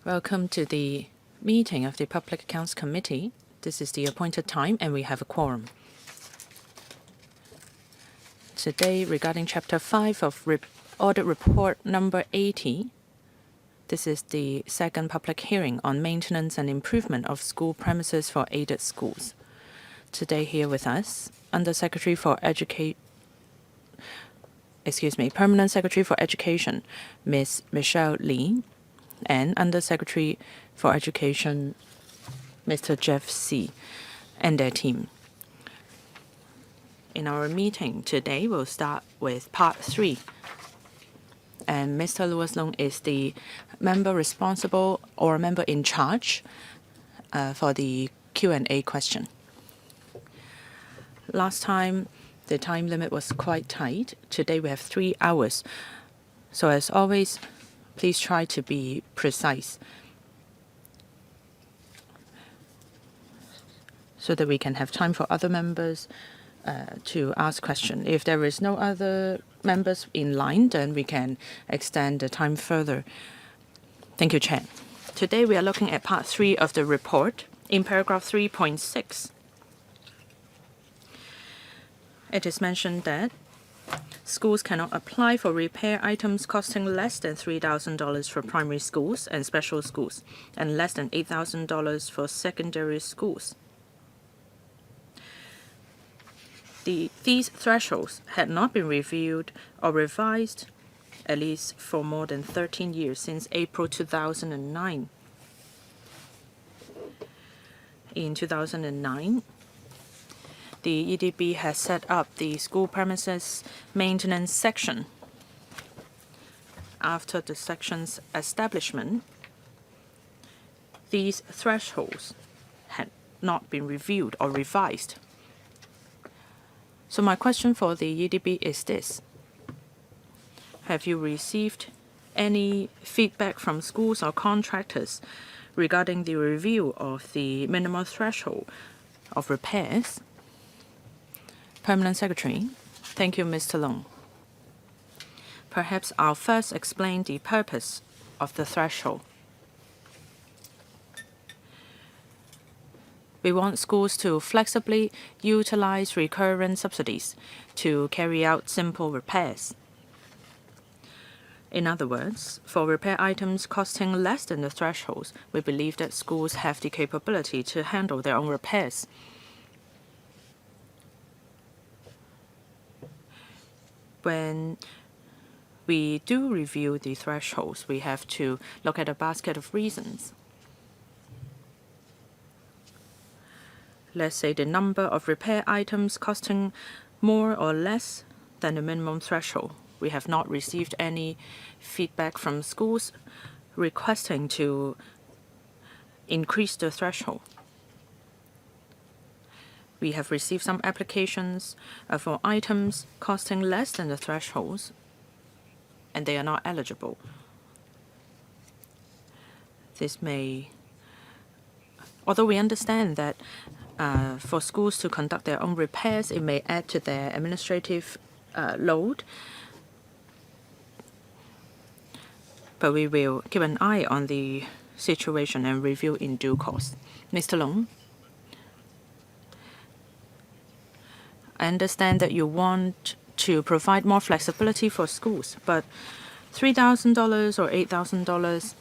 Welcome to the meeting of the Public Accounts Committee. This is the appointed time and we have a quorum. Today, regarding Chapter 5 of Audit Report number 80, this is the second public hearing on maintenance and improvement of school premises for aided schools. Today here with us, Permanent Secretary for Education, Ms. Michelle Lee, and Under Secretary for Education, Mr. Jeff C., and their team. In our meeting today, we'll start with Part 3. And Mr. Louis Long is the member responsible or member in charge for the Q&A question. Last time, the time limit was quite tight. Today, we have 3 hours. So as always, please try to be precise so that we can have time for other members to ask questions. If there is no other members in line, then we can extend the time further. Thank you, Chair. Today we are looking at Part 3 of the report in paragraph 3.6. It is mentioned that schools cannot apply for repair items costing less than $3,000 for primary schools and special schools, and less than $8,000 for secondary schools. These thresholds had not been reviewed or revised at least for more than 13 years, since April 2009. In 2009, the EDB has set up the school premises maintenance section. After the section's establishment, these thresholds had not been reviewed or revised. So my question for the EDB is this. Have you received any feedback from schools or contractors regarding the review of the minimum threshold of repairs? Permanent Secretary. Thank you, Mr. Long. Perhaps I'll first explain the purpose of the threshold. We want schools to flexibly utilize recurrent subsidies to carry out simple repairs. In other words, for repair items costing less than the thresholds, we believe that schools have the capability to handle their own repairs. When we do review the thresholds, we have to look at a basket of reasons. Let's say the number of repair items costing more or less than the minimum threshold. We have not received any feedback from schools requesting to increase the threshold. We have received some applications for items costing less than the thresholds, and they are not eligible. Although we understand that for schools to conduct their own repairs, it may add to their administrative load, but we will keep an eye on the situation and review in due course. Mr. Long, I understand that you want to provide more flexibility for schools, but $3,000 or $8,000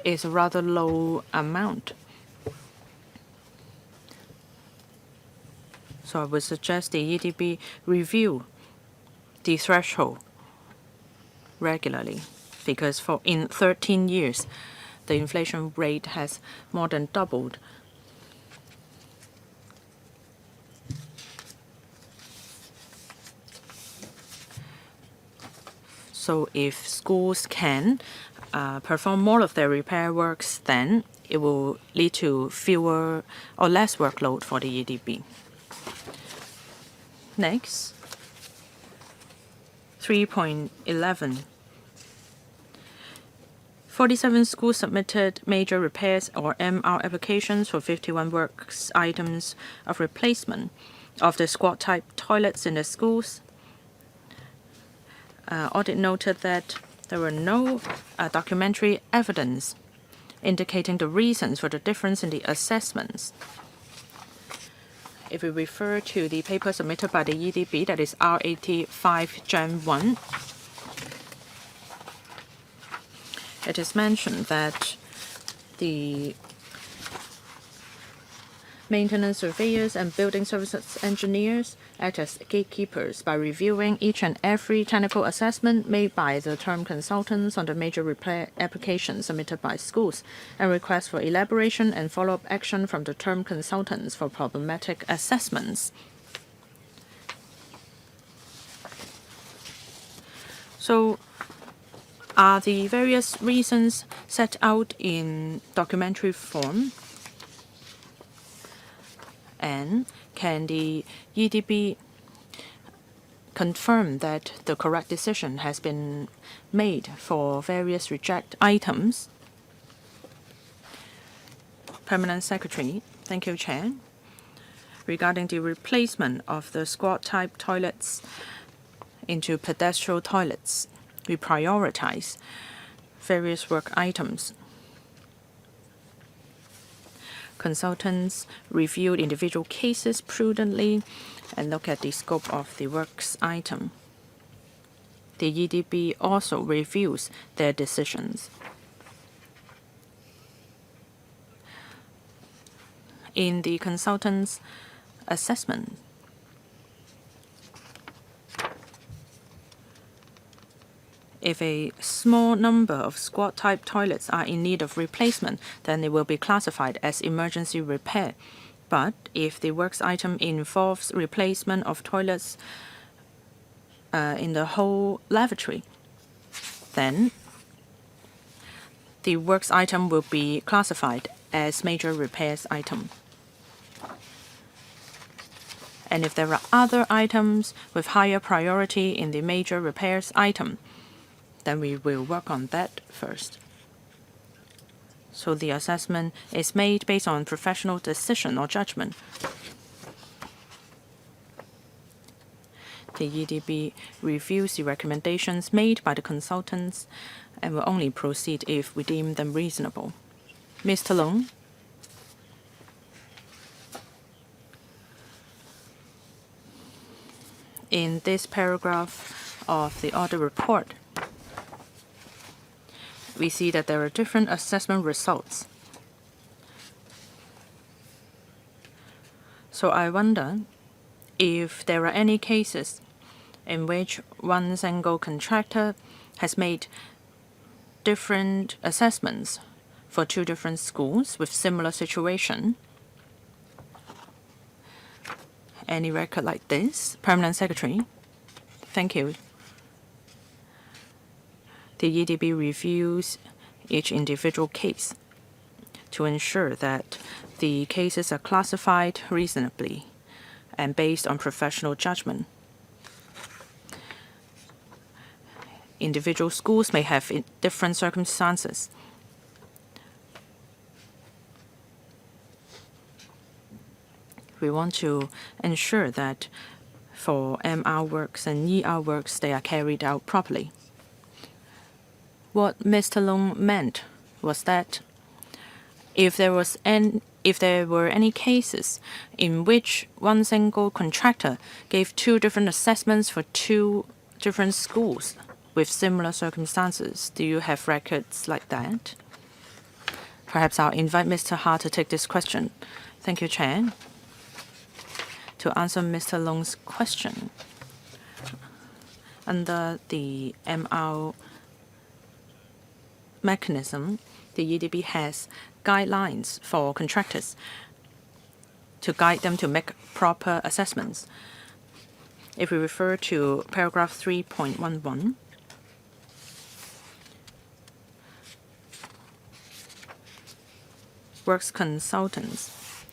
is a rather low amount. So I would suggest the EDB review the threshold regularly, because in 13 years, the inflation rate has more than doubled. So if schools can perform more of their repair works, then it will lead to fewer or less workload for the EDB. Next, 3.11. 47 schools submitted major repairs or MR applications for 51 works items of replacement of the squat-type toilets in the schools. Audit noted that there were no documentary evidence indicating the reasons for the difference in the assessments. If we refer to the paper submitted by the EDB, that is R85 Gen 1, it is mentioned that the maintenance surveyors and building services engineers act as gatekeepers by reviewing each and every technical assessment made by the term consultants on the major repair applications submitted by schools and requests for elaboration and follow-up action from the term consultants for problematic assessments. So, are the various reasons set out in documentary form? And can the EDB confirm that the correct decision has been made for various reject items? Permanent Secretary. Thank you, Chair. Regarding the replacement of the squat-type toilets into pedestrian toilets, we prioritize various work items. Consultants reviewed individual cases prudently and look at the scope of the works item. The EDB also reviews their decisions. In the consultants' assessment, if a small number of squat-type toilets are in need of replacement, then they will be classified as emergency repair. But if the works item involves replacement of toilets in the whole lavatory, then the works item will be classified as major repairs item. And if there are other items with higher priority in the major repairs item, then we will work on that first. So the assessment is made based on professional decision or judgment. The EDB reviews the recommendations made by the consultants and will only proceed if we deem them reasonable. Mr. Long. In this paragraph of the audit report, we see that there are different assessment results. So I wonder if there are any cases in which one single contractor has made different assessments for two different schools with similar situation. Any record like this? Permanent Secretary. Thank you. The EDB reviews each individual case to ensure that the cases are classified reasonably and based on professional judgment. Individual schools may have different circumstances. We want to ensure that for MR works and ER works, they are carried out properly. What Mr. Long meant was that if there were any cases in which one single contractor gave two different assessments for two different schools with similar circumstances, do you have records like that? Perhaps I'll invite Mr. Ha to take this question. Thank you, Chair. To answer Mr. Long's question, under the MR mechanism, the EDB has guidelines for contractors to guide them to make proper assessments. If we refer to paragraph 3.11, works consultants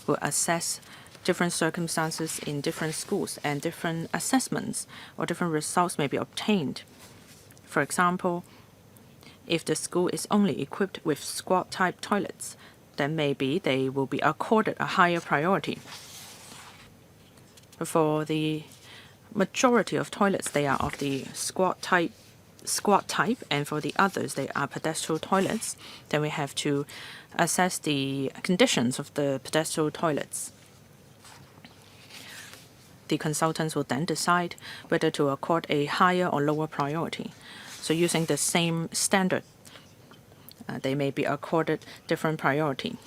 will assess different circumstances in different schools, and different assessments or different results may be obtained. For example, if the school is only equipped with squat-type toilets, then maybe they will be accorded a higher priority. For the majority of toilets, they are of the squat-type squat type, and for the others, they are pedestal toilets. Then we have to assess the conditions of the pedestal toilets. The consultants will then decide whether to accord a higher or lower priority. So using the same standard, they may be accorded different priority.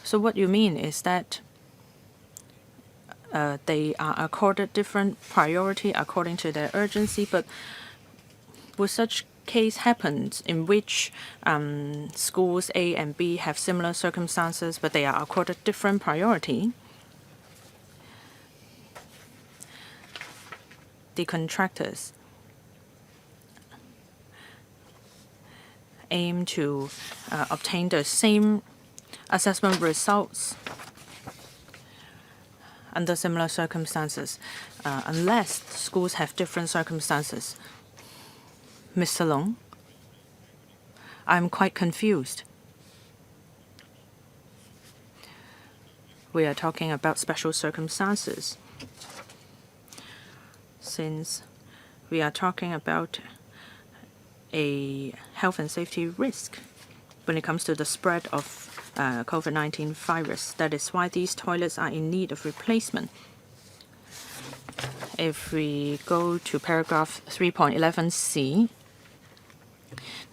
So what you mean is that they are accorded different priority according to their urgency, but will such case happen in which schools A and B have similar circumstances, but they are accorded different priority? The contractors aim to obtain the same assessment results under similar circumstances, unless schools have different circumstances. Mr. Long, I'm quite confused. We are talking about special circumstances. Since we are talking about a health and safety risk when it comes to the spread of COVID-19 virus. That is why these toilets are in need of replacement. If we go to paragraph 3.11c,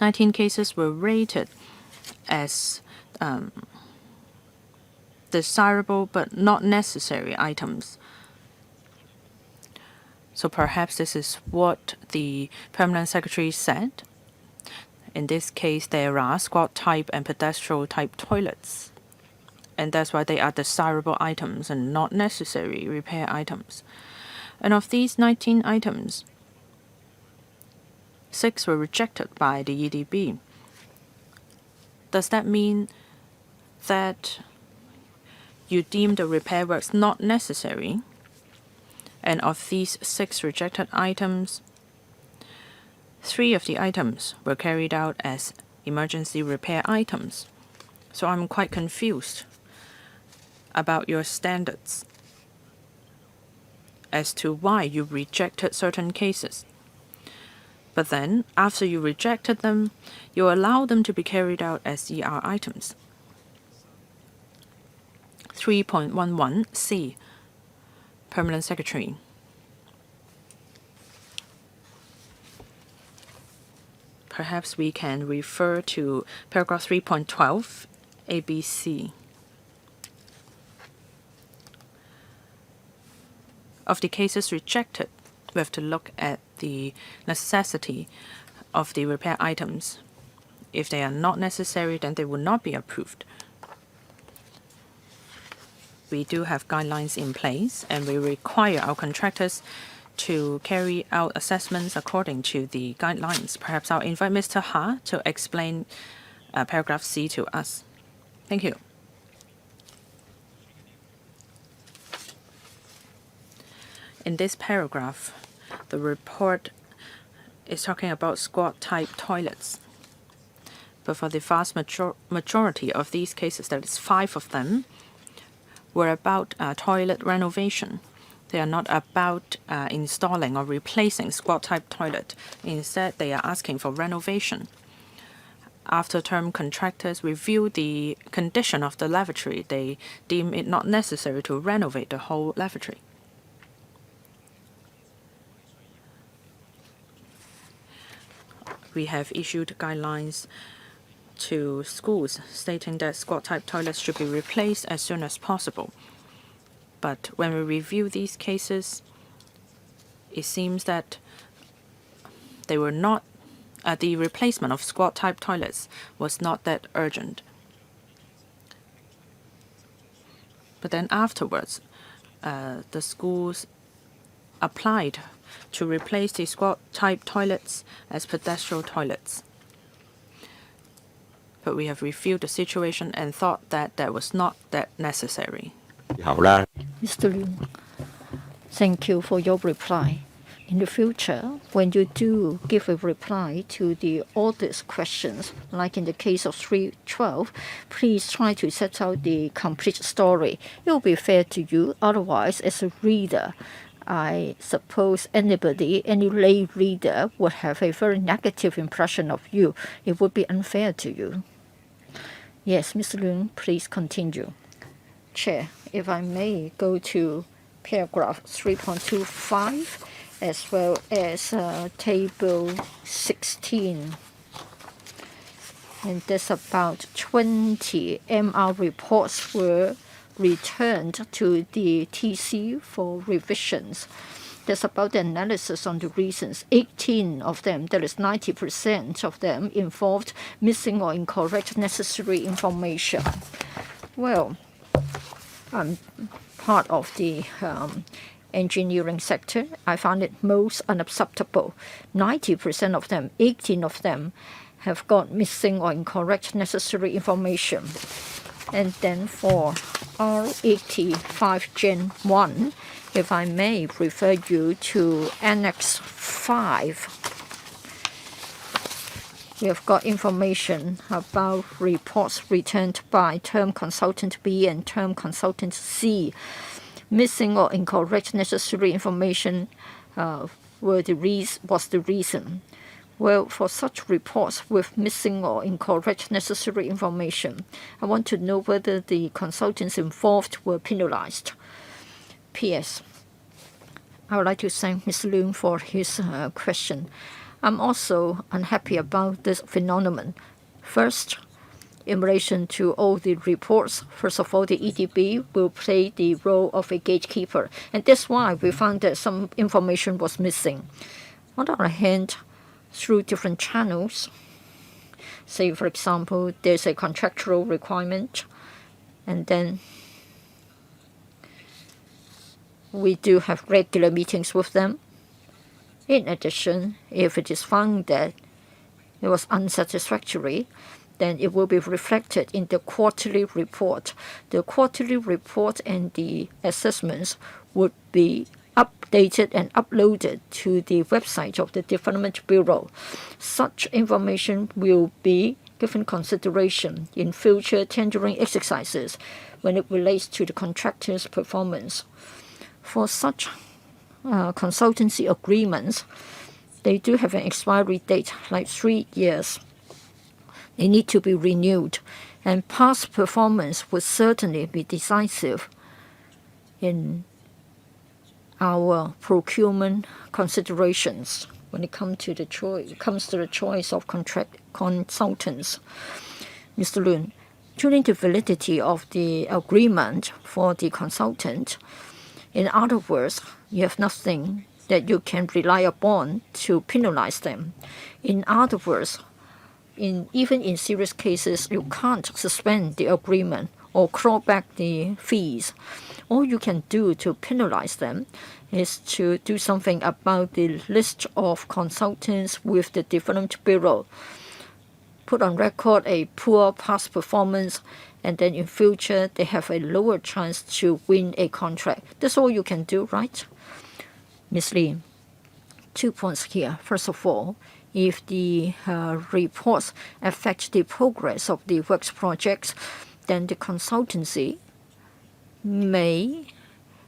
19 cases were rated as desirable but not necessary items. So perhaps this is what the permanent secretary said. In this case, there are squat type and pedestal type toilets, and that's why they are desirable items and not necessary repair items. And of these 19 items, 6 were rejected by the EDB. Does that mean that you deem the repair works not necessary? And of these 6 rejected items, 3 of the items were carried out as emergency repair items. So I'm quite confused about your standards as to why you rejected certain cases. But then, after you rejected them, you allow them to be carried out as ER items. 3.11c, Permanent Secretary. Perhaps we can refer to paragraph 3.12, ABC. Of the cases rejected, we have to look at the necessity of the repair items. If they are not necessary, then they will not be approved. We do have guidelines in place, and we require our contractors to carry out assessments according to the guidelines. Perhaps I'll invite Mr. Ha to explain paragraph C to us. Thank you. In this paragraph, the report is talking about squat type toilets. But for the vast majority of these cases, that is 5 of them, were about toilet renovation. They are not about installing or replacing squat type toilet. Instead, they are asking for renovation. After term contractors review the condition of the lavatory, they deem it not necessary to renovate the whole lavatory. We have issued guidelines to schools stating that squat type toilets should be replaced as soon as possible. But when we review these cases, it seems that they were not, the replacement of squat type toilets was not that urgent. But then afterwards, the schools applied to replace the squat type toilets as pedestal toilets. But we have reviewed the situation and thought that that was not that necessary. Mr. Liu, thank you for your reply. In the future, when you do give a reply to the audit questions, like in the case of 312, please try to set out the complete story. It will be fair to you. Otherwise, as a reader, I suppose any lay reader would have a very negative impression of you. It would be unfair to you. Yes, Mr. Leung, please continue. Chair, if I may go to paragraph 3.25 as well as table 16. And there's about 20 MR reports were returned to the TC for revisions. There's about the analysis on the reasons. 18 of them, that is 90% of them, involved missing or incorrect necessary information. Well, I'm part of the engineering sector. I found it most unacceptable. 90% of them, 18 of them, have got missing or incorrect necessary information. And then for R85 Gen 1, if I may refer you to Annex 5, we have got information about reports returned by term consultant B and term consultant C. Missing or incorrect necessary information was the reason. Well, for such reports with missing or incorrect necessary information, I want to know whether the consultants involved were penalized. P.S. I would like to thank Mr. Leung for his question. I'm also unhappy about this phenomenon. First, in relation to all the reports, first of all, the EDB will play the role of a gatekeeper, and that's why we found that some information was missing. On the other hand, through different channels, say, for example, there's a contractual requirement, and then we do have regular meetings with them. In addition, if it is found that it was unsatisfactory, then it will be reflected in the quarterly report. The quarterly report and the assessments would be updated and uploaded to the website of the Development Bureau. Such information will be given consideration in future tendering exercises when it relates to the contractor's performance. For such consultancy agreements, they do have an expiry date, like 3 years. They need to be renewed, and past performance would certainly be decisive in our procurement considerations when it comes to the choice of contract consultants. Mr. Leung, during the validity of the agreement for the consultant, in other words, you have nothing that you can rely upon to penalize them. In other words, even in serious cases, you can't suspend the agreement or claw back the fees. All you can do to penalize them is to do something about the list of consultants with the Development Bureau. Put on record a poor past performance, and then in future they have a lower chance to win a contract. That's all you can do, right? Ms. Lee, 2 points here. First of all, if the reports affect the progress of the works projects, then the consultancy may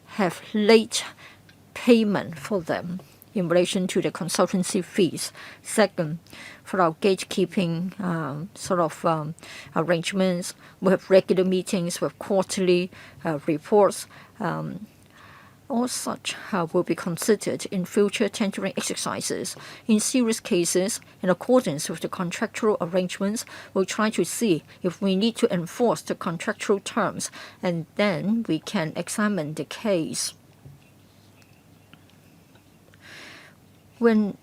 have late payment for them in relation to the consultancy fees. Second, for our gatekeeping arrangements, we have regular meetings, we have quarterly reports. All such will be considered in future tendering exercises. In serious cases, in accordance with the contractual arrangements, we'll try to see if we need to enforce the contractual terms, and then we can examine the case. When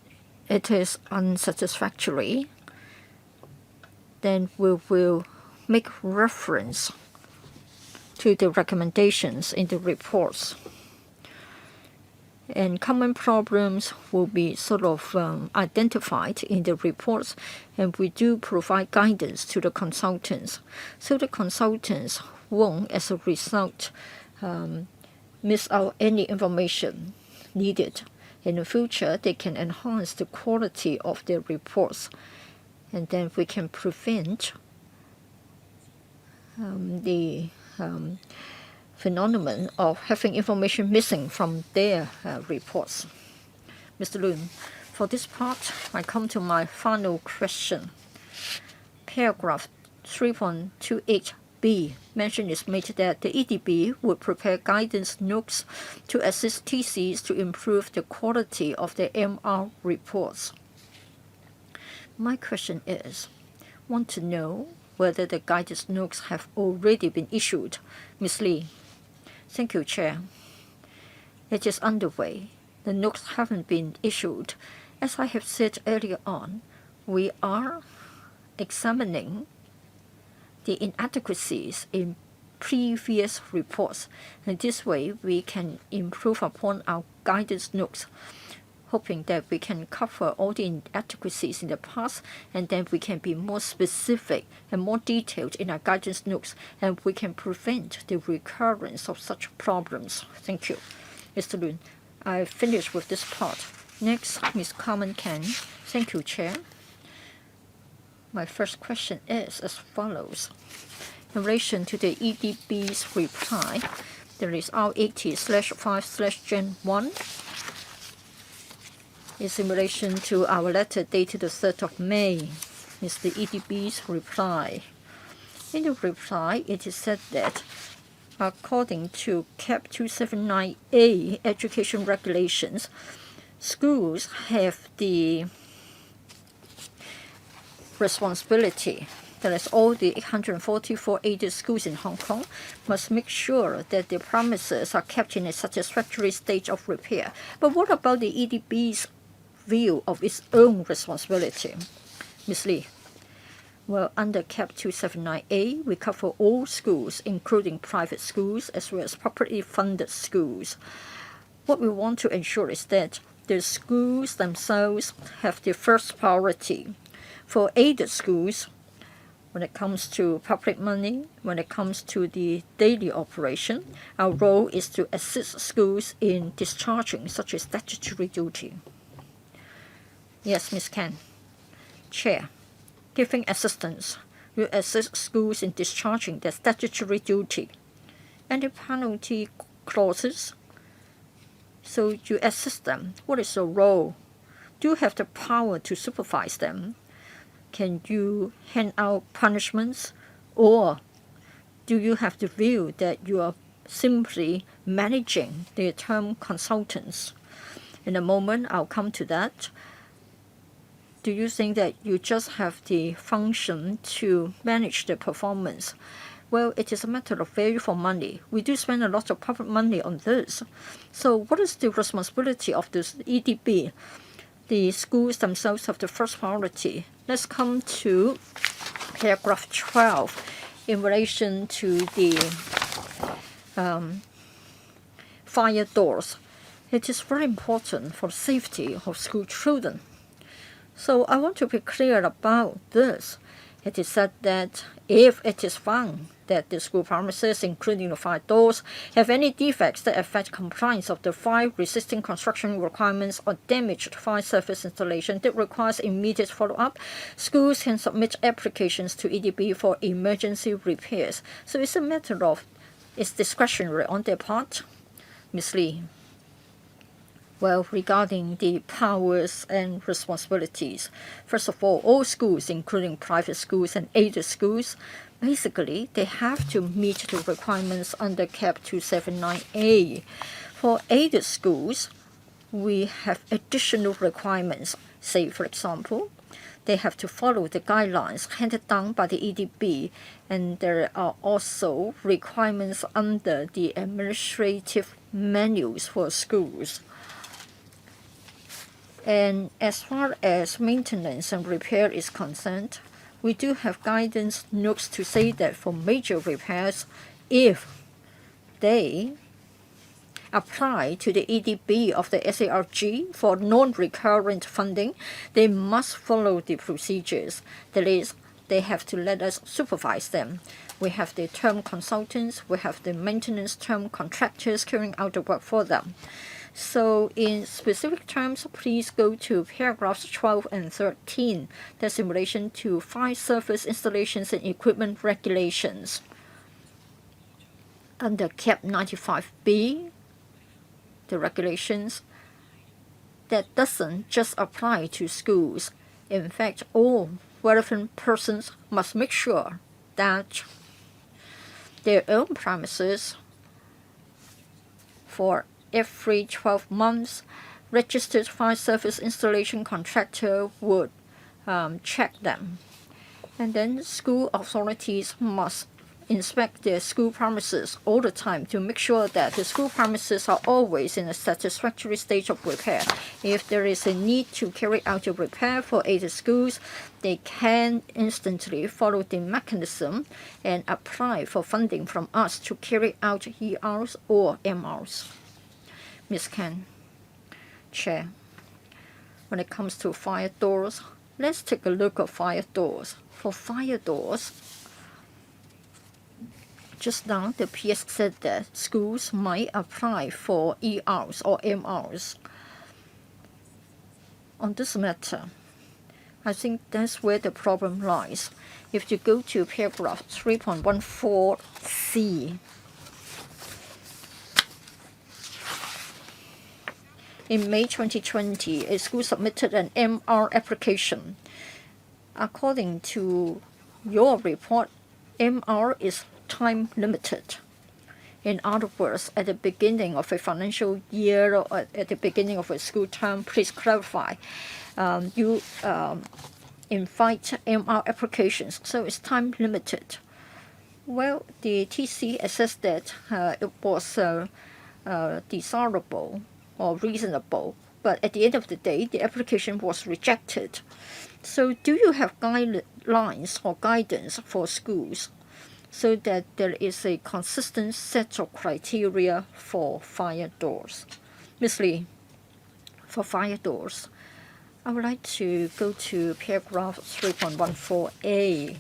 it is unsatisfactory, then we will make reference to the recommendations in the reports. And common problems will be identified in the reports, and we do provide guidance to the consultants. So the consultants won't, as a result, miss out any information needed. In the future, they can enhance the quality of their reports, and then we can prevent the phenomenon of having information missing from their reports. Mr. Lun, for this part, I come to my final question. Paragraph 3.28b mention is made that the EDB would prepare guidance notes to assist TCs to improve the quality of their MR reports. My question is, want to know whether the guidance notes have already been issued. Ms. Lee. Thank you, Chair. It is underway. The notes haven't been issued. As I have said earlier on, we are examining the inadequacies in previous reports, and this way we can improve upon our guidance notes, hoping that we can cover all the inadequacies in the past, and then we can be more specific and more detailed in our guidance notes, and we can prevent the recurrence of such problems. Thank you. Mr. Lun, I finished with this part. Next, Ms. Carmen Can. Thank you, Chair. My first question is as follows. In relation to the EDB's reply, there is R80/5/Gen1. It's in relation to our letter dated the 3rd of May. It's the EDB's reply. In the reply, it is said that according to CAP 279A education regulations, schools have the responsibility, that is all the 844 aided schools in Hong Kong must make sure that their premises are kept in a satisfactory state of repair. But what about the EDB's view of its own responsibility? Ms. Lee. Well, under CAP 279A, we cover all schools, including private schools as well as publicly funded schools. What we want to ensure is that the schools themselves have the first priority. For aided schools, when it comes to public money, when it comes to the daily operation, our role is to assist schools in discharging such a statutory duty. Yes, Ms. Can. Chair, giving assistance will assist schools in discharging their statutory duty. Any penalty clauses? So you assist them. What is your role? Do you have the power to supervise them? Can you hand out punishments? Or do you have the view that you are simply managing the term consultants? In a moment, I'll come to that. Do you think that you just have the function to manage the performance? Well, it is a matter of value for money. We do spend a lot of public money on this. So what is the responsibility of this EDB? The schools themselves have the first priority. Let's come to paragraph 12 in relation to the fire doors. It is very important for the safety of school children. So I want to be clear about this. It is said that if it is found that the school premises, including the fire doors, have any defects that affect compliance of the fire-resisting construction requirements or damaged fire surface installation that requires immediate follow-up, schools can submit applications to EDB for emergency repairs. So it's a matter of, it's discretionary on their part. Ms. Lee. Well, regarding the powers and responsibilities, first of all schools, including private schools and aided schools, basically they have to meet the requirements under CAP 279A. For aided schools, we have additional requirements. Say, for example, they have to follow the guidelines handed down by the EDB, and there are also requirements under the administrative manuals for schools. And as far as maintenance and repair is concerned, we do have guidance notes to say that for major repairs, if they apply to the EDB of the SARG for non-recurrent funding, they must follow the procedures. That is, they have to let us supervise them. We have the term consultants, we have the maintenance term contractors carrying out the work for them. So in specific terms, please go to paragraphs 12 and 13. That's in relation to fire surface installations and equipment regulations. under CAP 95B, the regulations, that doesn't just apply to schools. In fact, all relevant persons must make sure that their own premises, for every 12 months, registered fire service installation contractor would check them. And then school authorities must inspect their school premises all the time to make sure that the school premises are always in a satisfactory state of repair. If there is a need to carry out a repair for aided schools, they can instantly follow the mechanism and apply for funding from us to carry out ERs or MRs. Ms. Ken, Chair, when it comes to fire doors, let's take a look at fire doors. For fire doors, just now the PS said that schools might apply for ERs or MRs. On this matter, I think that's where the problem lies. If you go to paragraph 3.14c, in May 2020, a school submitted an MR application. According to your report, MR is time limited. In other words, at the beginning of a financial year or at the beginning of a school term, please clarify. You invite MR applications, so it's time limited. Well, the TC assessed that it was desirable or reasonable, but at the end of the day, the application was rejected. So do you have guidelines or guidance for schools so that there is a consistent set of criteria for fire doors? Ms. Lee, for fire doors, I would like to go to paragraph 3.14a.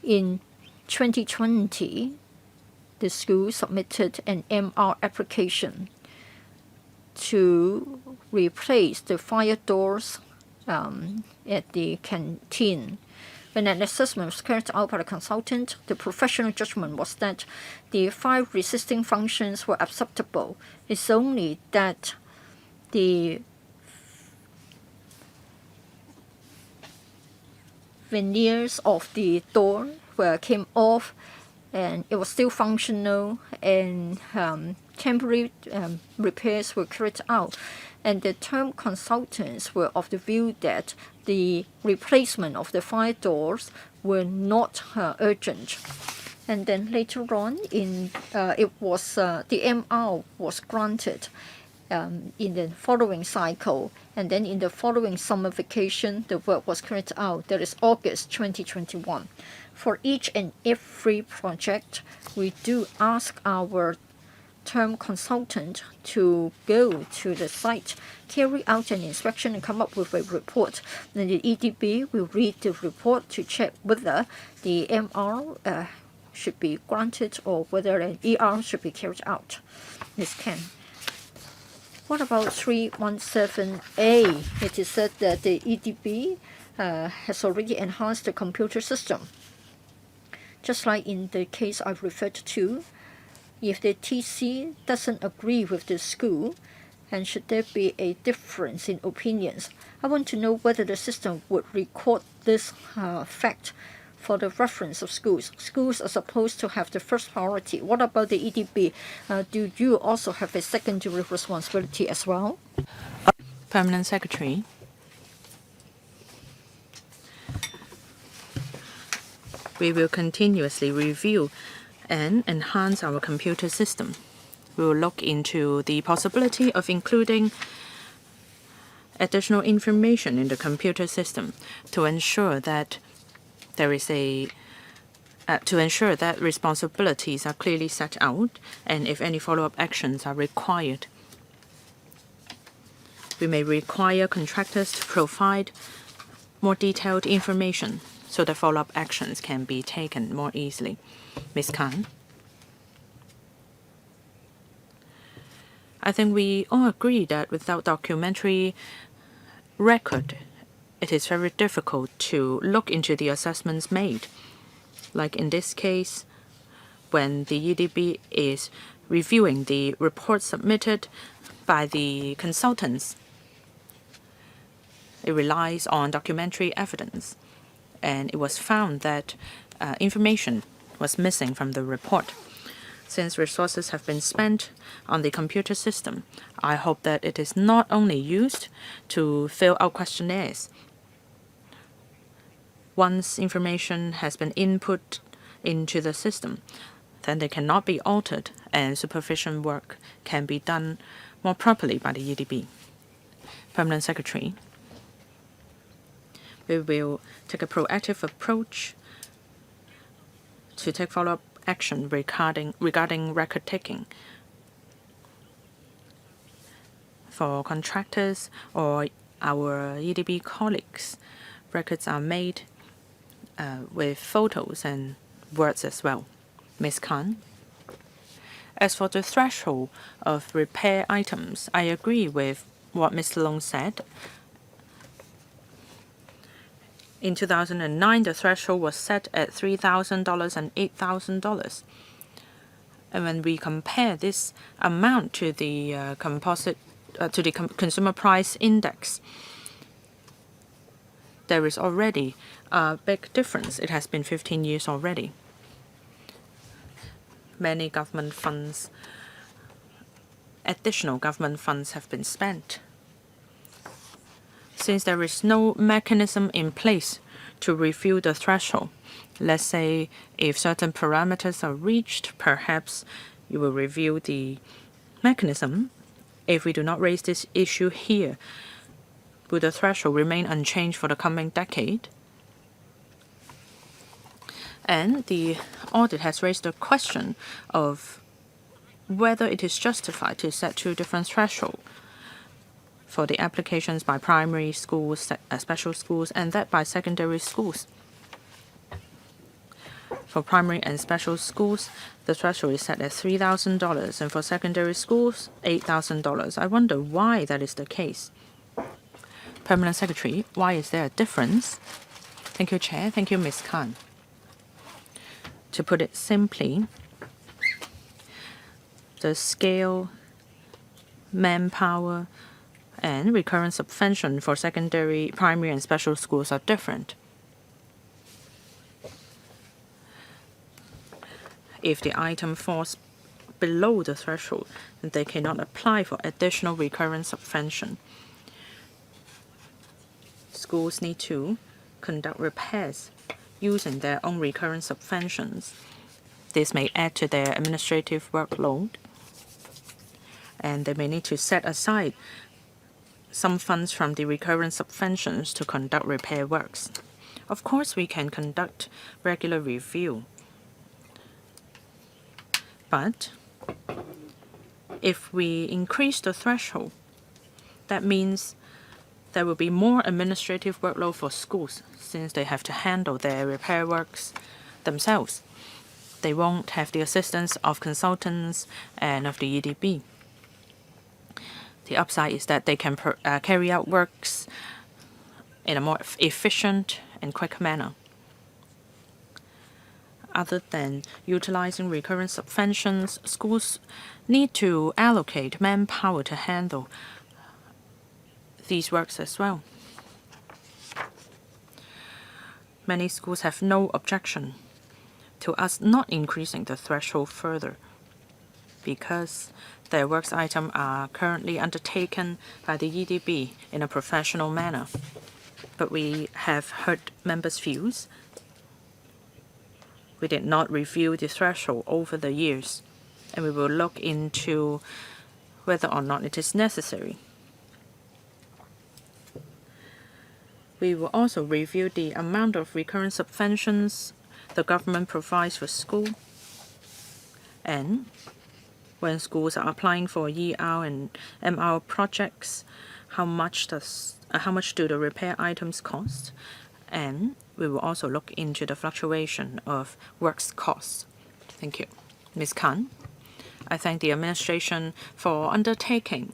In 2020, the school submitted an MR application to replace the fire doors at the canteen. When an assessment was carried out by the consultant, the professional judgment was that the fire resisting functions were acceptable. It's only that the veneers of the door came off and it was still functional, and temporary repairs were carried out. And the term consultants were of the view that the replacement of the fire doors were not urgent. And then later on, the MR was granted in the following cycle, and then in the following summer vacation, the work was carried out. That is August 2021. For each and every project, we do ask our term consultant to go to the site, carry out an inspection, and come up with a report. Then the EDB will read the report to check whether the MR should be granted or whether an ER should be carried out. Ms. Ken. What about 317A? It is said that the EDB has already enhanced the computer system. Just like in the case I've referred to, if the TC doesn't agree with the school, and should there be a difference in opinions, I want to know whether the system would record this fact for the reference of schools. Schools are supposed to have the first priority. What about the EDB? Do you also have a secondary responsibility as well? Permanent Secretary. We will continuously review and enhance our computer system. We will look into the possibility of including additional information in the computer system to ensure that responsibilities are clearly set out, and if any follow-up actions are required. We may require contractors to provide more detailed information so that follow-up actions can be taken more easily. Ms. Khan. I think we all agree that without documentary record, it is very difficult to look into the assessments made. Like in this case, when the EDB is reviewing the report submitted by the consultants, it relies on documentary evidence, and it was found that information was missing from the report. Since resources have been spent on the computer system, I hope that it is not only used to fill out questionnaires. Once information has been input into the system, then they cannot be altered and supervision work can be done more properly by the EDB. Permanent Secretary, we will take a proactive approach to take follow-up action regarding record taking. For contractors or our EDB colleagues, records are made with photos and words as well. Ms. Khan. As for the threshold of repair items, I agree with what Mr. Long said. In 2009, the threshold was set at $3,000 and $8,000. And when we compare this amount to the Consumer Price Index, there is already a big difference. It has been 15 years already. Many government funds, additional government funds have been spent. Since there is no mechanism in place to review the threshold, let's say if certain parameters are reached, perhaps you will review the mechanism. If we do not raise this issue here, will the threshold remain unchanged for the coming decade? And the audit has raised the question of whether it is justified to set two different thresholds for the applications by primary schools, special schools, and that by secondary schools. For primary and special schools, the threshold is set at $3,000, and for secondary schools, $8,000. I wonder why that is the case. Permanent Secretary, why is there a difference? Thank you, Chair. Thank you, Ms. Khan. To put it simply, the scale, manpower, and recurrent subvention for secondary, primary, and special schools are different. If the item falls below the threshold, then they cannot apply for additional recurrent subvention. Schools need to conduct repairs using their own recurrent subventions. This may add to their administrative workload, and they may need to set aside some funds from the recurrent subventions to conduct repair works. Of course, we can conduct regular review, but if we increase the threshold, that means there will be more administrative workload for schools since they have to handle their repair works themselves. They won't have the assistance of consultants and of the EDB. The upside is that they can carry out works in a more efficient and quick manner. Other than utilizing recurrent subventions, schools need to allocate manpower to handle these works as well. Many schools have no objection to us not increasing the threshold further because their works items are currently undertaken by the EDB in a professional manner. But we have heard members' views. We did not review the threshold over the years, and we will look into whether or not it is necessary. We will also review the amount of recurrent subventions the government provides for school, and when schools are applying for ER and MR projects, how much do the repair items cost? And we will also look into the fluctuation of works costs. Thank you. Ms. Khan, I thank the administration for undertaking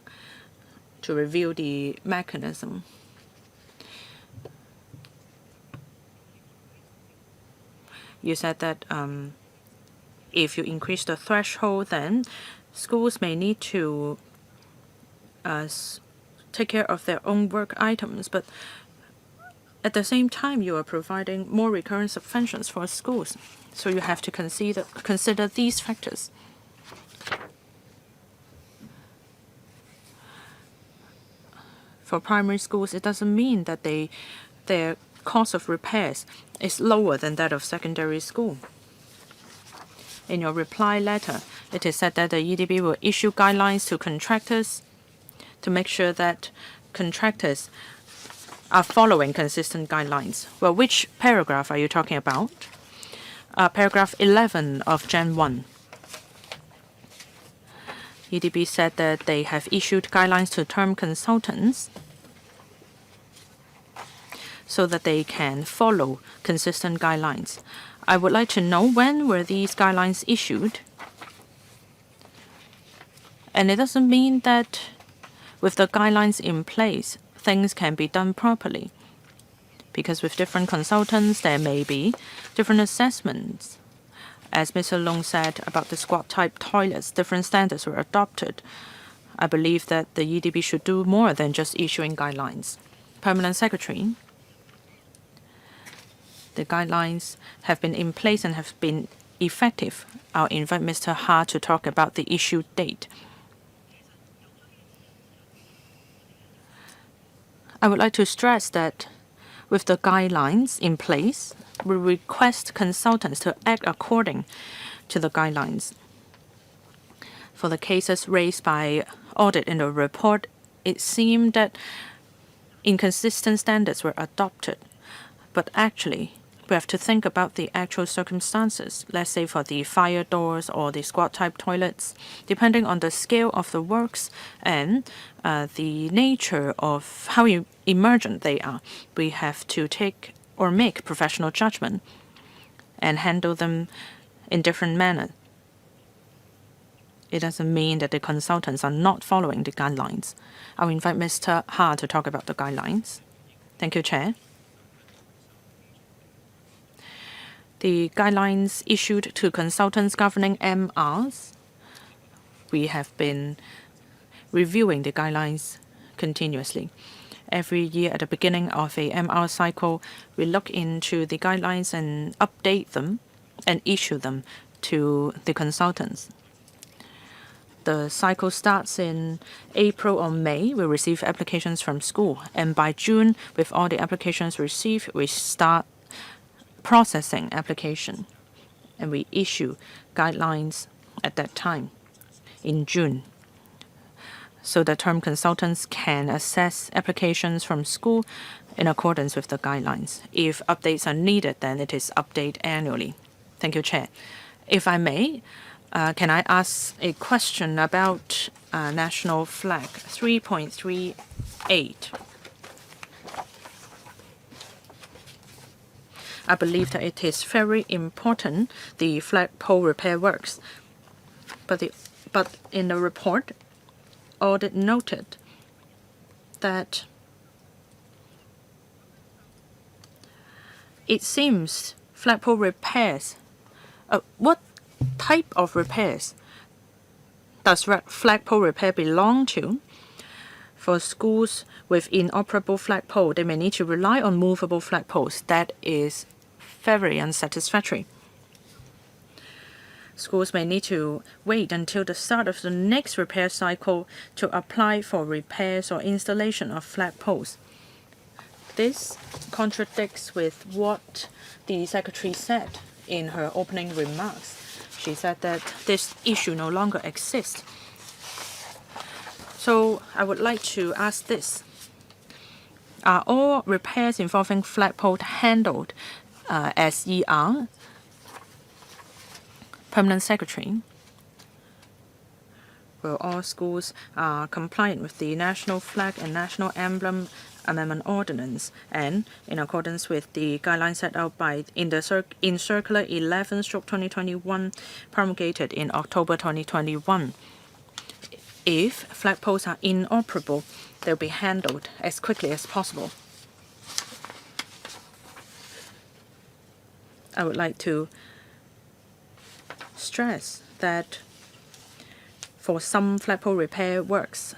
to review the mechanism. You said that if you increase the threshold, then schools may need to take care of their own work items. But at the same time, you are providing more recurrent subventions for schools. So you have to consider these factors. For primary schools, it doesn't mean that their cost of repairs is lower than that of secondary school. In your reply letter, it is said that the EDB will issue guidelines to contractors to make sure that contractors are following consistent guidelines. Well, which paragraph are you talking about? Paragraph 11 of Gen 1. EDB said that they have issued guidelines to term consultants so that they can follow consistent guidelines. I would like to know, when were these guidelines issued? And it doesn't mean that with the guidelines in place, things can be done properly. Because with different consultants, there may be different assessments. As Mr. Long said about the squat-type toilets, different standards were adopted. I believe that the EDB should do more than just issuing guidelines. Permanent Secretary, the guidelines have been in place and have been effective. I'll invite Mr. Ha to talk about the issue date. I would like to stress that with the guidelines in place, we request consultants to act according to the guidelines. For the cases raised by Audit in the report, it seemed that inconsistent standards were adopted. But actually, we have to think about the actual circumstances. Let's say for the fire doors or the squat-type toilets, depending on the scale of the works and the nature of how emergent they are, we have to take or make professional judgment and handle them in different manner. It doesn't mean that the consultants are not following the guidelines. I'll invite Mr. Ha to talk about the guidelines. Thank you, Chair. The guidelines issued to consultants governing MRs, we have been reviewing the guidelines continuously. Every year at the beginning of a MR cycle, we look into the guidelines and update them and issue them to the consultants. The cycle starts in April or May. We receive applications from school. And by June, with all the applications received, we start processing application. And we issue guidelines at that time in June, so that term consultants can assess applications from school in accordance with the guidelines. If updates are needed, then it is updated annually. Thank you, Chair. If I may, can I ask a question about national flag 3.38? I believe that it is very important, the flagpole repair works. But in the report, Audit noted that it seems flagpole repairs, what type of repairs does flagpole repair belong to? For schools with inoperable flagpole, they may need to rely on movable flagpoles. That is very unsatisfactory. Schools may need to wait until the start of the next repair cycle to apply for repairs or installation of flagpoles. This contradicts with what the Secretary said in her opening remarks. She said that this issue no longer exists. So I would like to ask this. Are all repairs involving flagpole handled as ER? Permanent Secretary. Well, all schools are compliant with the National Flag and National Emblem Amendment Ordinance, and in accordance with the guidelines set out in Circular 11/2021 promulgated in October 2021. If flagpoles are inoperable, they'll be handled as quickly as possible. I would like to stress that for some flagpole repair works,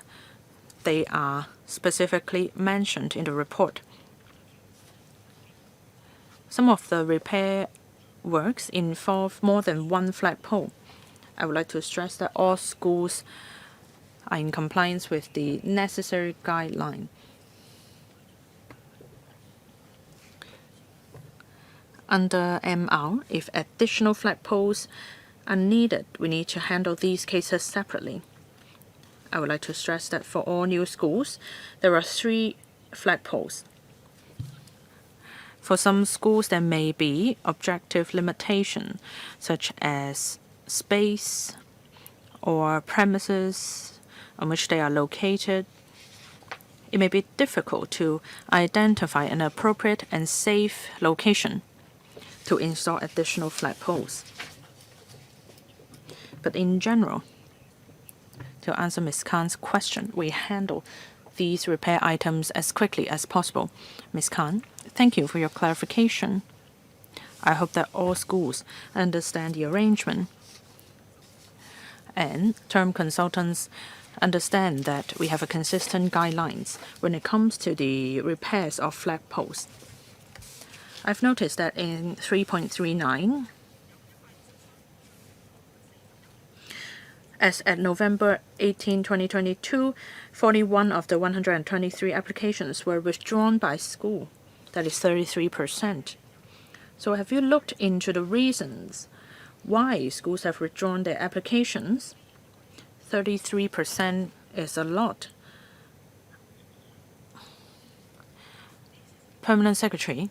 they are specifically mentioned in the report. Some of the repair works involve more than one flagpole. I would like to stress that all schools are in compliance with the necessary guideline. Under MR, if additional flagpoles are needed, we need to handle these cases separately. I would like to stress that for all new schools, there are 3 flagpoles. For some schools, there may be objective limitation, such as space or premises on which they are located. It may be difficult to identify an appropriate and safe location to install additional flagpoles. But in general, to answer Ms. Khan's question, we handle these repair items as quickly as possible. Ms. Khan, thank you for your clarification. I hope that all schools understand the arrangement and term consultants understand that we have a consistent guidelines when it comes to the repairs of flagpoles. I've noticed that in 3.39, as at November 18, 2022, 41 of the 123 applications were withdrawn by school. That is 33%. So have you looked into the reasons why schools have withdrawn their applications? 33% is a lot. Permanent Secretary,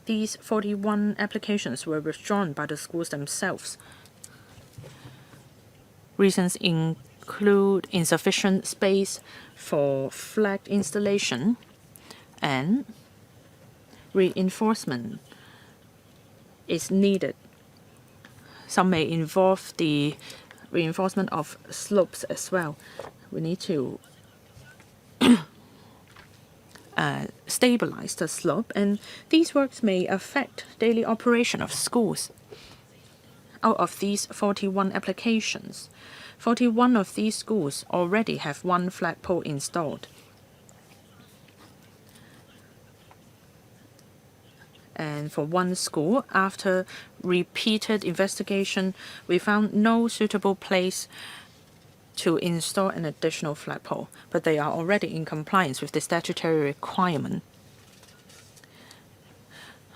these 41 applications were withdrawn by the schools themselves. Reasons include insufficient space for flag installation and reinforcement is needed. Some may involve the reinforcement of slopes as well. We need to stabilize the slope, and these works may affect daily operation of schools. Out of these 41 applications, 41 of these schools already have one flagpole installed. And for one school, after repeated investigation, we found no suitable place to install an additional flagpole, but they are already in compliance with the statutory requirement.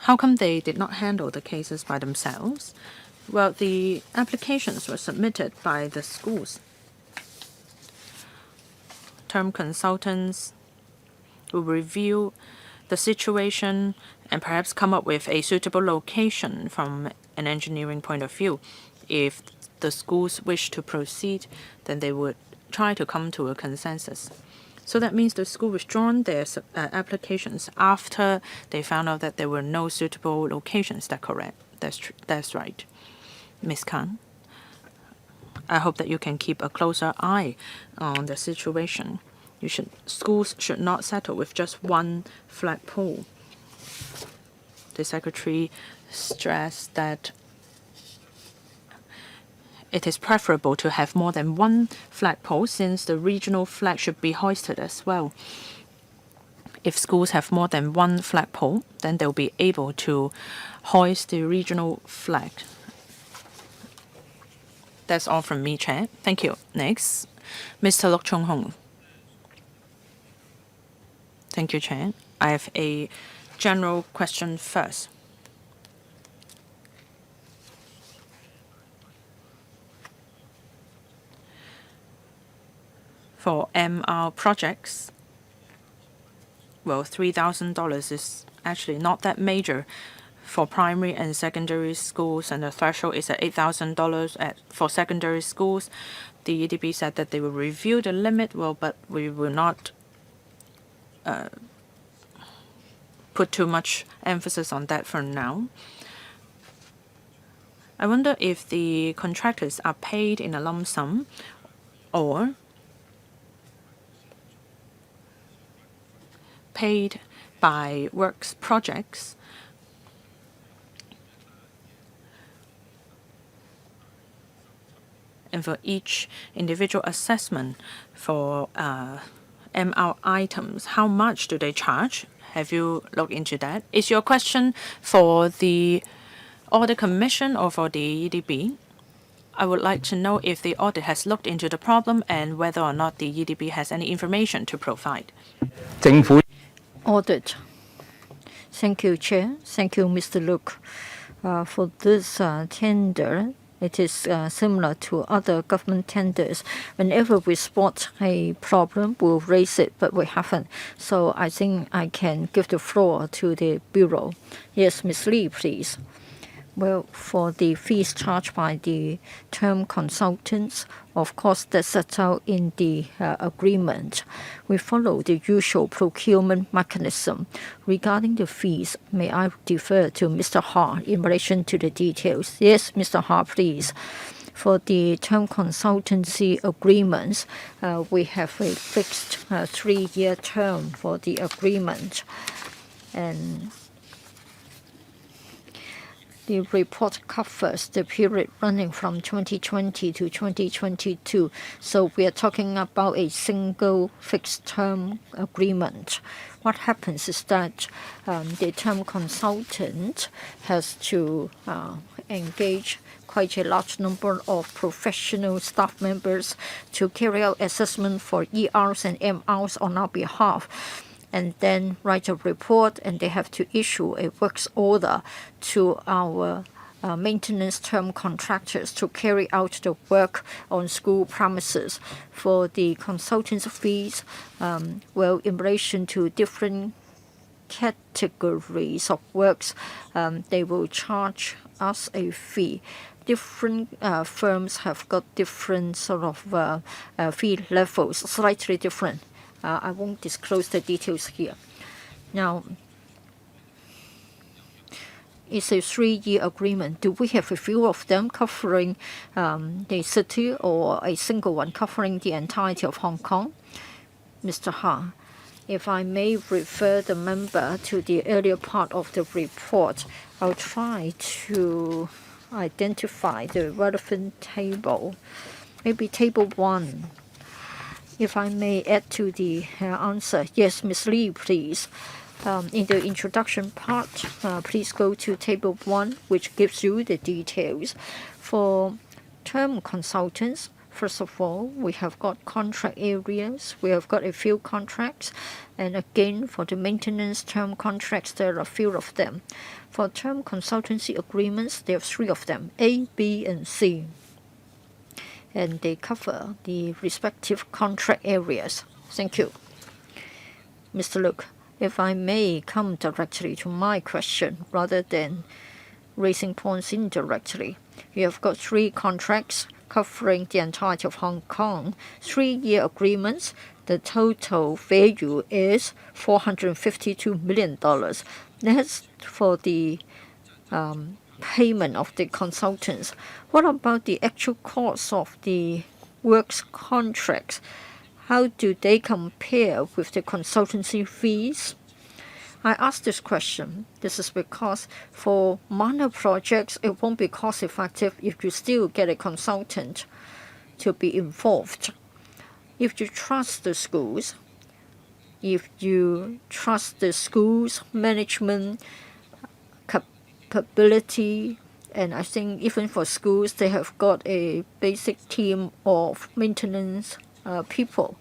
How come they did not handle the cases by themselves? Well, the applications were submitted by the schools. Term consultants will review the situation and perhaps come up with a suitable location from an engineering point of view. If the schools wish to proceed, then they would try to come to a consensus. So that means the school withdrawn their applications after they found out that there were no suitable locations. Is that correct? That's right. Ms. Khan, I hope that you can keep a closer eye on the situation. Schools should not settle with just one flagpole. The Secretary stressed that it is preferable to have more than one flagpole since the regional flag should be hoisted as well. If schools have more than one flagpole, then they'll be able to hoist the regional flag. That's all from me, Chair. Thank you. Next, Mr. Lok Chung Hong. Thank you, Chair. I have a general question first. For MR projects, well, $3,000 is actually not that major for primary and secondary schools, and the threshold is at $8,000 for secondary schools. The EDB said that they will review the limit, well, but we will not put too much emphasis on that for now. I wonder if the contractors are paid in a lump sum or paid by works projects. And for each individual assessment for MR items, how much do they charge? Have you looked into that? Is your question for the Audit Commission or for the EDB? I would like to know if the audit has looked into the problem and whether or not the EDB has any information to provide. 政府 Audit. Thank you, Chair. Thank you, Mr. Luke. For this tender, it is similar to other government tenders. Whenever we spot a problem, we'll raise it, but we haven't. So I think I can give the floor to the Bureau. Yes, Ms. Lee, please. Well, for the fees charged by the term consultants, of course, that's set out in the agreement. We follow the usual procurement mechanism. Regarding the fees, may I defer to Mr. Ha in relation to the details? Yes, Mr. Ha, please. For the term consultancy agreements, we have a fixed 3-year term for the agreement. And the report covers the period running from 2020 to 2022. So we are talking about a single fixed term agreement. What happens is that the term consultant has to engage quite a large number of professional staff members to carry out assessment for ERs and MRs on our behalf, and then write a report, and they have to issue a works order to our maintenance term contractors to carry out the work on school premises. For the consultants' fees, well, in relation to different categories of works, they will charge us a fee. Different firms have got different sort of fee levels, slightly different. I won't disclose the details here. Now, it's a 3-year agreement. Do we have a few of them covering the city or a single one covering the entirety of Hong Kong? Mr. Ha, if I may refer the member to the earlier part of the report, I'll try to identify the relevant table. Maybe table 1. If I may add to the answer. Yes, Ms. Lee, please. In the introduction part, please go to table 1, which gives you the details. For term consultants, first of all, we have got contract areas. We have got a few contracts. And again, for the maintenance term contracts, there are a few of them. For term consultancy agreements, there are 3 of them, A, B, and C. And they cover the respective contract areas. Thank you. Mr. Luke, if I may come directly to my question rather than raising points indirectly. You have got 3 contracts covering the entirety of Hong Kong, 3-year agreements. The total value is $452 million. That's for the payment of the consultants. What about the actual cost of the works contracts? How do they compare with the consultancy fees? I ask this question. This is because for minor projects, it won't be cost effective if you still get a consultant to be involved. If you trust the schools, if you trust the schools' management capability, and I think even for schools, they have got a basic team of maintenance people.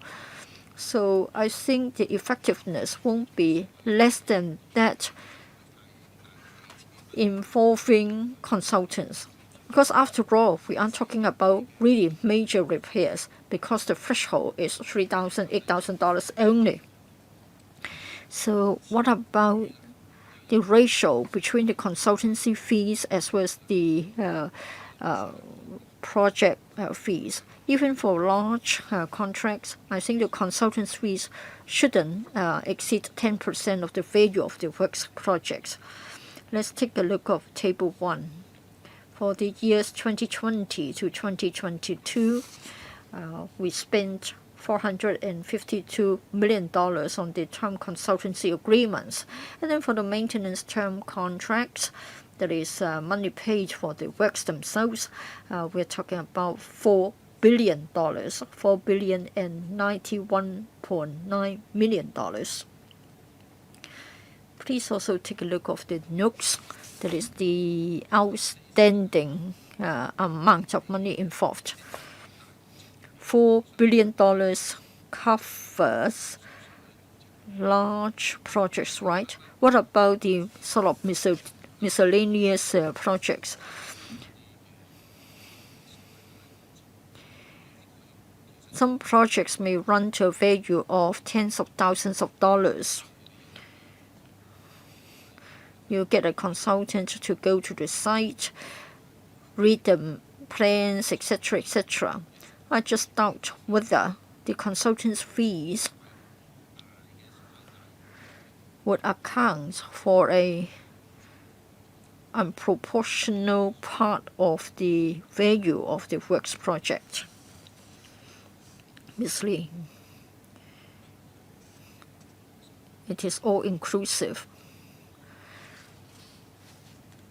So I think the effectiveness won't be less than that involving consultants. Because after all, we aren't talking about really major repairs because the threshold is $3,000, $8,000 only. So what about the ratio between the consultancy fees as well as the project fees? Even for large contracts, I think the consultants' fees shouldn't exceed 10% of the value of the works projects. Let's take a look at Table 1. For the years 2020 to 2022, we spent $452 million on the term consultancy agreements. And then for the maintenance term contracts, that is money paid for the works themselves, we're talking about $4 billion, $4,091.9 million. Please also take a look of the notes. That is the outstanding amount of money involved. $4 billion covers large projects, right? What about the sort of miscellaneous projects? Some projects may run to a value of tens of thousands of dollars. You get a consultant to go to the site, read the plans, etc., etc. I just doubt whether the consultant's fees would account for a unproportional part of the value of the works project. Ms. Lee, it is all inclusive,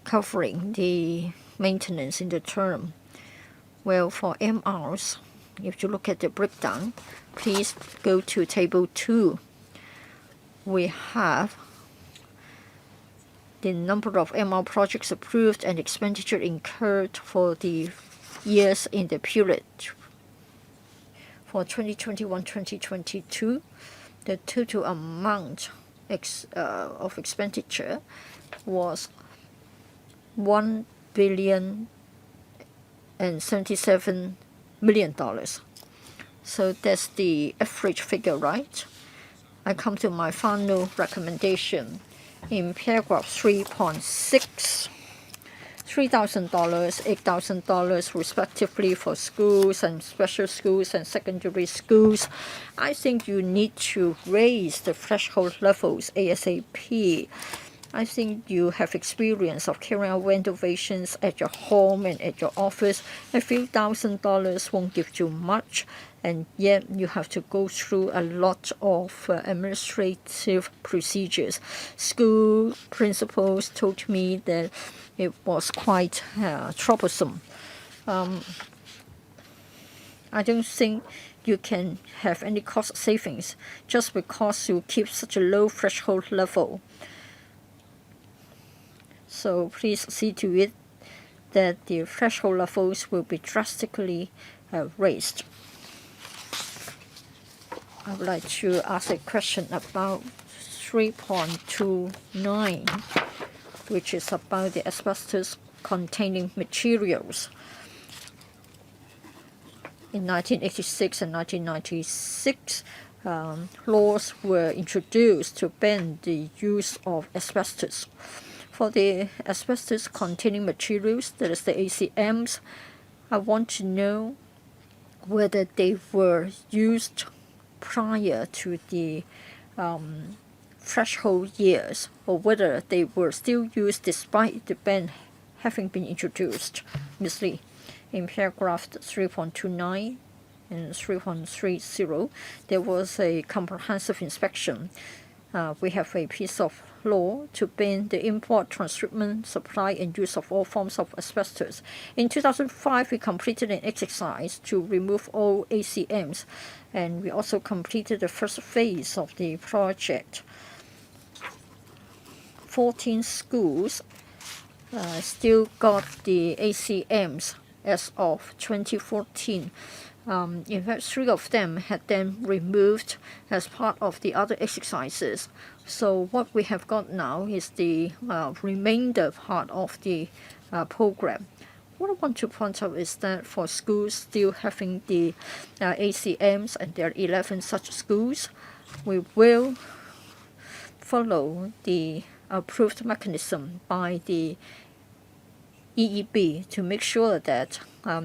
covering the maintenance in the term. Well, for MRs, if you look at the breakdown, please go to table 2. We have the number of MR projects approved and expenditure incurred for the years in the period. For 2021-2022, the total amount of expenditure was $1,077 million. So that's the average figure, right? I come to my final recommendation in paragraph 3.6. $3,000, $8,000 respectively for schools and special schools and secondary schools. I think you need to raise the threshold levels ASAP. I think you have experience of carrying out renovations at your home and at your office. A few $1,000s won't give you much, and yet you have to go through a lot of administrative procedures. School principals told me that it was quite troublesome. I don't think you can have any cost savings just because you keep such a low threshold level. So please see to it that the threshold levels will be drastically raised. I would like to ask a question about 3.29, which is about the asbestos-containing materials. In 1986 and 1996, laws were introduced to ban the use of asbestos. For the asbestos-containing materials, that is the ACMs, I want to know whether they were used prior to the threshold years, or whether they were still used despite the ban having been introduced. Ms. Lee, in paragraph 3.29 and 3.30, there was a comprehensive inspection. We have a piece of law to ban the import, transhipment, supply, and use of all forms of asbestos. In 2005, we completed an exercise to remove all ACMs, and we also completed the first phase of the project. 14 schools still got the ACMs as of 2014. In fact, 3 of them had them removed as part of the other exercises. So what we have got now is the remainder part of the program. What I want to point out is that for schools still having the ACMs, and there are 11 such schools, we will follow the approved mechanism by the EEB to make sure that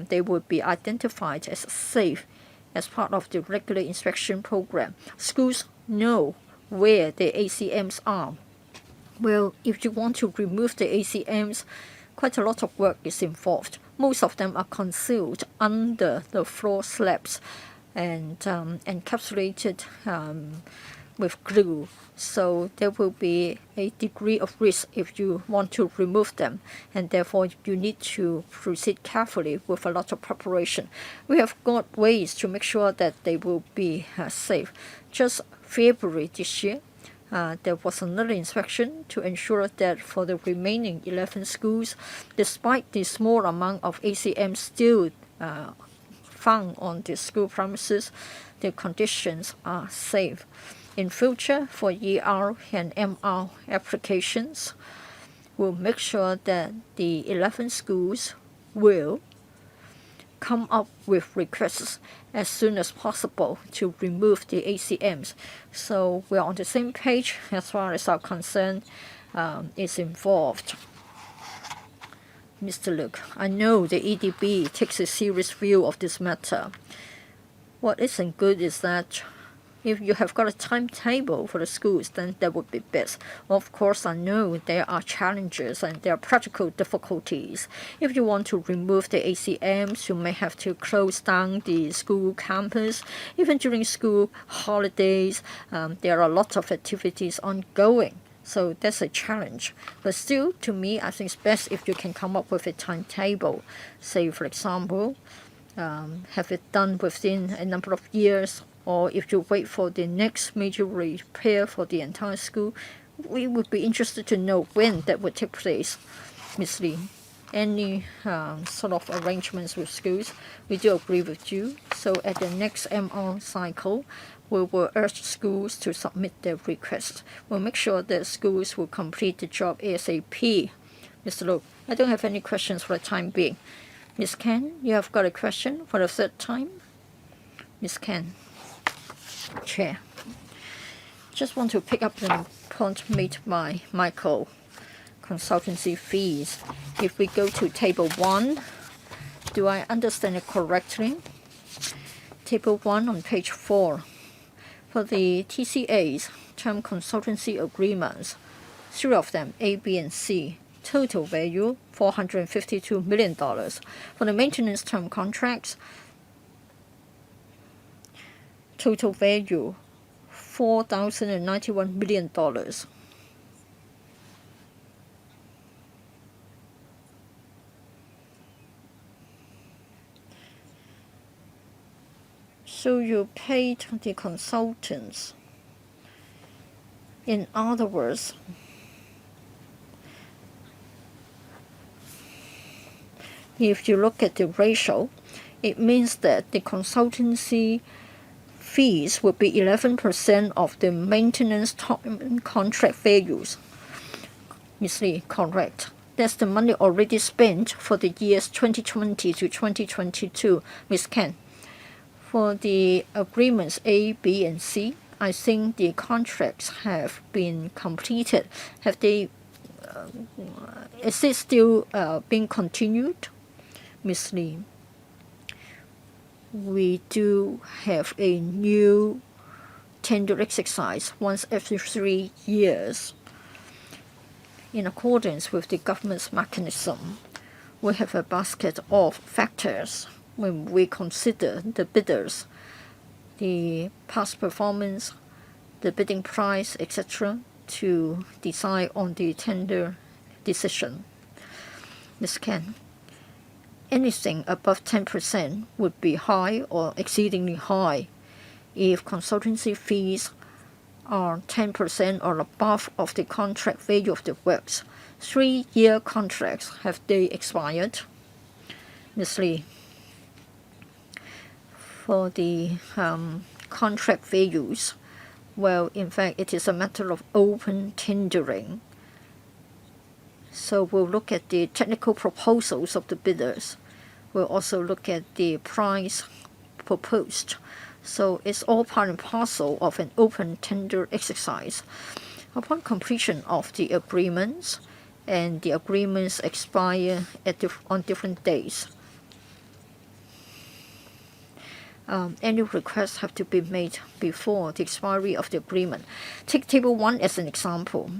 they would be identified as safe as part of the regular inspection program. Schools know where the ACMs are. Well, if you want to remove the ACMs, quite a lot of work is involved. Most of them are concealed under the floor slabs and encapsulated with glue. So there will be a degree of risk if you want to remove them, and therefore you need to proceed carefully with a lot of preparation. We have got ways to make sure that they will be safe. Just February this year, there was another inspection to ensure that for the remaining 11 schools, despite the small amount of ACM still found on the school premises, the conditions are safe. In future, for ER and MR applications, we'll make sure that the 11 schools will come up with requests as soon as possible to remove the ACMs. So we're on the same page as far as our concern is involved. Mr. Luke, I know the EDB takes a serious view of this matter. What isn't good is that if you have got a timetable for the schools, then that would be best. Of course, I know there are challenges and there are practical difficulties. If you want to remove the ACMs, you may have to close down the school campus. Even during school holidays, there are lots of activities ongoing. So that's a challenge. But still, to me, I think it's best if you can come up with a timetable. Say, for example, have it done within a number of years, or if you wait for the next major repair for the entire school. We would be interested to know when that would take place. Ms. Lee, any sort of arrangements with schools, we do agree with you. So at the next MR cycle, we will urge schools to submit their requests. We'll make sure that schools will complete the job ASAP. Mr. Luke, I don't have any questions for the time being. Ms. Ken, you have got a question for the third time? Ms. Ken. Chair. Just want to pick up the point made by Michael. Consultancy fees. If we go to table 1, do I understand it correctly? Table 1 on page 4. For the TCAs, term consultancy agreements, 3 of them, A, B, and C, total value $452 million. For the maintenance term contracts, total value $4,091 million. So you paid the consultants. In other words, if you look at the ratio, it means that the consultancy fees will be 11% of the maintenance contract values. Ms. Lee, correct. That's the money already spent for the years 2020 to 2022. Ms. Ken, for the agreements A, B, and C, I think the contracts have been completed. Have they? Is it still being continued? Ms. Lee, we do have a new tender exercise once every 3 years. In accordance with the government's mechanism, we have a basket of factors when we consider the bidders, the past performance, the bidding price, etc., to decide on the tender decision. Ms. Ken, anything above 10% would be high or exceedingly high. If consultancy fees are 10% or above of the contract value of the works, 3-year contracts, have they expired? Ms. Lee, for the contract values, well, in fact, it is a matter of open tendering. So we'll look at the technical proposals of the bidders. We'll also look at the price proposed. So it's all part and parcel of an open tender exercise. Upon completion of the agreements, and the agreements expire on different days, any requests have to be made before the expiry of the agreement. Take Table 1 as an example.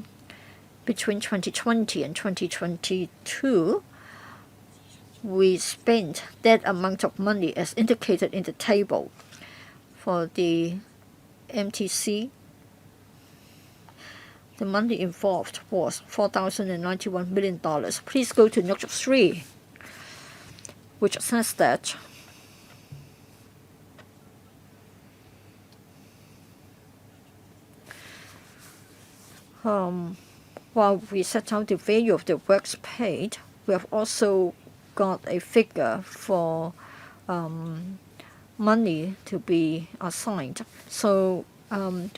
Between 2020 and 2022, we spent that amount of money as indicated in the table. For the MTC, The money involved was $4,091 million. Please go to note 3, which says that while we set out the value of the works paid, we have also got a figure for money to be assigned. So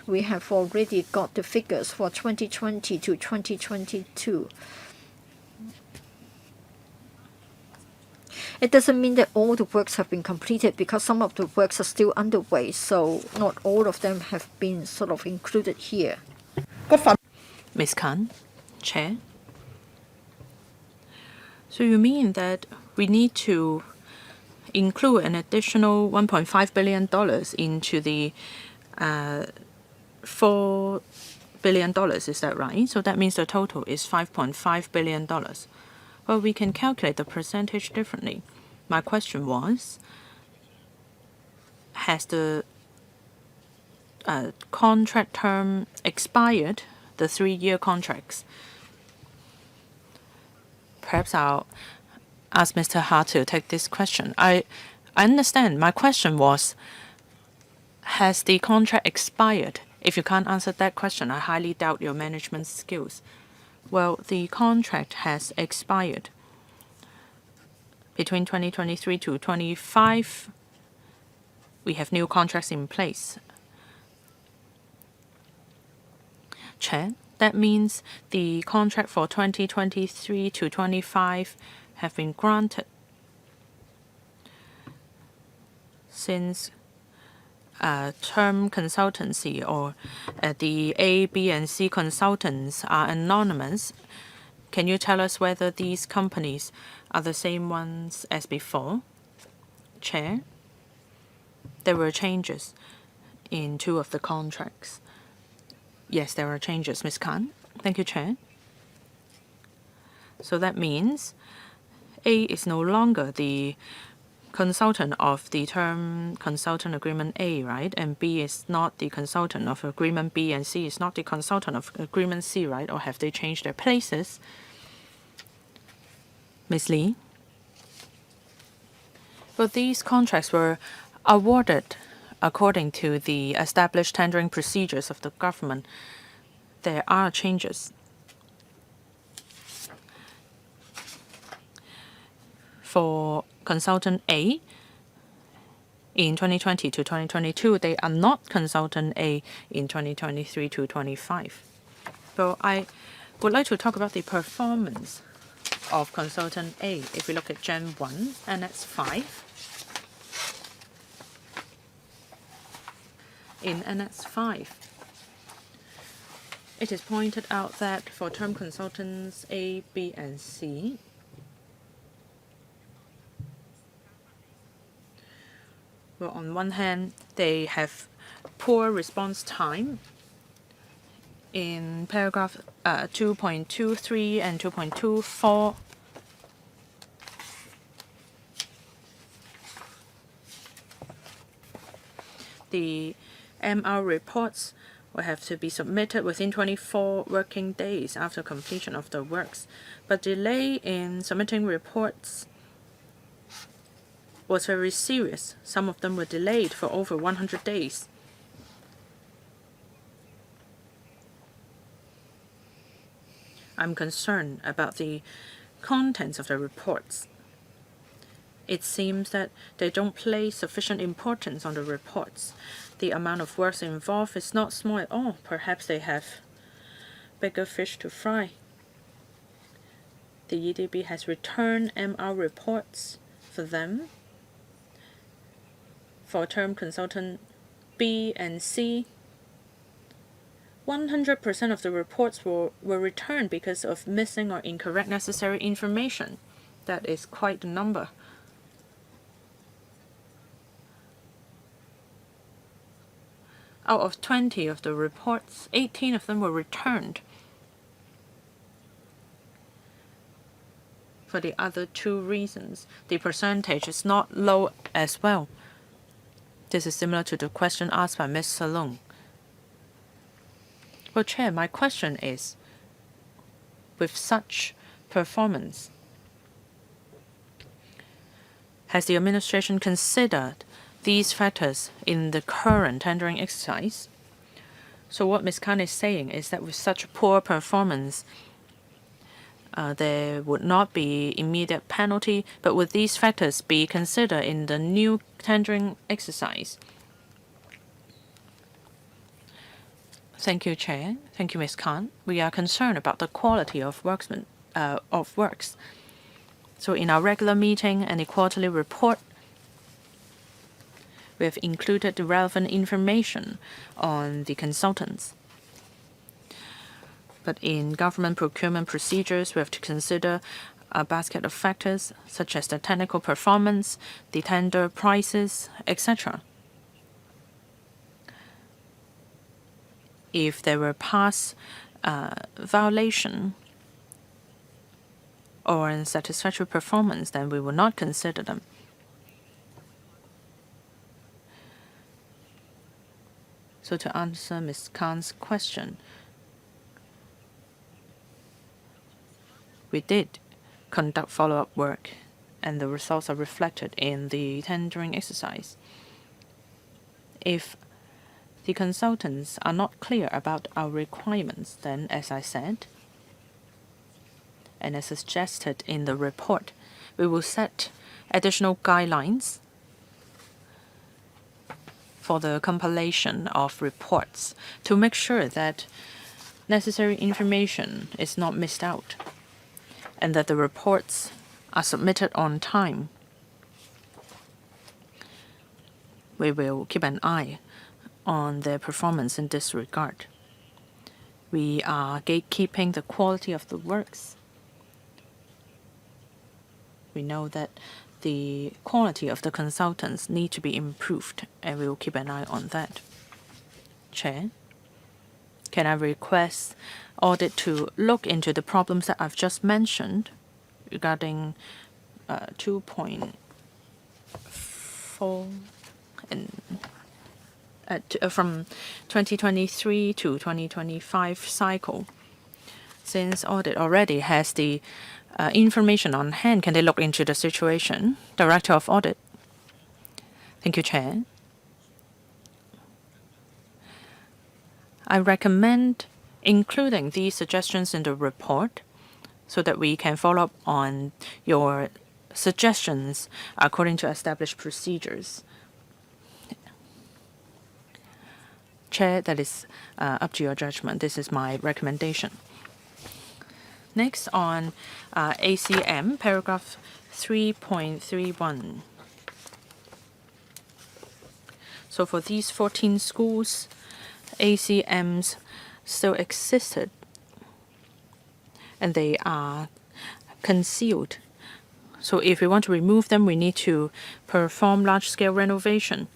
we have already got the figures for 2020 to 2022. It doesn't mean that all the works have been completed because some of the works are still underway, so not all of them have been sort of included here. Ms. Khan, Chair. So you mean that we need to include an additional $1.5 billion into the $4 billion, is that right? So that means the total is $5.5 billion. Well, we can calculate the percentage differently. My question was, has the contract term expired, the 3-year contracts? Perhaps I'll ask Mr. Ha to take this question. I understand. My question was, has the contract expired? If you can't answer that question, I highly doubt your management skills. Well, the contract has expired. Between 2023 to 25, we have new contracts in place. Chair, that means the contract for 2023 to 25 have been granted. Since term consultancy or the A, B, and C consultants are anonymous, can you tell us whether these companies are the same ones as before? Chair, there were changes in 2 of the contracts. Yes, there are changes, Ms. Khan. Thank you, Chair. So that means A is no longer the consultant of the term consultant agreement A, right? And B is not the consultant of agreement B, and C is not the consultant of agreement C, right? Or have they changed their places? Ms. Lee? Well, these contracts were awarded according to the established tendering procedures of the government. There are changes. For consultant A, in 2020 to 2022, they are not consultant A in 2023 to 25. So I would like to talk about the performance of consultant A. If we look at Gen 1, and that's 5. In Annex 5, it is pointed out that for term consultants A, B, and C, well, on one hand, they have poor response time. In paragraph 2.23 and 2.24, the MR reports will have to be submitted within 24 working days after completion of the works. But delay in submitting reports was very serious. Some of them were delayed for over 100 days. I'm concerned about the contents of the reports. It seems that they don't place sufficient importance on the reports. The amount of work involved is not small at all. Perhaps they have bigger fish to fry. The EDB has returned MR reports for them. For term consultant B and C, 100% of the reports were returned because of missing or incorrect necessary information. That is quite a number. Out of 20 of the reports, 18 of them were returned. For the other 2 reasons, the percentage is not low as well. This is similar to the question asked by Ms. Salong. Well, Chair, my question is, with such performance, has the administration considered these factors in the current tendering exercise? So what Ms. Khan is saying is that with such poor performance, there would not be immediate penalty, but would these factors be considered in the new tendering exercise? Thank you, Chair. Thank you, Ms. Khan. We are concerned about the quality of works. So in our regular meeting and the quarterly report, we have included the relevant information on the consultants. But in government procurement procedures, we have to consider a basket of factors such as the technical performance, the tender prices, etc. If there were past violation or unsatisfactory performance, then we will not consider them. So to answer Ms. Khan's question, we did conduct follow-up work, and the results are reflected in the tendering exercise. If the consultants are not clear about our requirements, then, as I said, and as suggested in the report, we will set additional guidelines for the compilation of reports to make sure that necessary information is not missed out and that the reports are submitted on time. We will keep an eye on their performance in this regard. We are gatekeeping the quality of the works. We know that the quality of the consultants need to be improved, and we will keep an eye on that. Chair, can I request Audit to look into the problems that I've just mentioned regarding 2.4 and from 2023 to 2025 cycle? Since Audit already has the information on hand, can they look into the situation? Director of Audit. Thank you, Chair. I recommend including these suggestions in the report so that we can follow up on your suggestions according to established procedures. Chair, that is up to your judgment. This is my recommendation. Next, on ACM, paragraph 3.31. So for these 14 schools, ACMs still existed, and they are concealed. So if we want to remove them, we need to perform large-scale renovation.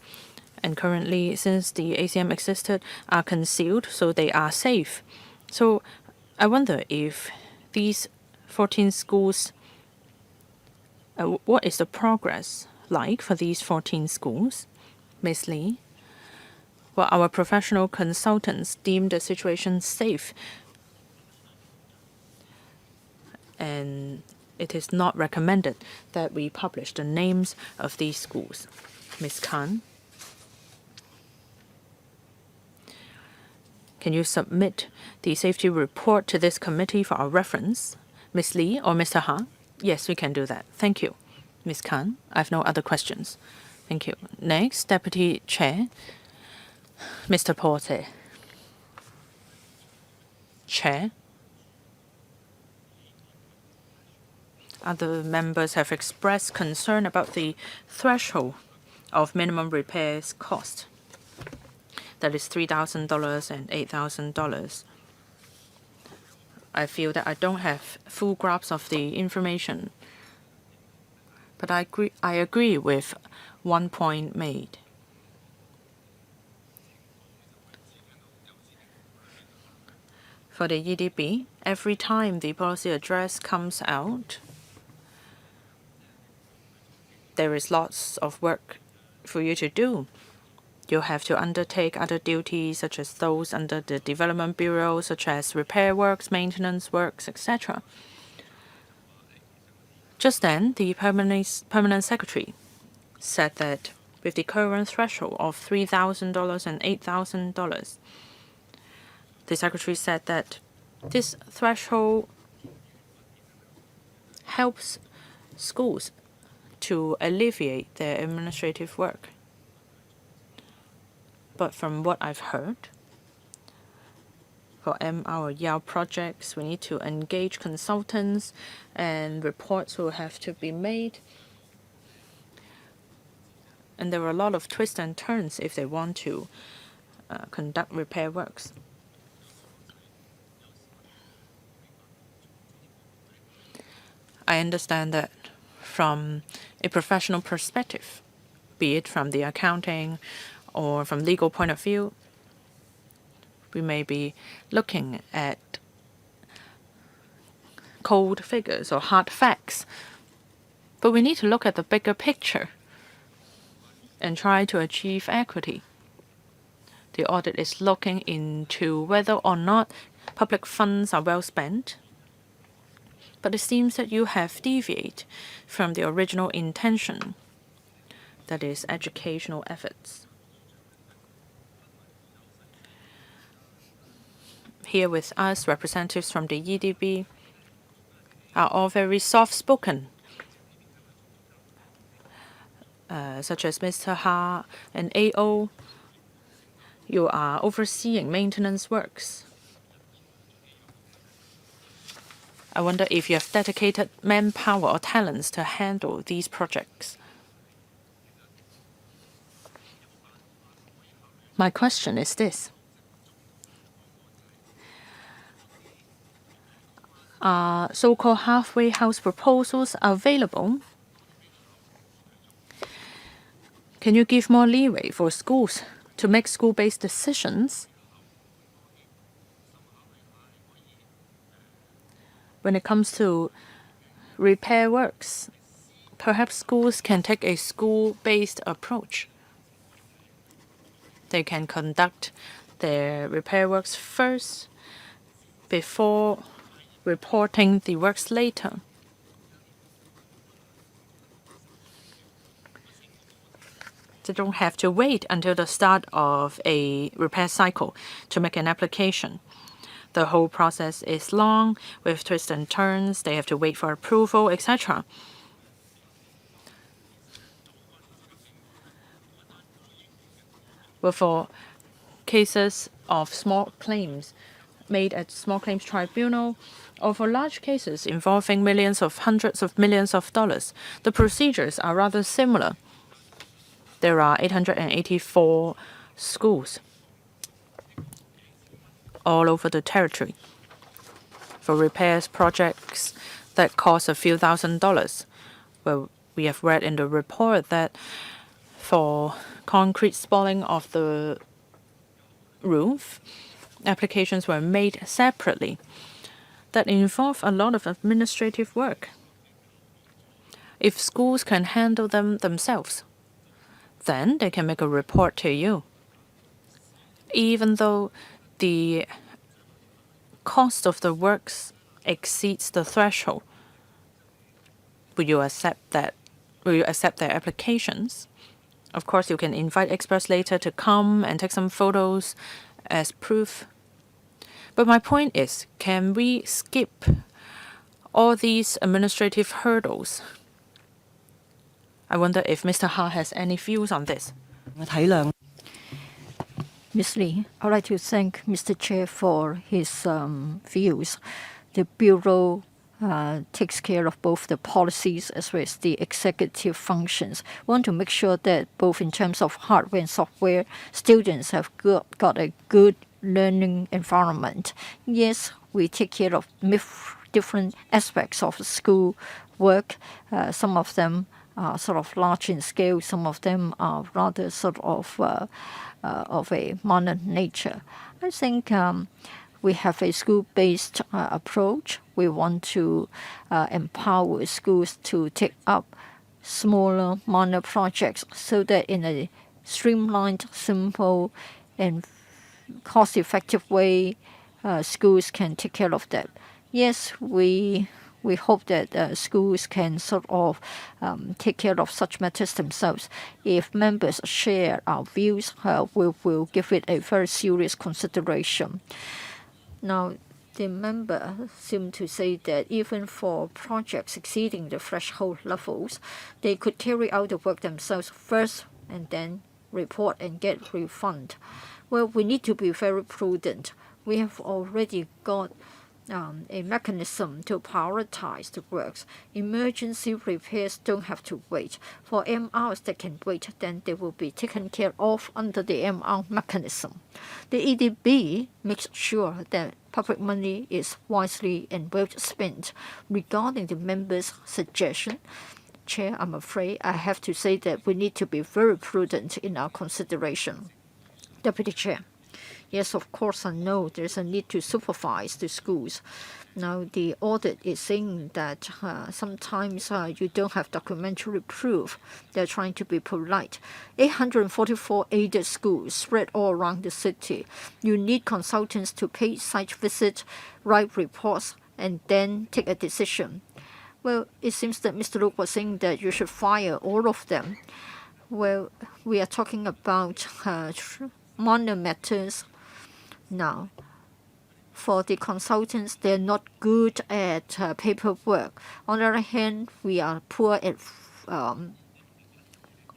And currently, since the ACM existed, are concealed, so they are safe. So I wonder if these 14 schools, what is the progress like for these 14 schools? Ms. Lee? Well, our professional consultants deemed the situation safe, and it is not recommended that we publish the names of these schools. Ms. Khan? Can you submit the safety report to this committee for our reference? Ms. Lee or Mr. Ha? Yes, we can do that. Thank you. Ms. Khan, I have no other questions. Thank you. Next, Deputy Chair, Mr. Porte. Chair. Other members have expressed concern about the threshold of minimum repairs cost. That is $3,000 and $8,000. I feel that I don't have full grasp of the information, but I agree with one point made. For the EDB, every time the policy address comes out, there is lots of work for you to do. You have to undertake other duties such as those under the Development Bureau, such as repair works, maintenance works, etc. Just then, the permanent secretary said that with the current threshold of $3,000 and $8,000, the secretary said that this threshold helps schools to alleviate their administrative work. But from what I've heard, for our YAO projects, we need to engage consultants and reports will have to be made. And there are a lot of twists and turns if they want to conduct repair works. I understand that from a professional perspective, be it from the accounting or from legal point of view, we may be looking at cold figures or hard facts. But we need to look at the bigger picture and try to achieve equity. The audit is looking into whether or not public funds are well spent. But it seems that you have deviated from the original intention, that is, educational efforts. Here with us, representatives from the EDB are all very soft-spoken, such as Mr. Ha and AO. You are overseeing maintenance works. I wonder if you have dedicated manpower or talents to handle these projects. My question is this. Are so-called halfway house proposals available? Can you give more leeway for schools to make school-based decisions? When it comes to repair works, perhaps schools can take a school-based approach. They can conduct their repair works first before reporting the works later. They don't have to wait until the start of a repair cycle to make an application. The whole process is long, with twists and turns. They have to wait for approval, etc. Well, for cases of small claims made at small claims tribunal, or for large cases involving millions of hundreds of millions of dollars, the procedures are rather similar. There are 884 schools all over the territory for repairs projects that cost a few $1,000s. Well, we have read in the report that for concrete spalling of the roof, applications were made separately that involve a lot of administrative work. If schools can handle them themselves, then they can make a report to you. Even though the cost of the works exceeds the threshold, will you accept that? Will you accept their applications? Of course, you can invite experts later to come and take some photos as proof. But my point is, can we skip all these administrative hurdles? I wonder if Mr. Ha has any views on this. Ms. Lee, I'd like to thank Mr. Chair for his views. The Bureau takes care of both the policies as well as the executive functions. We want to make sure that both in terms of hardware and software, students have got a good learning environment. Yes, we take care of different aspects of school work. Some of them are sort of large in scale. Some of them are rather sort of a minor nature. I think we have a school-based approach. We want to empower schools to take up smaller, minor projects so that in a streamlined, simple, and cost-effective way schools can take care of that. Yes, we hope that schools can sort of take care of such matters themselves. If members share our views, we will give it a very serious consideration. Now, the member seemed to say that even for projects exceeding the threshold levels, they could carry out the work themselves first and then report and get refund. Well, we need to be very prudent. We have already got a mechanism to prioritize the works. Emergency repairs don't have to wait. For MRs that can wait, then they will be taken care of under the MR mechanism. The EDB makes sure that public money is wisely and well spent. Regarding the members' suggestion, Chair, I'm afraid I have to say that we need to be very prudent in our consideration. Deputy Chair. Yes, of course, I know there's a need to supervise the schools. Now, the audit is saying that sometimes you don't have documentary proof. They're trying to be polite. 844 aided schools spread all around the city. You need consultants to pay site visits, write reports, and then take a decision. Well, it seems that Mr. Luke was saying that you should fire all of them. Well, we are talking about minor matters. Now, for the consultants, they're not good at paperwork. On the other hand, we are poor at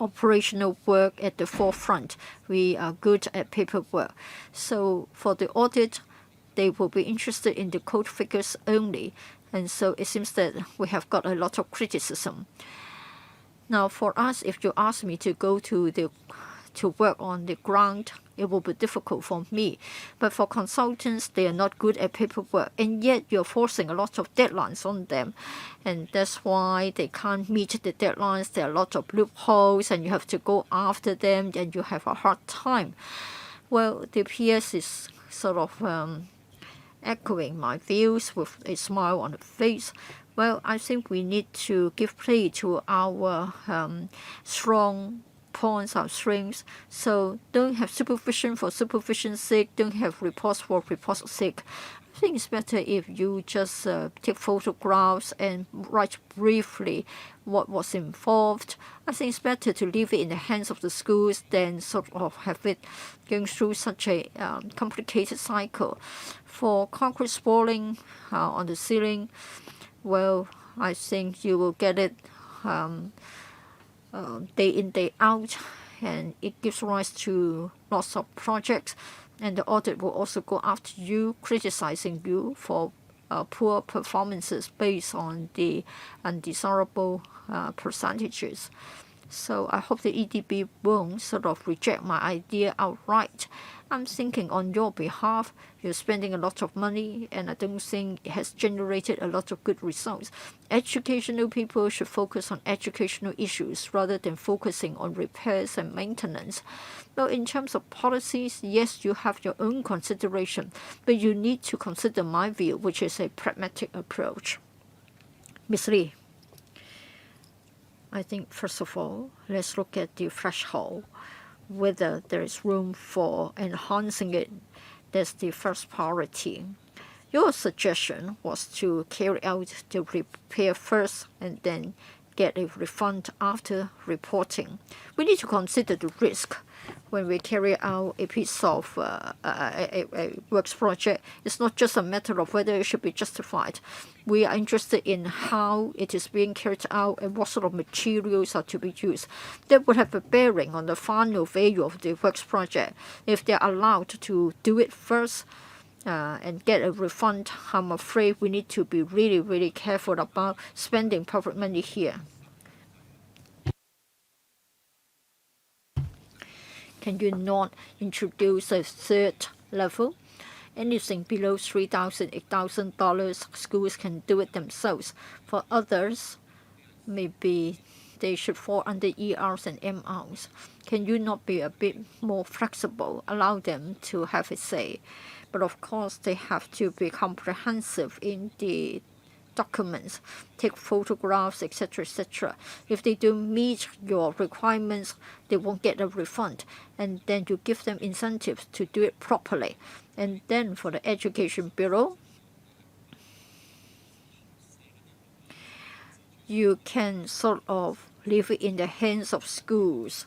operational work at the forefront. We are good at paperwork. So for the audit, they will be interested in the code figures only. And so it seems that we have got a lot of criticism. Now, for us, if you ask me to go to work on the ground, it will be difficult for me. But for consultants, they are not good at paperwork, and yet you're forcing a lot of deadlines on them, and that's why they can't meet the deadlines. There are a lot of loopholes, and you have to go after them, and you have a hard time. Well, the PS is sort of echoing my views with a smile on the face. Well, I think we need to give play to our strong points, our strengths. So don't have supervision for supervision's sake. Don't have reports for reports' sake. I think it's better if you just take photographs and write briefly what was involved. I think it's better to leave it in the hands of the schools than sort of have it going through such a complicated cycle. For concrete spalling on the ceiling, well, I think you will get it day in, day out, and it gives rise to lots of projects, and the audit will also go after you, criticizing you for poor performances based on the undesirable percentages. So I hope the EDB won't sort of reject my idea outright. I'm thinking on your behalf. You're spending a lot of money, and I don't think it has generated a lot of good results. Educational people should focus on educational issues rather than focusing on repairs and maintenance. Now, in terms of policies, yes, you have your own consideration, but you need to consider my view, which is a pragmatic approach. Ms. Lee. I think, first of all, let's look at the threshold, whether there is room for enhancing it. That's the first priority. Your suggestion was to carry out the repair first and then get a refund after reporting. We need to consider the risk when we carry out a piece of a works project. It's not just a matter of whether it should be justified. We are interested in how it is being carried out and what sort of materials are to be used. That would have a bearing on the final value of the works project. If they're allowed to do it first and get a refund, I'm afraid we need to be really, really careful about spending public money here. Can you not introduce a third level? Anything below $3,000, $8,000, schools can do it themselves. For others, maybe they should fall under ERs and MRs. Can you not be a bit more flexible, allow them to have a say? But of course, they have to be comprehensive in the documents, take photographs, etc., etc. If they don't meet your requirements, they won't get a refund. And then you give them incentives to do it properly. And then for the Education Bureau, you can sort of leave it in the hands of schools.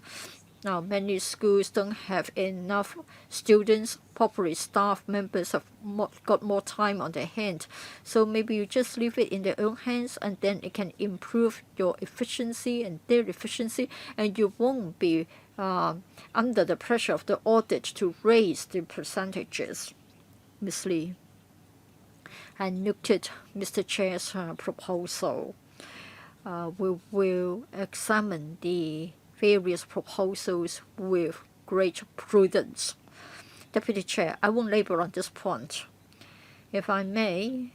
Now, many schools don't have enough students, probably staff members have got more time on their hand. So maybe you just leave it in their own hands, and then it can improve your efficiency and their efficiency, and you won't be under the pressure of the audit to raise the percentages. Ms. Lee, I noted Mr. Chair's proposal. We will examine the various proposals with great prudence. Deputy Chair, I won't labor on this point. If I may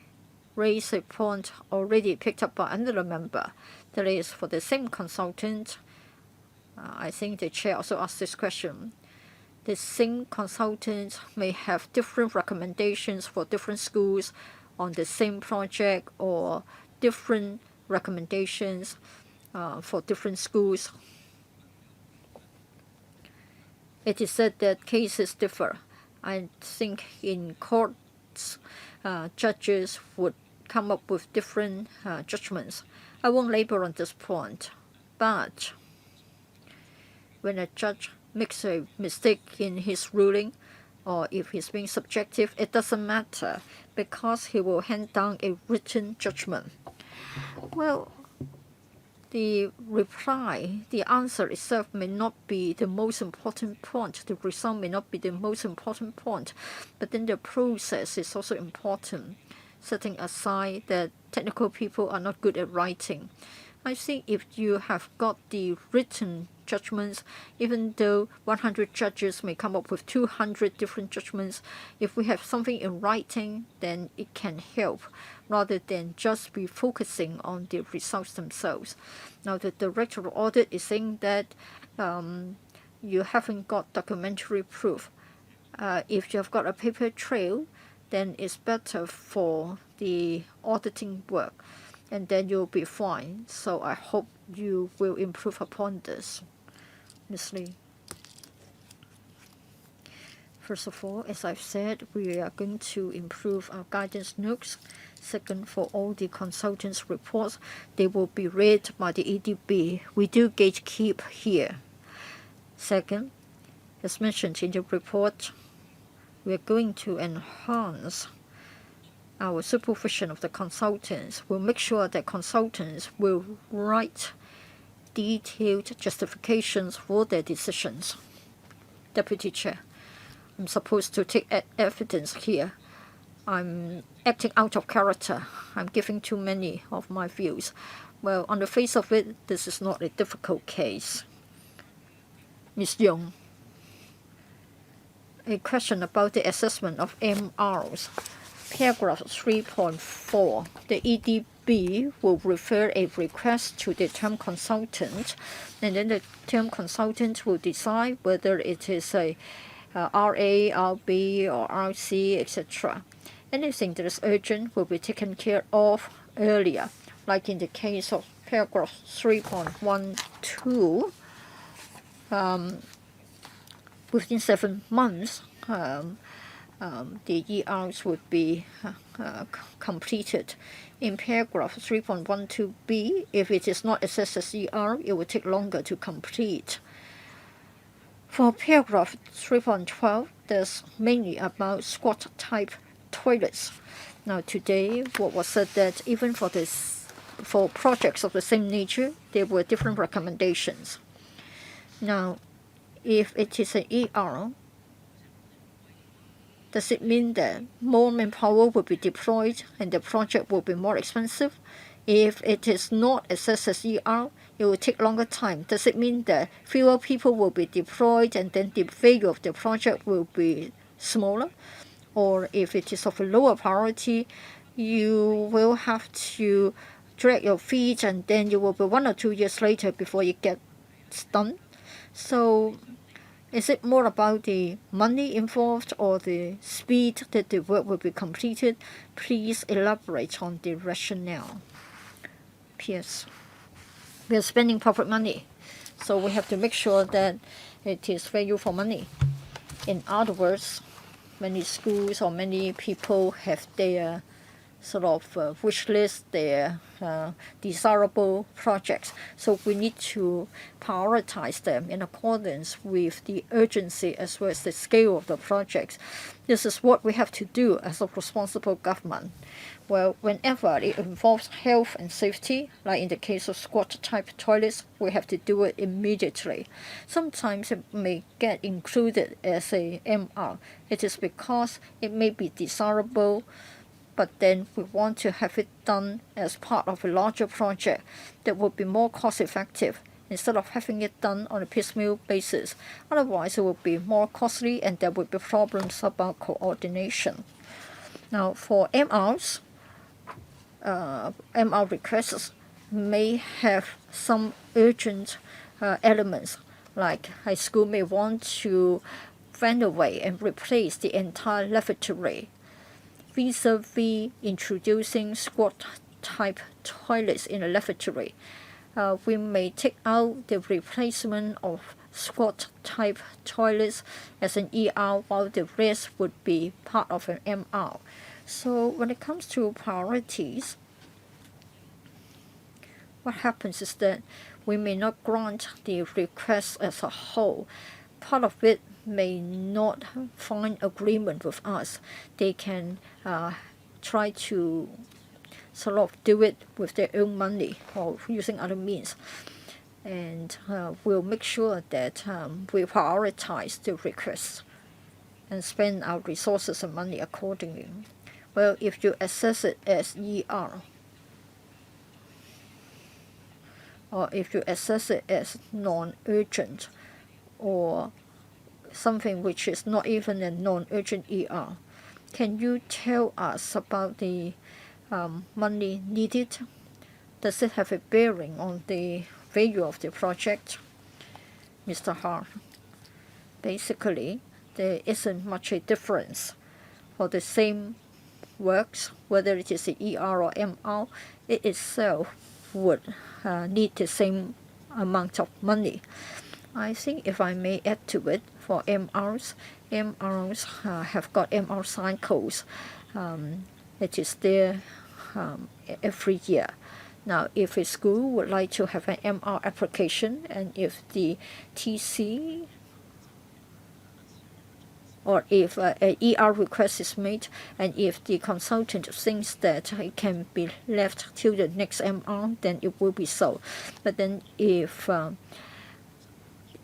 raise a point already picked up by another member, that is for the same consultant, I think the Chair also asked this question. The same consultant may have different recommendations for different schools on the same project, or different recommendations for different schools. It is said that cases differ. I think in courts, judges would come up with different judgments. I won't labor on this point, but when a judge makes a mistake in his ruling, or if he's being subjective, it doesn't matter, because he will hand down a written judgment. Well, the reply, the answer itself may not be the most important point, the result may not be the most important point, but then the process is also important, setting aside that technical people are not good at writing. I think if you have got the written judgments, even though 100 judges may come up with 200 different judgments, if we have something in writing, then it can help, rather than just be focusing on the results themselves. Now, the Director of Audit is saying that you haven't got documentary proof. If you have got a paper trail, then it's better for the auditing work, and then you'll be fine. So I hope you will improve upon this. Ms. Lee. First of all, as I've said, we are going to improve our guidance notes. Second, for all the consultants' reports, they will be read by the EDB. We do gatekeep here. Second, as mentioned in the report, we are going to enhance our supervision of the consultants. We'll make sure that consultants will write detailed justifications for their decisions. Deputy Chair, I'm supposed to take evidence here. I'm acting out of character. I'm giving too many of my views. Well, on the face of it, this is not a difficult case. Ms. Young, a question about the assessment of MRs. Paragraph 3.4, the EDB will refer a request to the term consultant, and then the term consultant will decide whether it is a RA, RB, or RC, etc. Anything that is urgent will be taken care of earlier, like in the case of paragraph 3.12. Within 7 months, the ERs would be completed. In paragraph 3.12b, if it is not assessed as ER, it will take longer to complete. For paragraph 3.12, there's mainly about squat type toilets. Now today, what was said that even for projects of the same nature, there were different recommendations. Now, if it is an ER, does it mean that more manpower will be deployed and the project will be more expensive? If it is not assessed as ER, it will take longer time. Does it mean that fewer people will be deployed and then the value of the project will be smaller? Or if it is of a lower priority, you will have to drag your feet and then you will be 1 or 2 years later before it gets done. So Is it more about the money involved or the speed that the work will be completed? Please elaborate on the rationale. P.S. We are spending public money, so we have to make sure that it is value for money. In other words, many schools or many people have their sort of wish list, their desirable projects. So we need to prioritize them in accordance with the urgency as well as the scale of the projects. This is what we have to do as a responsible government. Well, whenever it involves health and safety, like in the case of squat-type toilets, we have to do it immediately. Sometimes it may get included as a MR. It is because it may be desirable, but then we want to have it done as part of a larger project that would be more cost-effective instead of having it done on a piecemeal basis. Otherwise, it will be more costly and there will be problems about coordination. Now, for MRs, MR requests may have some urgent elements, like high school may want to renovate and replace the entire lavatory, vis-a-vis introducing squat-type toilets in a lavatory. We may take out the replacement of squat-type toilets as an ER, while the rest would be part of an MR. So when it comes to priorities, what happens is that we may not grant the request as a whole. Part of it may not find agreement with us. They can try to sort of do it with their own money or using other means. And we'll make sure that we prioritize the requests and spend our resources and money accordingly. Well, if you assess it as ER, or if you assess it as non-urgent, or something which is not even a non-urgent ER, can you tell us about the money needed? Does it have a bearing on the value of the project? Mr. Hart, basically, there isn't much a difference. For the same works, whether it is a ER or MR, it itself would need the same amount of money. I think if I may add to it, for MRs have got MR cycles. It is there every year. Now, if a school would like to have an MR application, and if the TC or if an ER request is made, and if the consultant thinks that it can be left till the next MR, then it will be so. But then if an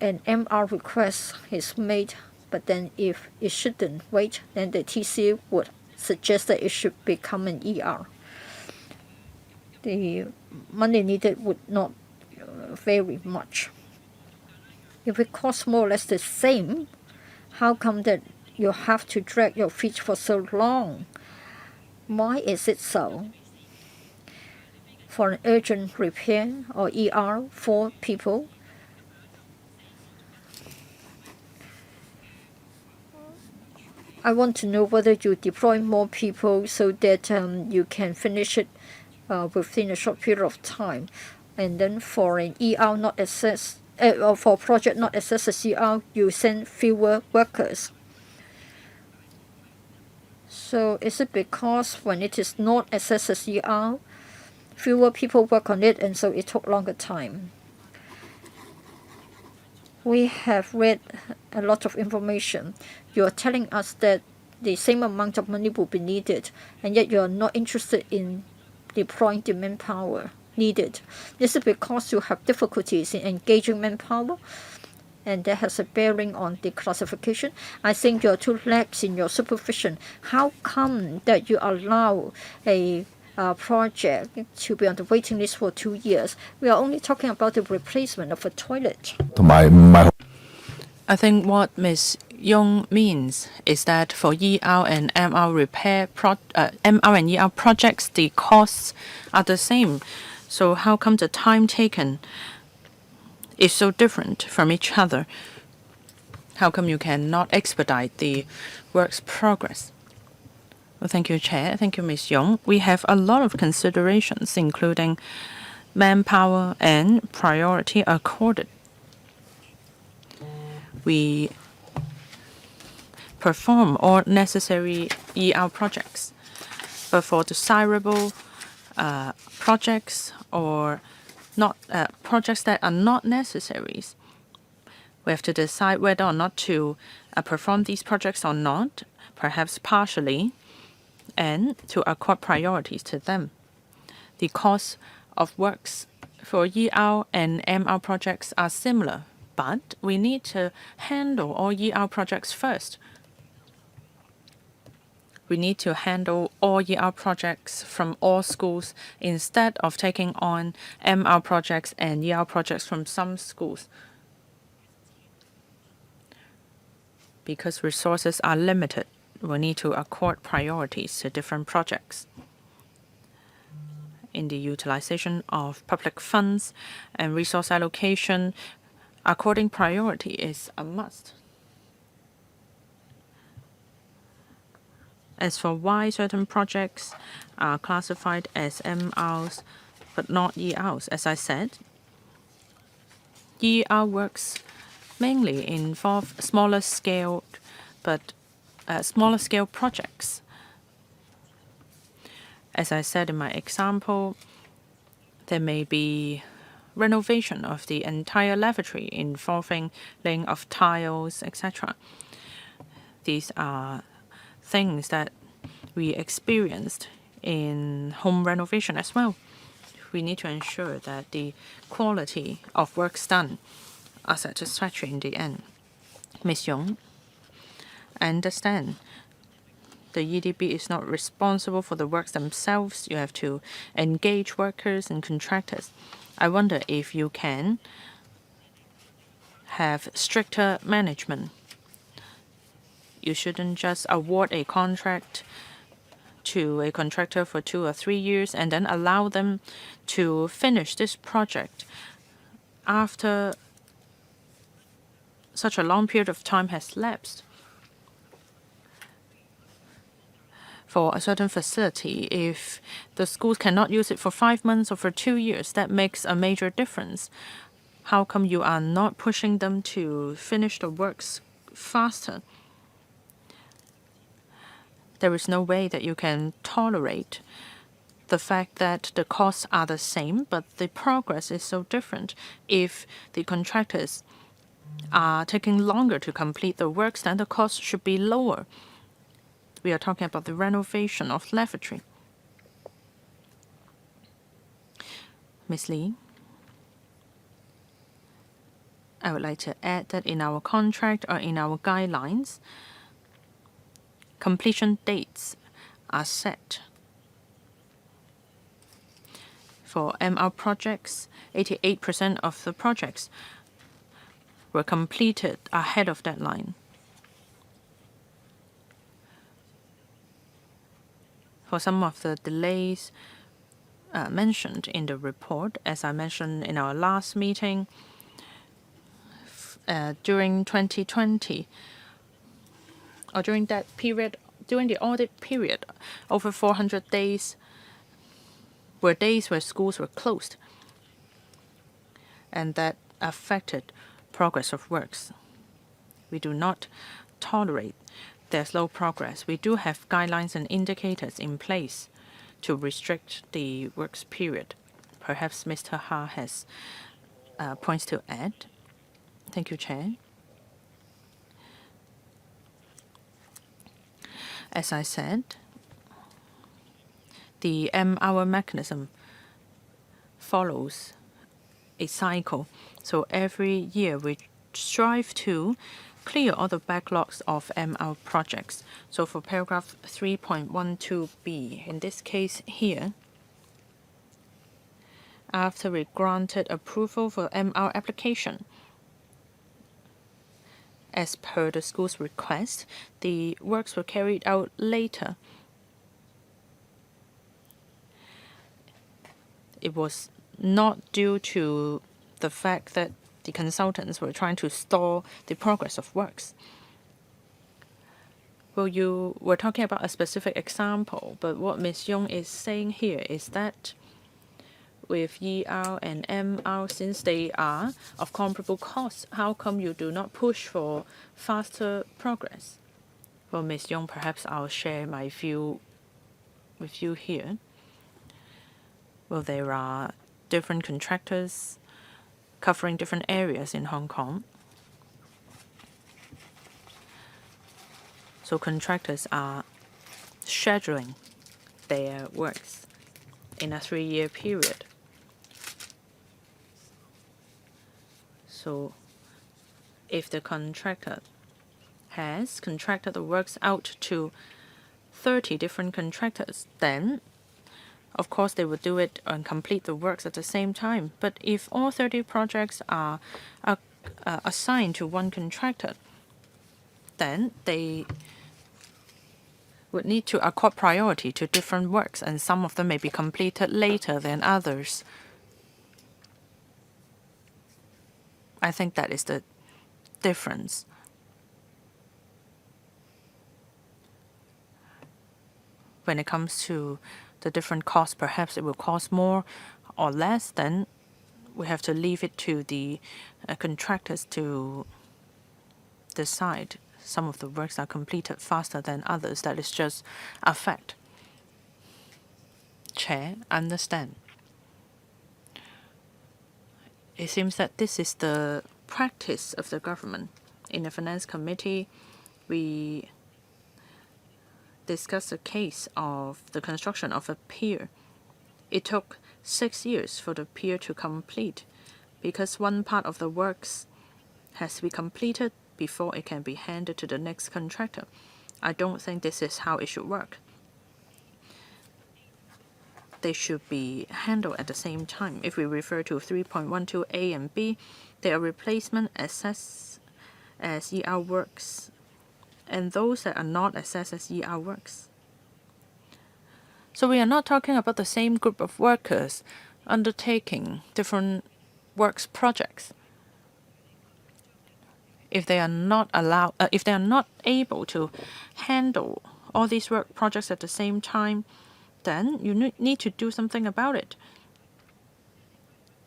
MR request is made, but then if it shouldn't wait, then the TC would suggest that it should become an ER. The money needed would not vary much. If it costs more or less the same, how come that you have to drag your feet for so long? Why is it so? For an urgent repair or ER for people, I want to know whether you deploy more people so that you can finish it within a short period of time. And then for an ER not assessed, or for a project not assessed as ER, you send fewer workers. So is it because when it is not assessed as ER, fewer people work on it and so it took longer time? We have read a lot of information. You are telling us that the same amount of money will be needed, and yet you are not interested in deploying the manpower needed. Is it because you have difficulties in engaging manpower? And that has a bearing on the classification. I think you're too lax in your supervision. How come that you allow a project to be on the waiting list for 2 years? We are only talking about the replacement of a toilet. I think what Ms. Yung means is that for ER and MR MR and ER projects, the costs are the same. So how come the time taken is so different from each other? How come you cannot expedite the work's progress? Well, thank you, Chair. Thank you, Ms. Yong. We have a lot of considerations, including manpower and priority accorded. We perform all necessary ER projects, but for desirable projects or not projects that are not necessary, we have to decide whether or not to perform these projects or not, perhaps partially, and to accord priorities to them. The cost of works for ER and MR projects are similar, but we need to handle all ER projects first. We need to handle all ER projects from all schools instead of taking on MR projects and ER projects from some schools, because resources are limited. We need to accord priorities to different projects. In the utilization of public funds and resource allocation, according priority is a must. As for why certain projects are classified as MRs but not ERs, as I said, ER works mainly involve smaller scale projects. As I said in my example, there may be renovation of the entire lavatory involving laying of tiles, etc. These are things that we experienced in home renovation as well. We need to ensure that the quality of works done are satisfactory in the end. Ms. Yong, I understand the EDB is not responsible for the works themselves. You have to engage workers and contractors. I wonder if you can have stricter management. You shouldn't just award a contract to a contractor for 2 or 3 years and then allow them to finish this project after such a long period of time has lapsed. For a certain facility, if the schools cannot use it for 5 months or for 2 years, that makes a major difference. How come you are not pushing them to finish the works faster? There is no way that you can tolerate the fact that the costs are the same, but the progress is so different. If the contractors are taking longer to complete the works, then the cost should be lower. We are talking about the renovation of lavatory. Ms. Lee, I would like to add that in our contract or in our guidelines, completion dates are set. For MR projects, 88% of the projects were completed ahead of deadline. For some of the delays mentioned in the report, as I mentioned in our last meeting, during 2020, or during that period, during the audit period, over 400 days were days where schools were closed, and that affected progress of works. We do not tolerate their slow progress. We do have guidelines and indicators in place to restrict the works period. Perhaps Mr. Ha has points to add. Thank you, Chair. As I said, the M-hour mechanism follows a cycle. So every year we strive to clear all the backlogs of MR projects. So for paragraph 3.12b, in this case here, after we granted approval for MR application, as per the school's request, the works were carried out later. It was not due to the fact that the consultants were trying to stall the progress of works. Well, you were talking about a specific example, but what Ms. Yong is saying here is that with ER and MR, since they are of comparable costs, how come you do not push for faster progress? Well, Ms. Yong, perhaps I'll share my view with you here. Well, there are different contractors covering different areas in Hong Kong. So contractors are scheduling their works in a 3-year period. So if the contractor has contracted the works out to 30 different contractors, then of course they would do it and complete the works at the same time. But if all 30 projects are assigned to one contractor, then they would need to accord priority to different works, and some of them may be completed later than others. I think that is the difference. When it comes to the different costs, perhaps it will cost more or less, then we have to leave it to the contractors to decide. Some of the works are completed faster than others. That is just a fact. Chair, understand. It seems that this is the practice of the government. In the Finance Committee, we discussed the case of the construction of a pier. It took 6 years for the pier to complete because one part of the works has to be completed before it can be handed to the next contractor. I don't think this is how it should work. They should be handled at the same time. If we refer to 3.12A and B, they are replacement assessed as ER works, and those that are not assessed as ER works. So we are not talking about the same group of workers undertaking different works projects. If they are not able to handle all these work projects at the same time, then you need to do something about it.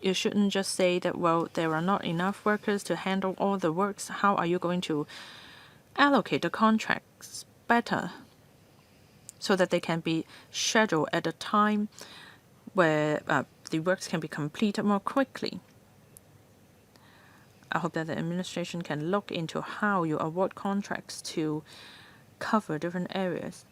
You shouldn't just say that, well, there are not enough workers to handle all the works. How are you going to allocate the contracts better so that they can be scheduled at a time where the works can be completed more quickly? I hope that the administration can look into how you award contracts to cover different areas.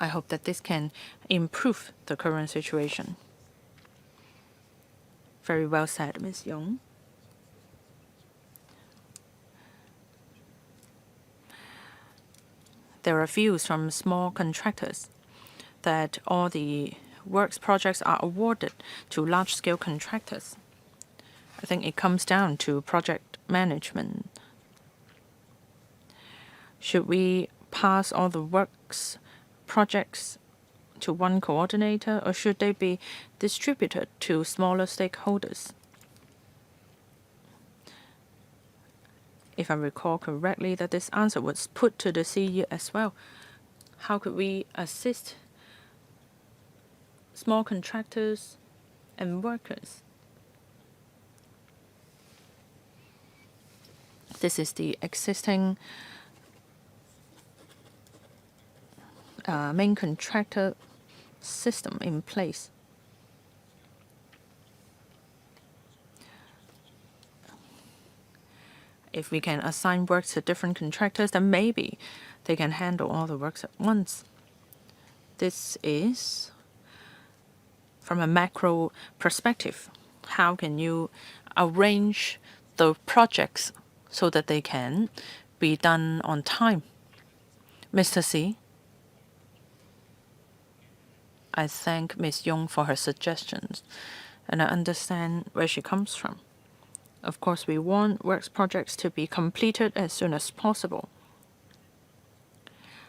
I hope that this can improve the current situation. Very well said, Ms. Yong. There are views from small contractors that all the works projects are awarded to large-scale contractors. I think it comes down to project management. Should we pass all the works projects to one coordinator, or should they be distributed to smaller stakeholders? If I recall correctly, that this answer was put to the CEO as well. How could we assist small contractors and workers? This is the existing main contractor system in place. If we can assign work to different contractors, then maybe they can handle all the works at once. This is from a macro perspective. How can you arrange the projects so that they can be done on time? Mr. C. I thank Ms. Yong for her suggestions, and I understand where she comes from. Of course, we want works projects to be completed as soon as possible.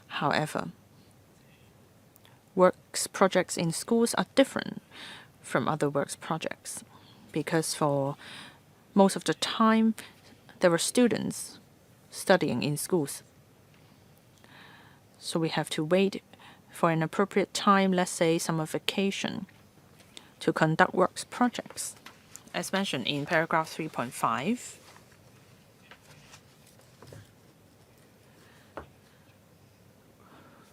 However, works projects in schools are different from other works projects because for most of the time there were students studying in schools. So we have to wait for an appropriate time, let's say summer vacation, to conduct works projects. As mentioned in paragraph 3.5,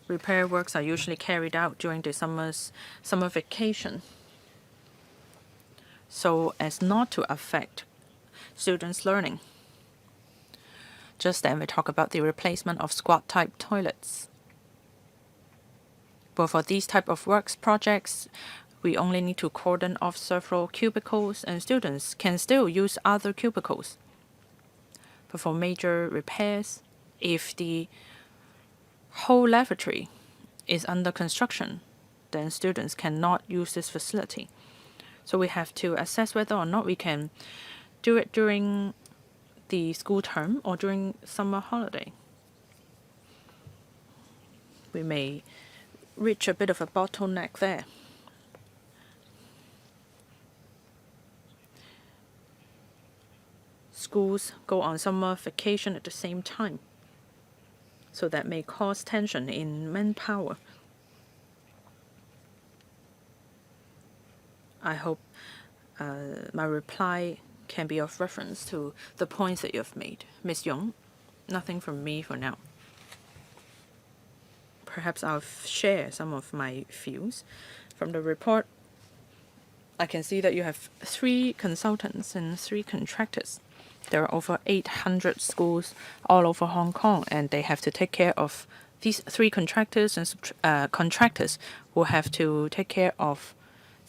repair works are usually carried out during the summer vacation so as not to affect students' learning. Just then we talk about the replacement of squat-type toilets. But for these type of works projects, we only need to cordon off several cubicles and students can still use other cubicles. But for major repairs, if the whole lavatory is under construction, then students cannot use this facility. So we have to assess whether or not we can do it during the school term or during summer holiday. We may reach a bit of a bottleneck there. Schools go on summer vacation at the same time, so that may cause tension in manpower. I hope my reply can be of reference to the points that you have made. Ms. Yong, nothing from me for now. Perhaps I'll share some of my views. From the report, I can see that you have 3 consultants and 3 contractors. There are over 800 schools all over Hong Kong, and they have to take care of these 3 contractors, and contractors will have to take care of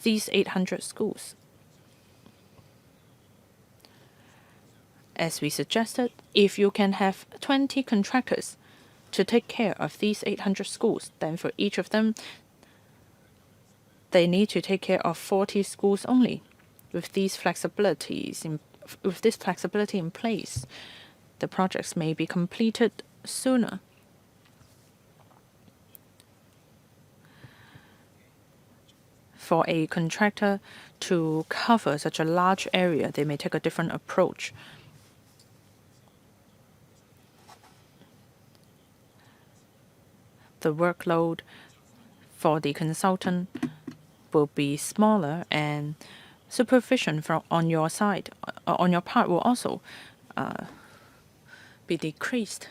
these 800 schools. As we suggested, if you can have 20 contractors to take care of these 800 schools, then for each of them, they need to take care of 40 schools only. With this flexibility in place, the projects may be completed sooner. For a contractor to cover such a large area, they may take a different approach. The workload for the consultant will be smaller, and supervision on your side, on your part, will also be decreased.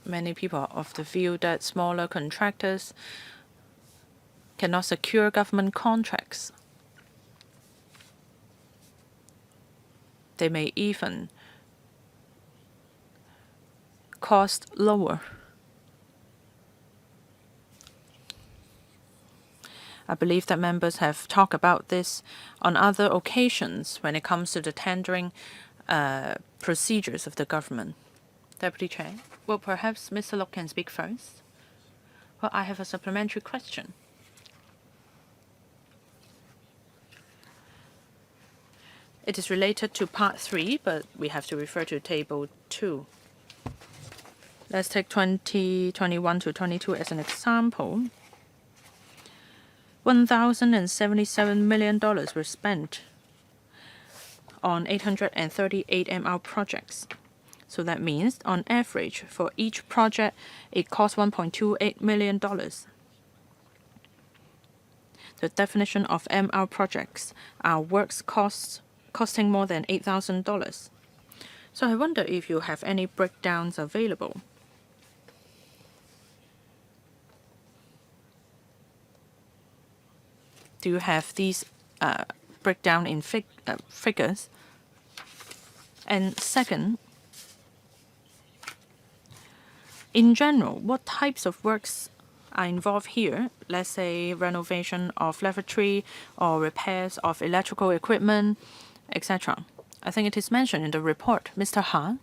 Many people are of the view that smaller contractors cannot secure government contracts. They may even cost lower. I believe that members have talked about this on other occasions when it comes to the tendering procedures of the government. Deputy Chair, well, perhaps Mr. Lok can speak first. Well, I have a supplementary question. It is related to Part 3, but we have to refer to Table 2. Let's take 2021 to 22 as an example. $1,077 million were spent on 838 MR projects. So that means, on average, for each project, it costs $1.28 million. The definition of MR projects are works costing more than $8,000. So I wonder if you have any breakdowns available. Do you have these breakdown in figures? And second, in general, what types of works are involved here? Let's say renovation of lavatory or repairs of electrical equipment, etc. I think it is mentioned in the report. Mr. Ha,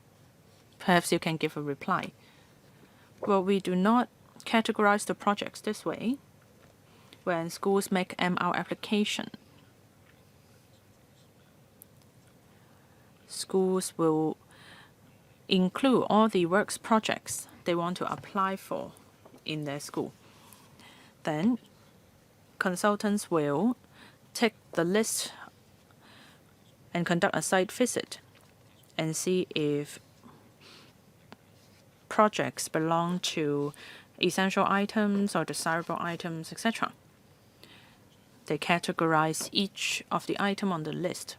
perhaps you can give a reply. Well, we do not categorize the projects this way. When schools make MR application, schools will include all the works projects they want to apply for in their school. Then consultants will take the list and conduct a site visit and see if projects belong to essential items or desirable items, etc. They categorize each of the item on the list.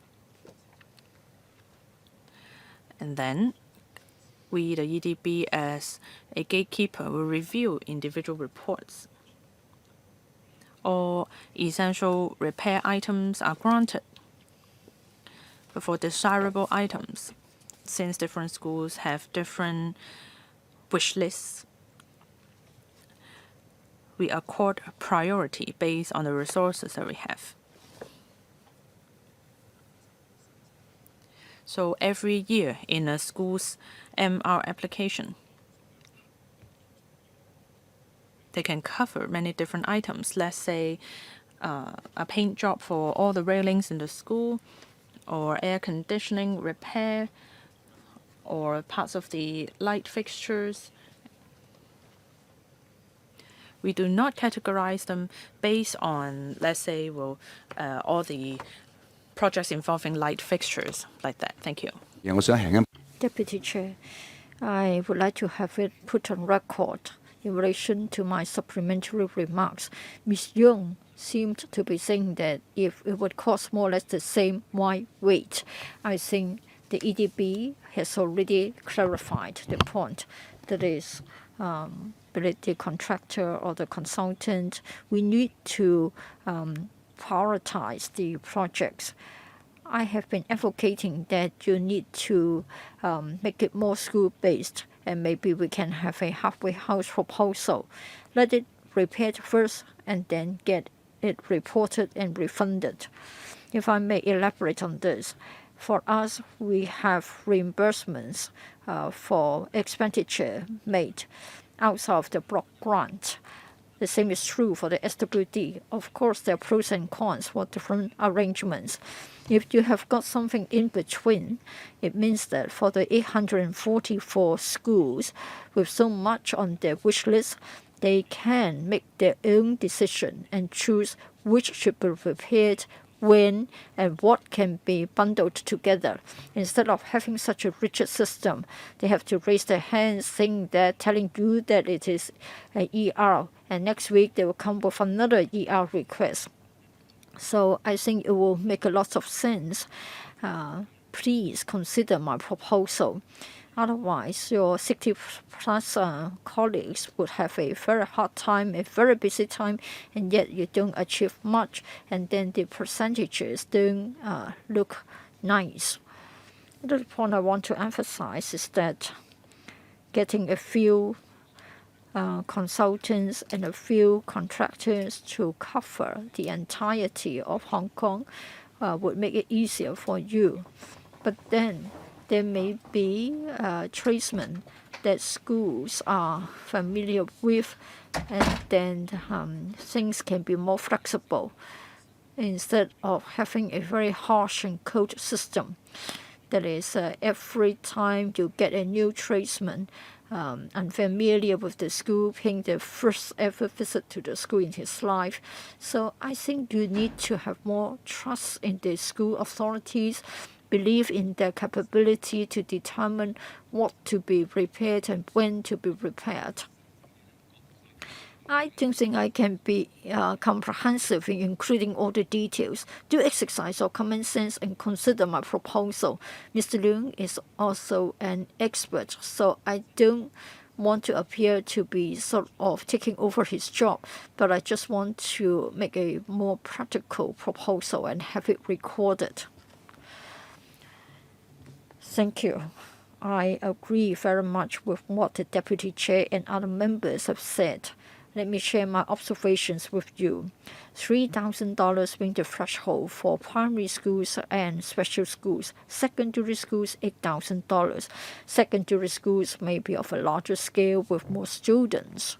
And then we, the EDB, as a gatekeeper, will review individual reports. All essential repair items are granted. But for desirable items, since different schools have different wish lists, we accord priority based on the resources that we have. So every year in a school's MR application, they can cover many different items. Let's say a paint job for all the railings in the school, or air conditioning repair, or parts of the light fixtures. We do not categorize them based on, let's say, all the projects involving light fixtures like that. Thank you. Deputy Chair, I would like to have it put on record in relation to my supplementary remarks. Ms. Young seemed to be saying that if it would cost more or less the same, why wait? I think the EDB has already clarified the point. That is, be it the contractor or the consultant, we need to prioritize the projects. I have been advocating that you need to make it more school-based, and maybe we can have a halfway house proposal. Let it repaired first and then get it reported and refunded. If I may elaborate on this, for us, we have reimbursements for expenditure made outside of the block grant. The same is true for the SWD. Of course, there are pros and cons for different arrangements. If you have got something in between, it means that for the 844 schools with so much on their wish list, they can make their own decision and choose which should be repaired, when, and what can be bundled together. Instead of having such a rigid system, they have to raise their hands saying that, telling you that it is an ER, and next week they will come with another ER request. So I think it will make a lot of sense. Please consider my proposal. Otherwise, your 60-plus colleagues would have a very hard time, a very busy time, and yet you don't achieve much, and then the percentages don't look nice. The point I want to emphasize is that getting a few consultants and a few contractors to cover the entirety of Hong Kong would make it easier for you. But then there may be tradesmen that schools are familiar with, and then things can be more flexible instead of having a very harsh and cold system. That is, every time you get a new tradesman unfamiliar with the school, paying their first ever visit to the school in his life. So I think you need to have more trust in the school authorities, believe in their capability to determine what to be repaired and when to be repaired. I don't think I can be comprehensive in including all the details. Do exercise your common sense and consider my proposal. Mr. Leung is also an expert, so I don't want to appear to be sort of taking over his job, but I just want to make a more practical proposal and have it recorded. Thank you. I agree very much with what the Deputy Chair and other members have said. Let me share my observations with you. $3,000 being the threshold for primary schools and special schools. Secondary schools, $8,000. Secondary schools may be of a larger scale with more students.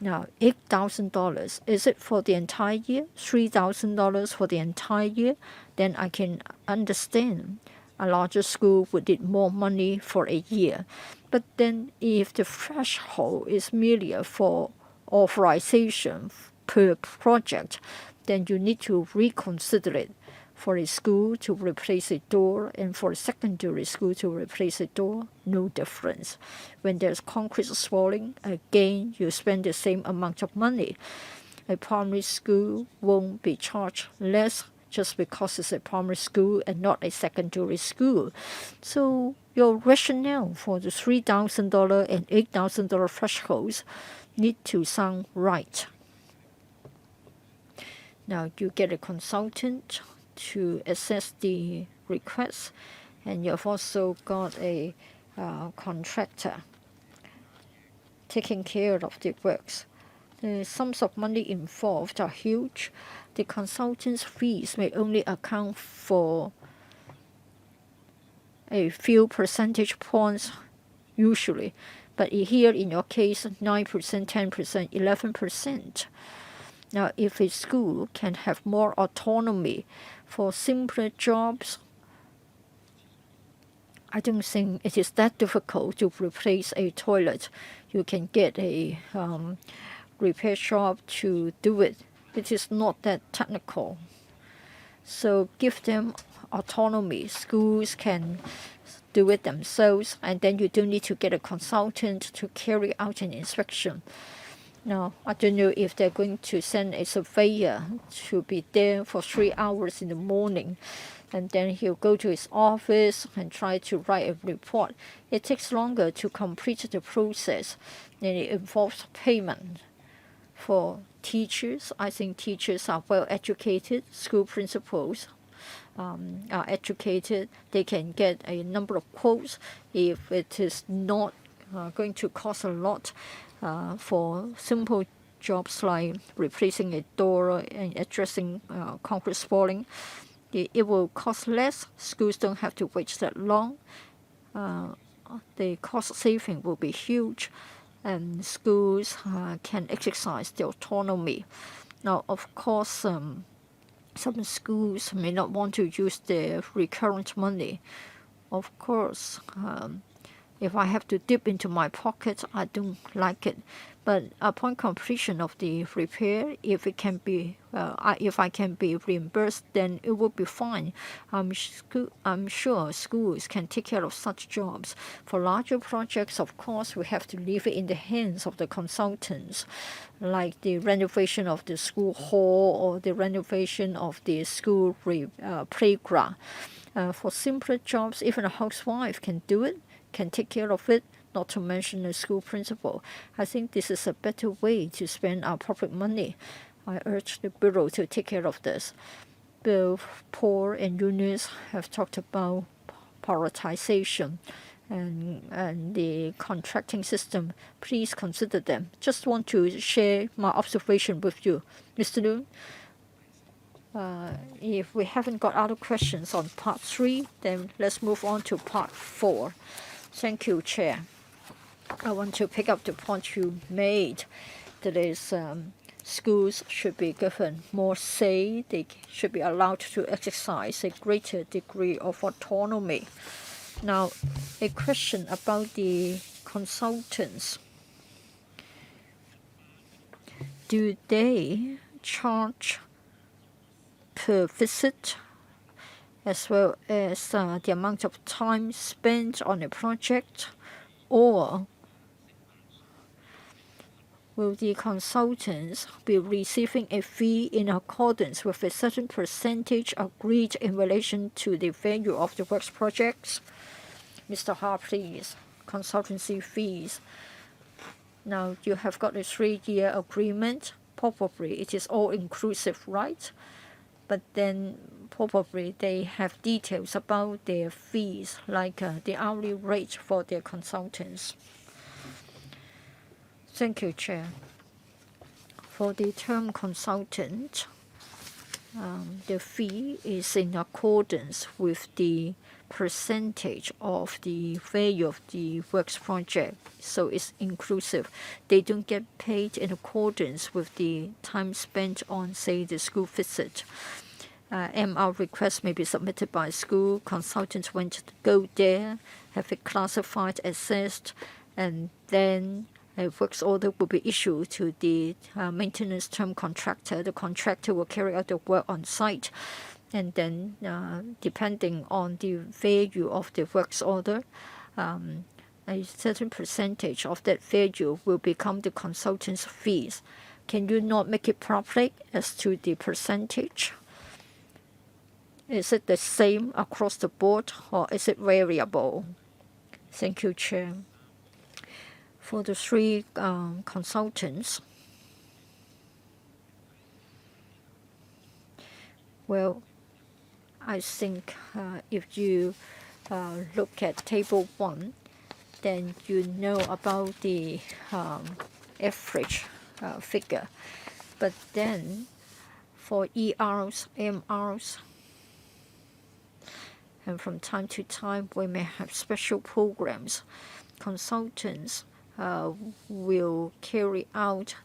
Now, $8,000, is it for the entire year? $3,000 for the entire year? Then I can understand a larger school would need more money for a year. But then if the threshold is merely for authorization per project, then you need to reconsider it. For a school to replace a door and for a secondary school to replace a door, no difference. When there's concrete swelling, again, you spend the same amount of money. A primary school won't be charged less just because it's a primary school and not a secondary school. So your rationale for the $3,000 and $8,000 thresholds need to sound right. Now you get a consultant to assess the request, and you've also got a contractor taking care of the works. The sums of money involved are huge. The consultant's fees may only account for a few percentage points usually, but here in your case, 9%, 10%, 11%. Now, if a school can have more autonomy for simpler jobs, I don't think it is that difficult to replace a toilet. You can get a repair shop to do it. It is not that technical. So give them autonomy. Schools can do it themselves, and then you don't need to get a consultant to carry out an inspection. Now, I don't know if they're going to send a surveyor to be there for 3 hours in the morning, and then he'll go to his office and try to write a report. It takes longer to complete the process, and it involves payment. For teachers, I think teachers are well educated. School principals are educated. They can get a number of quotes if it is not going to cost a lot. For simple jobs like replacing a door and addressing concrete spalling, it will cost less. Schools don't have to wait that long. The cost saving will be huge, and schools can exercise their autonomy. Now, of course, some schools may not want to use their recurrent money. Of course, if I have to dip into my pocket, I don't like it. But upon completion of the repair, if I can be reimbursed, then it will be fine. I'm sure schools can take care of such jobs. For larger projects, of course, we have to leave it in the hands of the consultants, like the renovation of the school hall or the renovation of the school playground. For simpler jobs, even a housewife can do it, can take care of it, not to mention a school principal. I think this is a better way to spend our public money. I urge the Bureau to take care of this. Both Paul and Eunice have talked about prioritization and the contracting system. Please consider them. Just want to share my observation with you. Mr. Leung, if we haven't got other questions on part 3, then let's move on to part 4. Thank you, Chair. I want to pick up the point you made. That is, schools should be given more say. They should be allowed to exercise a greater degree of autonomy. Now, a question about the consultants. Do they charge per visit, as well as the amount of time spent on a project, or will the consultants be receiving a fee in accordance with a certain percentage agreed in relation to the value of the works projects? Mr. Ha, please. Consultancy fees. Now, you have got a 3-year agreement. Probably it is all inclusive, right? But then probably they have details about their fees, like the hourly rate for their consultants. Thank you, Chair. For the term consultant, the fee is in accordance with the percentage of the value of the works project, so it's inclusive. They don't get paid in accordance with the time spent on, say, the school visit. MR requests may be submitted by school. Consultants went to go there, have it classified, assessed, and then a works order will be issued to the maintenance term contractor. The contractor will carry out the work on site, and then depending on the value of the works order, a certain percentage of that value will become the consultant's fees. Can you not make it public as to the percentage? Is it the same across the board, or is it variable? Thank you, Chair. For the 3 consultants, well, I think if you look at Table 1, then you know about the average figure. But then for ERs, MRs, and from time to time we may have special programs, consultants will carry out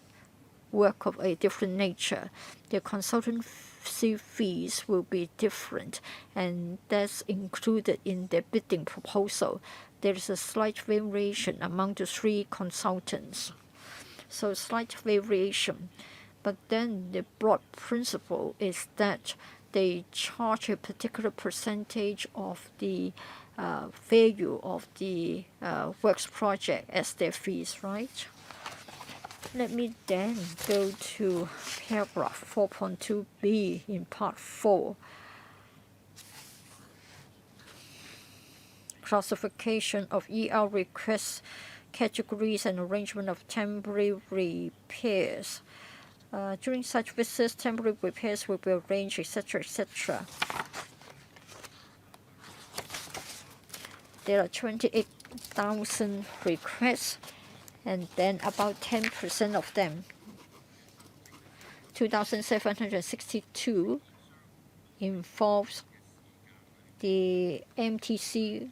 work of a different nature. The consultancy fees will be different, and that's included in the bidding proposal. There is a slight variation among the 3 consultants. So slight variation. But then the broad principle is that they charge a particular percentage of the value of the works project as their fees, right? Let me then go to paragraph 4.2b in part 4. Classification of ER requests, categories and arrangement of temporary repairs. During such visits, temporary repairs will be arranged, etc., etc. There are 28,000 requests, and then about 10% of them, 2,762, involves the MTC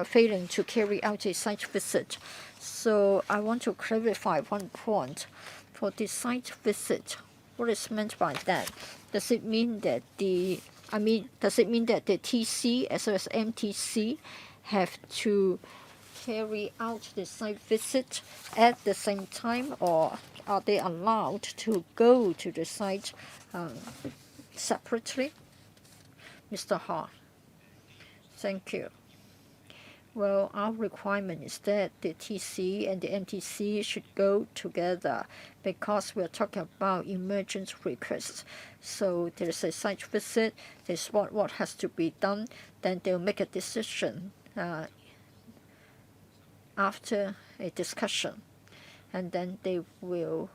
failing to carry out a site visit. So I want to clarify one point. For the site visit, what is meant by that? Does it mean that the TC as well as MTC have to carry out the site visit at the same time, or are they allowed to go to the site separately? Mr. Ha. Thank you. Well, our requirement is that the TC and the MTC should go together, because we're talking about emergent requests. So there's a site visit, there's what has to be done, then they'll make a decision after a discussion, and then they will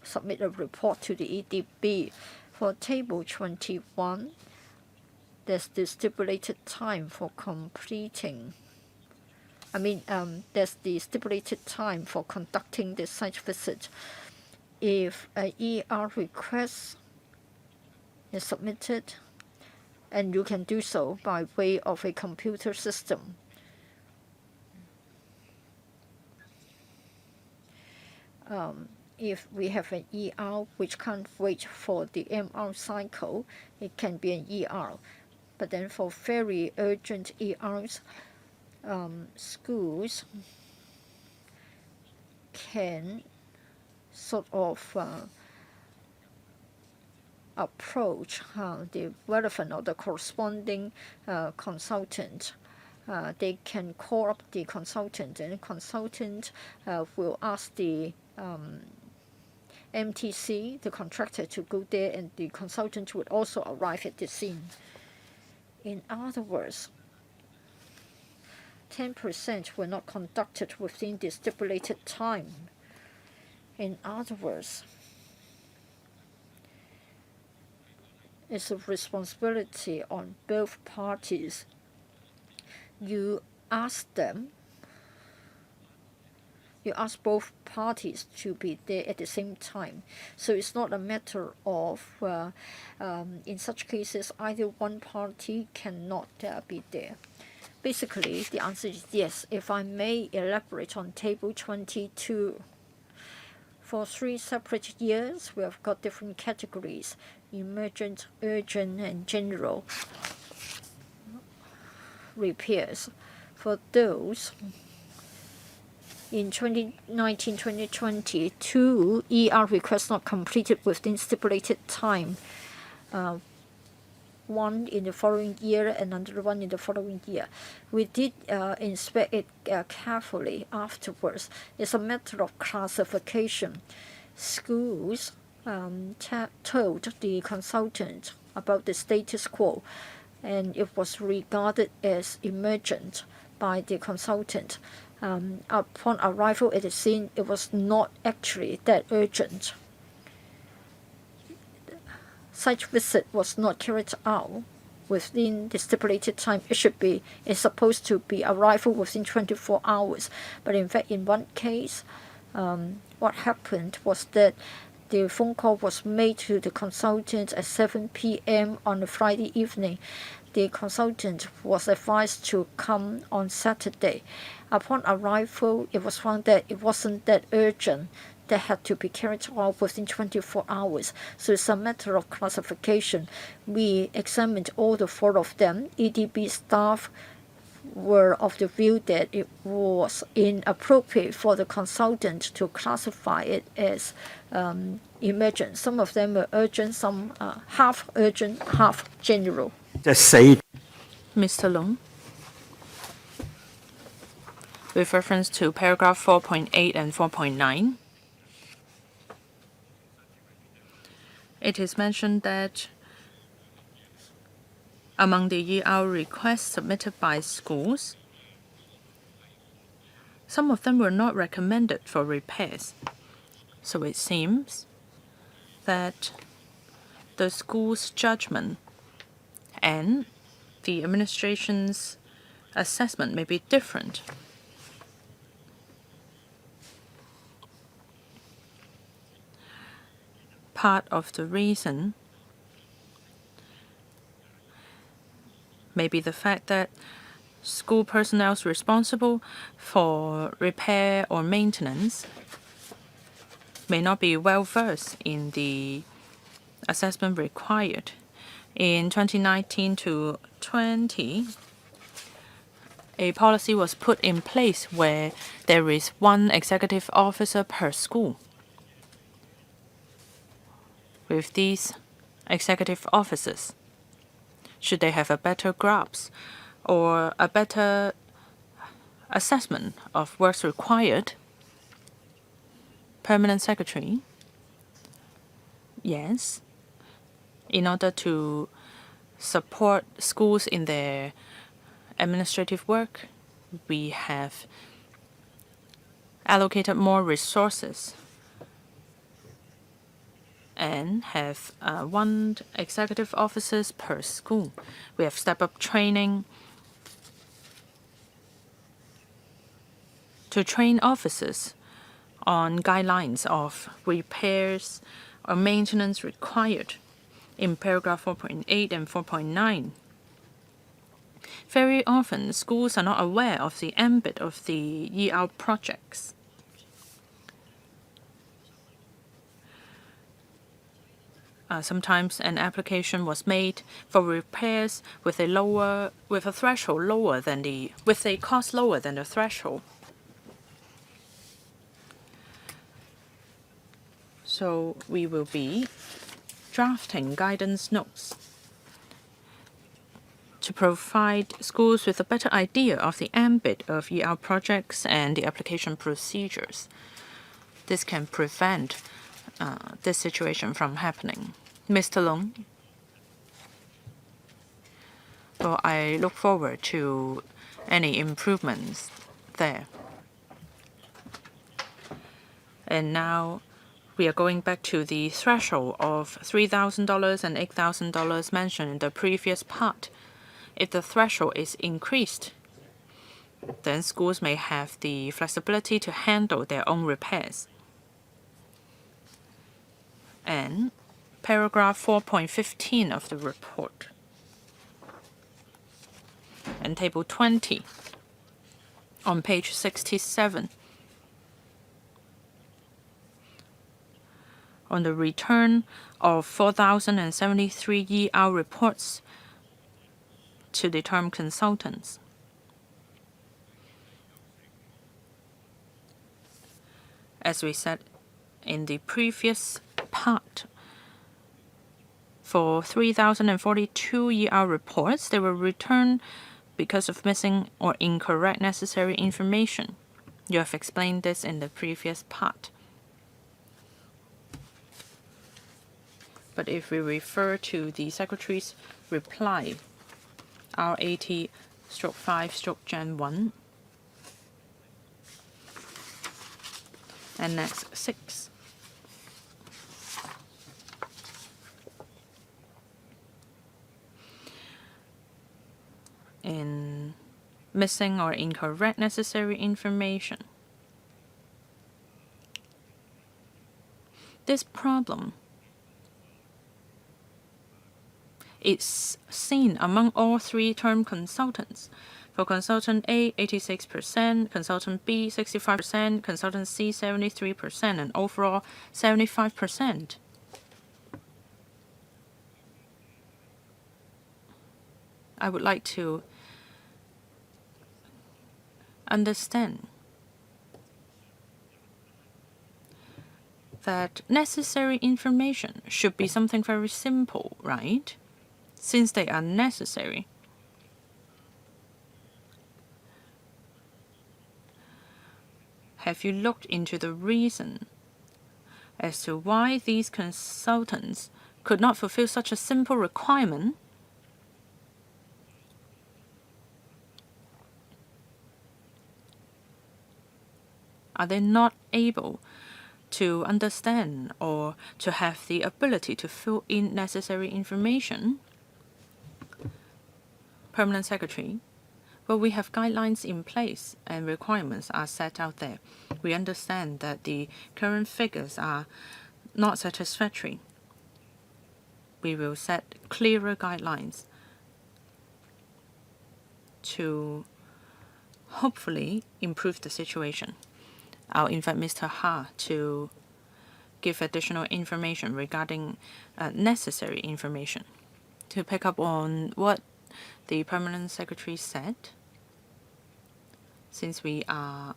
submit a report to the EDB. For Table 21, there's the stipulated time for completing. There's the stipulated time for conducting the site visit. If an ER request is submitted, and you can do so by way of a computer system, if we have an ER which can't wait for the MR cycle, it can be an ER. But then for very urgent ERs, schools can sort of approach the relevant or the corresponding consultant. They can call up the consultant, and the consultant will ask the MTC, the contractor, to go there, and the consultant would also arrive at the scene. In other words, 10% were not conducted within the stipulated time. In other words, it's a responsibility on both parties. You ask both parties to be there at the same time. So it's not a matter of, in such cases, either one party cannot be there. Basically, the answer is yes. If I may elaborate on Table 22, for 3 separate years, we have got different categories: emergent, urgent, and general repairs. For those, in 2019-2020, 2 ER requests not completed within stipulated time. One in the following year and another one in the following year. We did inspect it carefully afterwards. It's a matter of classification. Schools told the consultant about the status quo, and it was regarded as emergent by the consultant. Upon arrival at the scene, it was not actually that urgent. Such visit was not carried out within the stipulated time. It's supposed to be arrival within 24 hours. But in fact, in one case, what happened was that the phone call was made to the consultant at 7 p.m. on a Friday evening. The consultant was advised to come on Saturday. Upon arrival, it was found that it wasn't that urgent. That had to be carried out within 24 hours. So it's a matter of classification. We examined all the 4 of them. EDB staff were of the view that it was inappropriate for the consultant to classify it as emergent. Some of them were urgent, some half urgent, half general. Mr. Long, with reference to paragraph 4.8 and 4.9, it is mentioned that among the ER requests submitted by schools, some of them were not recommended for repairs. So it seems that the school's judgment and the administration's assessment may be different. Part of the reason may be the fact that school personnel responsible for repair or maintenance may not be well versed in the assessment required. In 2019 to 20, a policy was put in place where there is 1 executive officer per school. With these executive officers, should they have a better grasp or a better assessment of works required? Permanent secretary? Yes. In order to support schools in their administrative work, we have allocated more resources and have 1 executive officers per school. We have stepped up training to train officers on guidelines of repairs or maintenance required in paragraph 4.8 and 4.9. Very often, schools are not aware of the ambit of the ER projects. Sometimes an application was made for repairs with a threshold lower than with a cost lower than the threshold. So we will be drafting guidance notes to provide schools with a better idea of the ambit of ER projects and the application procedures. This can prevent this situation from happening. Mr. Long? Well, I look forward to any improvements there. And now we are going back to the threshold of $3,000 and $8,000 mentioned in the previous part. If the threshold is increased, then schools may have the flexibility to handle their own repairs. And paragraph 4.15 of the report and table 20 on page 67 on the return of 4,073 ER reports to the term consultants. As we said in the previous part, for 3,042 ER reports, they were returned because of missing or incorrect necessary information. You have explained this in the previous part. But if we refer to the Secretary's reply, RAT/5/Gen 1, Annex 6, in missing or incorrect necessary information. This problem is seen among all three term consultants. For consultant A, 86%, consultant B, 65%, consultant C, 73%, and overall 75%. I would like to understand that necessary information should be something very simple, right? Since they are necessary. Have you looked into the reason as to why these consultants could not fulfill such a simple requirement? Are they not able to understand or to have the ability to fill in necessary information? Permanent Secretary, well, we have guidelines in place and requirements are set out there. We understand that the current figures are not satisfactory. We will set clearer guidelines to hopefully improve the situation. I'll invite Mr. Ha to give additional information regarding necessary information. To pick up on what the Permanent Secretary said, since we are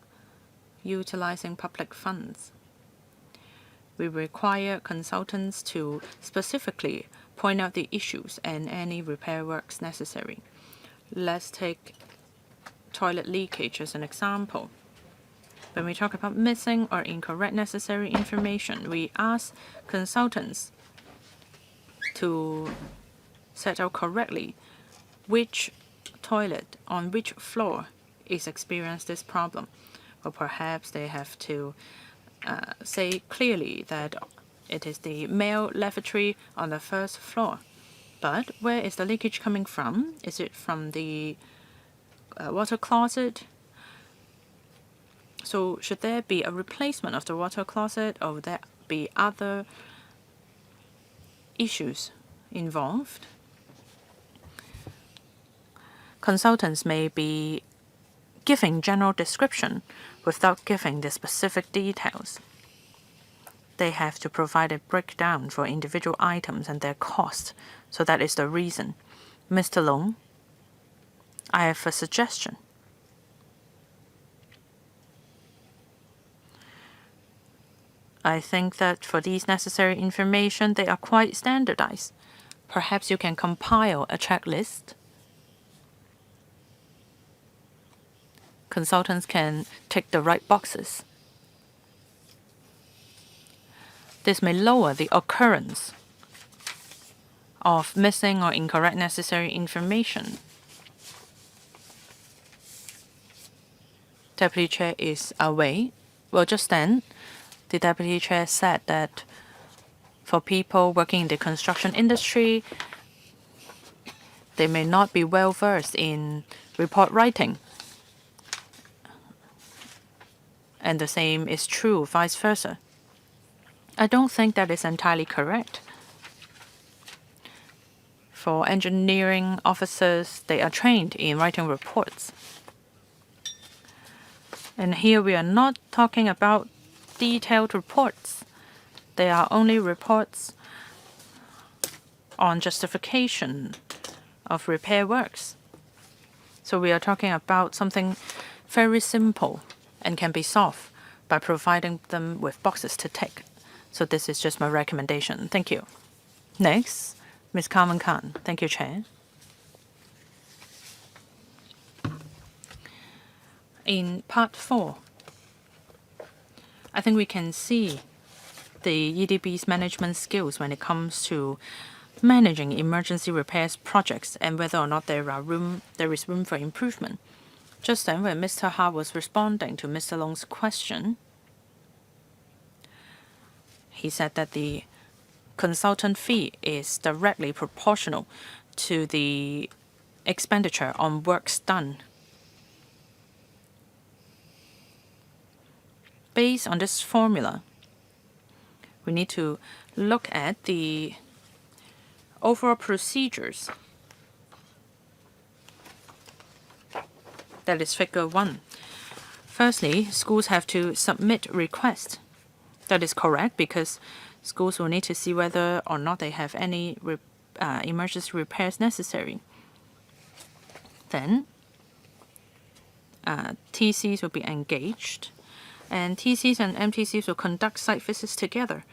utilizing public funds, we require consultants to specifically point out the issues and any repair works necessary. Let's take toilet leakage as an example. When we talk about missing or incorrect necessary information, we ask consultants to set out correctly which toilet on which floor is experiencing this problem. Or perhaps they have to say clearly that it is the male lavatory on the first floor. But where is the leakage coming from? Is it from the water closet? So should there be a replacement of the water closet, or would there be other issues involved? Consultants may be giving general description without giving the specific details. They have to provide a breakdown for individual items and their cost. So that is the reason. Mr. Long, I have a suggestion. I think that for these necessary information, they are quite standardized. Perhaps you can compile a checklist. Consultants can tick the right boxes. This may lower the occurrence of missing or incorrect necessary information. Deputy Chair is away. Well, just then, the Deputy Chair said that for people working in the construction industry, they may not be well versed in report writing. And the same is true vice versa. I don't think that is entirely correct. For engineering officers, they are trained in writing reports. And here we are not talking about detailed reports. They are only reports on justification of repair works. So we are talking about something very simple and can be solved by providing them with boxes to tick. So this is just my recommendation. Thank you. Next, Ms. Carmen Khan. Thank you, Chair. In part 4, I think we can see the EDB's management skills when it comes to managing emergency repairs projects and whether or not there is room for improvement. Just then, when Mr. Ha was responding to Mr. Long's question, he said that the consultant fee is directly proportional to the expenditure on works done. Based on this formula, we need to look at the overall procedures. That is figure 1. Firstly, schools have to submit requests. That is correct because schools will need to see whether or not they have any emergency repairs necessary. Then, TCs will be engaged, and TCs and MTCs will conduct site visits together.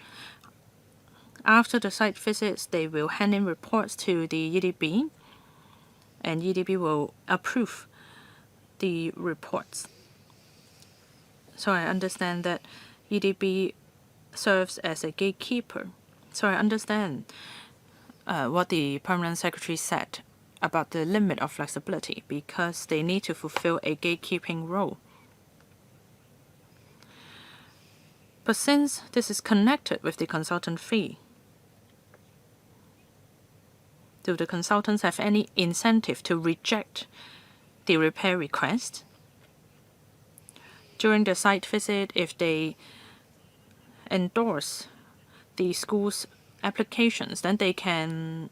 After the site visits, they will hand in reports to the EDB, and EDB will approve the reports. So I understand that EDB serves as a gatekeeper. So I understand what the Permanent Secretary said about the limit of flexibility because they need to fulfill a gatekeeping role. But since this is connected with the consultant fee, do the consultants have any incentive to reject the repair request? During the site visit, if they endorse the school's applications, then they can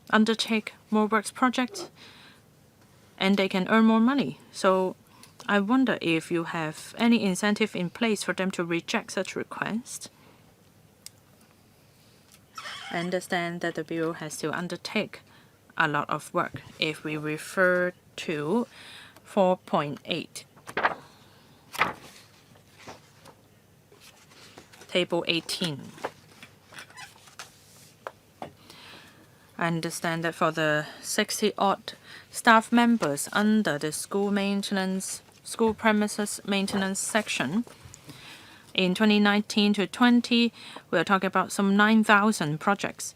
undertake more works projects and they can earn more money. So I wonder if you have any incentive in place for them to reject such requests. I understand that the Bureau has to undertake a lot of work. If we refer to 4.8, Table 18, I understand that for the 60-odd staff members under the school premises maintenance section, in 2019 to 20, we are talking about some 9,000 projects.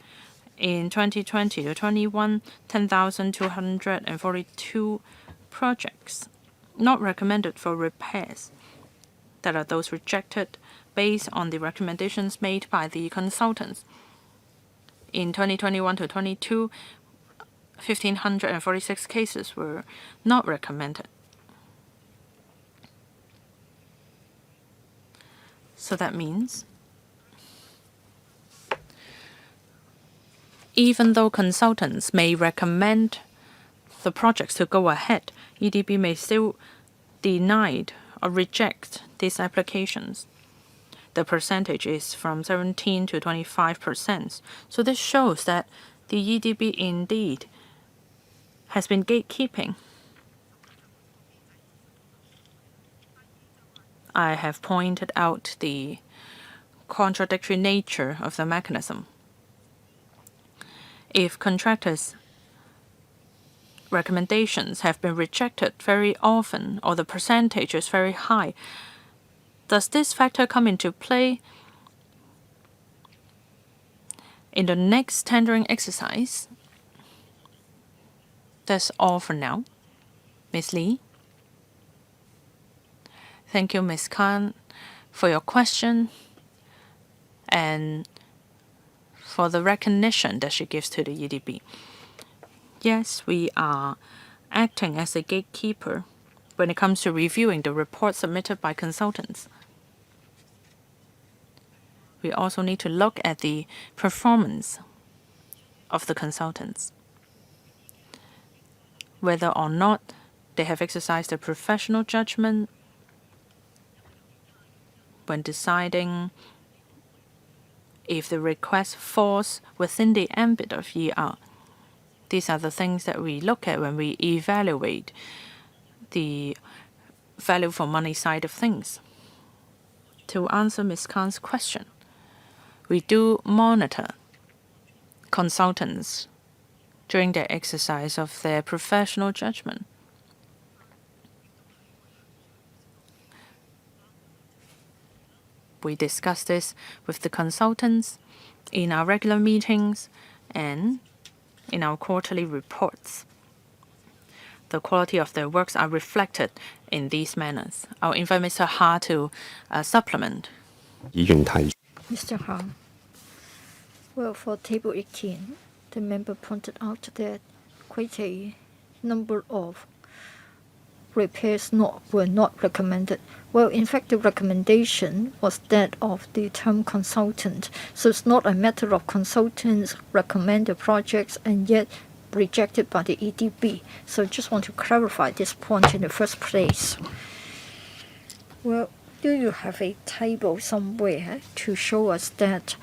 In 2020 to 21, 10,242 projects not recommended for repairs. That are those rejected based on the recommendations made by the consultants. In 2021 to 22, 1,546 cases were not recommended. So that means even though consultants may recommend the projects to go ahead, EDB may still deny or reject these applications. The percentage is from 17 to 25%. So this shows that the EDB indeed has been gatekeeping. I have pointed out the contradictory nature of the mechanism. If contractors' recommendations have been rejected very often or the percentage is very high, does this factor come into play in the next tendering exercise? That's all for now. Ms. Lee? Thank you, Ms. Khan, for your question and for the recognition that she gives to the EDB. Yes, we are acting as a gatekeeper when it comes to reviewing the reports submitted by consultants. We also need to look at the performance of the consultants, whether or not they have exercised their professional judgment when deciding if the request falls within the ambit of ER. These are the things that we look at when we evaluate the value for money side of things. To answer Ms. Khan's question, we do monitor consultants during the exercise of their professional judgment. We discuss this with the consultants in our regular meetings and in our quarterly reports. The quality of their works are reflected in these manners. I'll invite Mr. Ha to supplement. Mr. Ha. Well, for table 18, the member pointed out that quite a number of repairs were not recommended. Well, in fact, the recommendation was that of the term consultant. So it's not a matter of consultants recommend the projects and yet rejected by the EDB. So just want to clarify this point in the first place. Well, do you have a table somewhere to show us that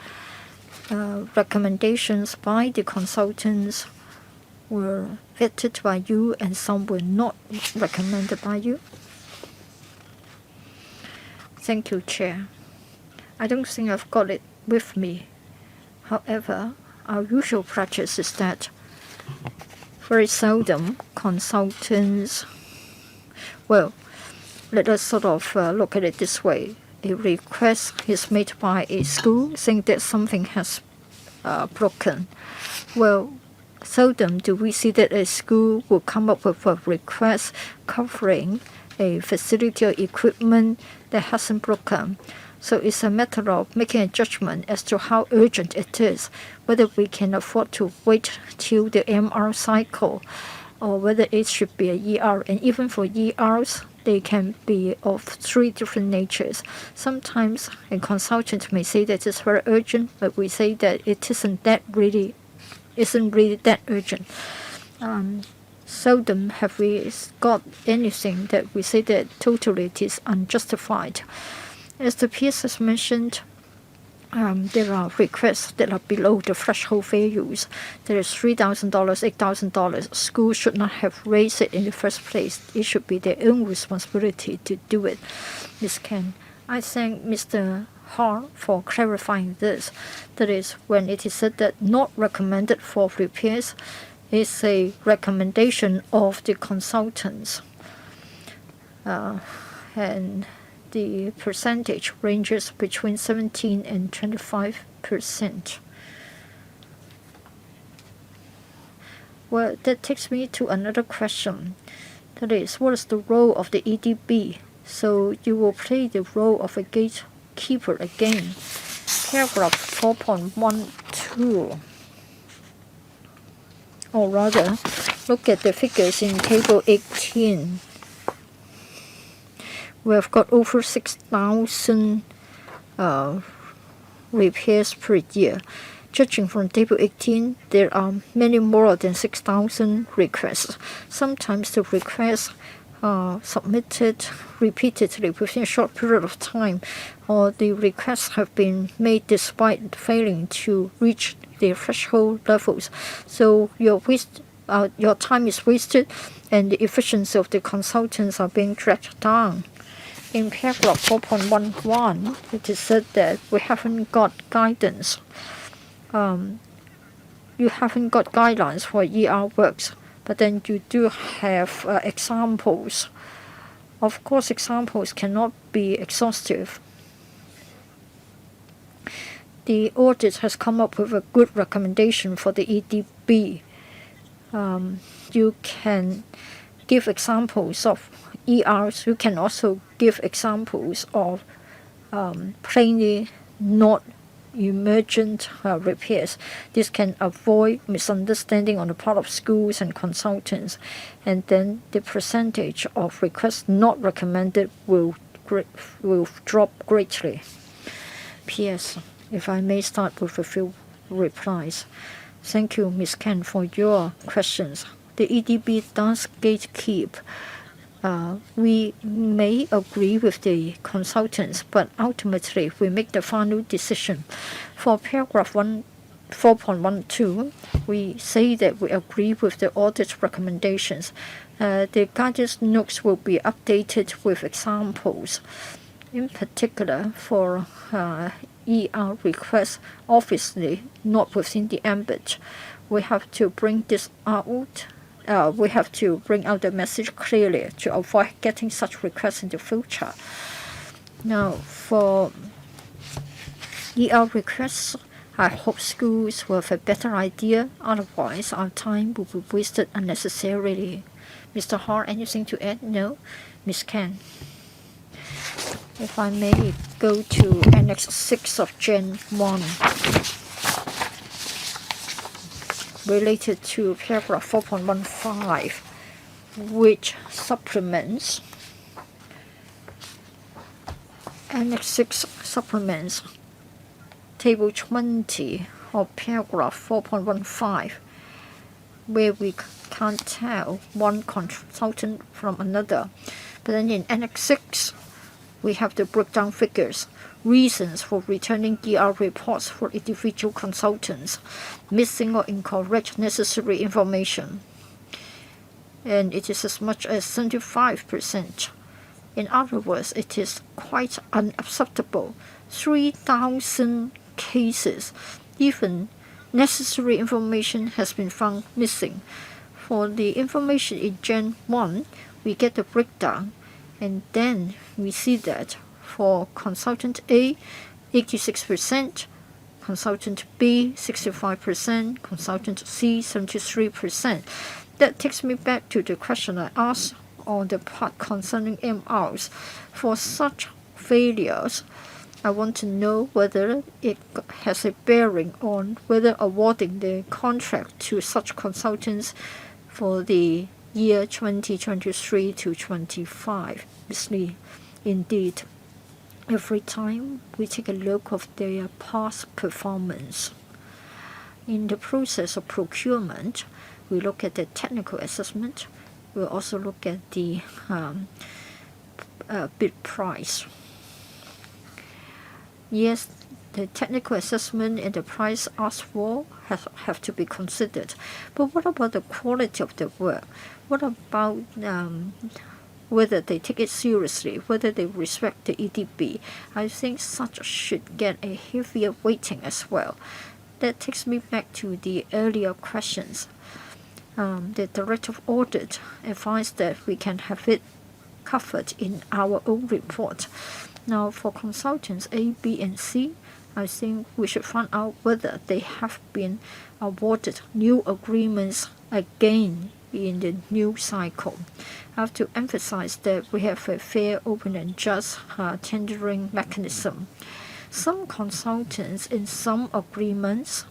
recommendations by the consultants were vetted by you and some were not recommended by you? Thank you, Chair. I don't think I've got it with me. However, our usual practice is that very seldom consultants, well, let us sort of look at it this way. A request is made by a school saying that something has broken. Well, seldom do we see that a school will come up with a request covering a facility or equipment that hasn't broken. So it's a matter of making a judgment as to how urgent it is, whether we can afford to wait till the MR cycle or whether it should be a ER. And even for ERs, they can be of three different natures. Sometimes a consultant may say that it's very urgent, but we say that it isn't really that urgent. Seldom have we got anything that we say that totally it is unjustified. As the PS has mentioned, there are requests that are below the threshold values. There is $3,000, $8,000. Schools should not have raised it in the first place. It should be their own responsibility to do it. Ms. Ken, I thank Mr. Ha for clarifying this. That is, when it is said that not recommended for repairs, it's a recommendation of the consultants. And the percentage ranges between 17 and 25%. Well, that takes me to another question. That is, what is the role of the EDB? So you will play the role of a gatekeeper again. Paragraph 4.12. Or rather, look at the figures in table 18. We've got over 6,000 repairs per year. Judging from table 18, there are many more than 6,000 requests. Sometimes the requests are submitted repeatedly within a short period of time, or the requests have been made despite failing to reach their threshold levels. So your time is wasted and the efficiency of the consultants are being dragged down. In paragraph 4.11, it is said that we haven't got guidance. You haven't got guidelines for ER works, but then you do have examples. Of course, examples cannot be exhaustive. The audit has come up with a good recommendation for the EDB. You can give examples of ERs. You can also give examples of plainly not emergent repairs. This can avoid misunderstanding on the part of schools and consultants, and then the percentage of requests not recommended will drop greatly. P.S. If I may start with a few replies. Thank you, Ms. Ken, for your questions. The EDB does gatekeep. We may agree with the consultants, but ultimately we make the final decision. For paragraph 4.12, we say that we agree with the audit recommendations. The guidance notes will be updated with examples. In particular, for ER requests, obviously not within the ambit, we have to bring this out. We have to bring out the message clearly to avoid getting such requests in the future. Now, for ER requests, I hope schools will have a better idea. Otherwise, our time will be wasted unnecessarily. Mr. Hart, anything to add? No? Ms. Ken? If I may go to Annex 6 of Gen 1, related to paragraph 4.15, which supplements Annex 6 supplements Table 20 of paragraph 4.15, where we can't tell one consultant from another. But then in Annex 6, we have the breakdown figures, reasons for returning ER reports for individual consultants, missing or incorrect necessary information. And it is as much as 75%. In other words, it is quite unacceptable. 3,000 cases, even necessary information has been found missing. For the information in Gen 1, we get the breakdown, and then we see that for consultant A, 86%, consultant B, 65%, consultant C, 73%. That takes me back to the question I asked on the part concerning MRs. For such failures, I want to know whether it has a bearing on whether awarding the contract to such consultants for the year 2023 to 25. Ms. Lee, indeed, every time we take a look of their past performance. In the process of procurement, we look at the technical assessment. We'll also look at the bid price. Yes, the technical assessment and the price asked for have to be considered. But what about the quality of the work? What about whether they take it seriously, whether they respect the EDB? I think such should get a heavier weighting as well. That takes me back to the earlier questions. The Director of Audit advised that we can have it covered in our own report. Now, for consultants A, B, and C, I think we should find out whether they have been awarded new agreements again in the new cycle. I have to emphasize that we have a fair, open, and just tendering mechanism. Some consultants in some agreements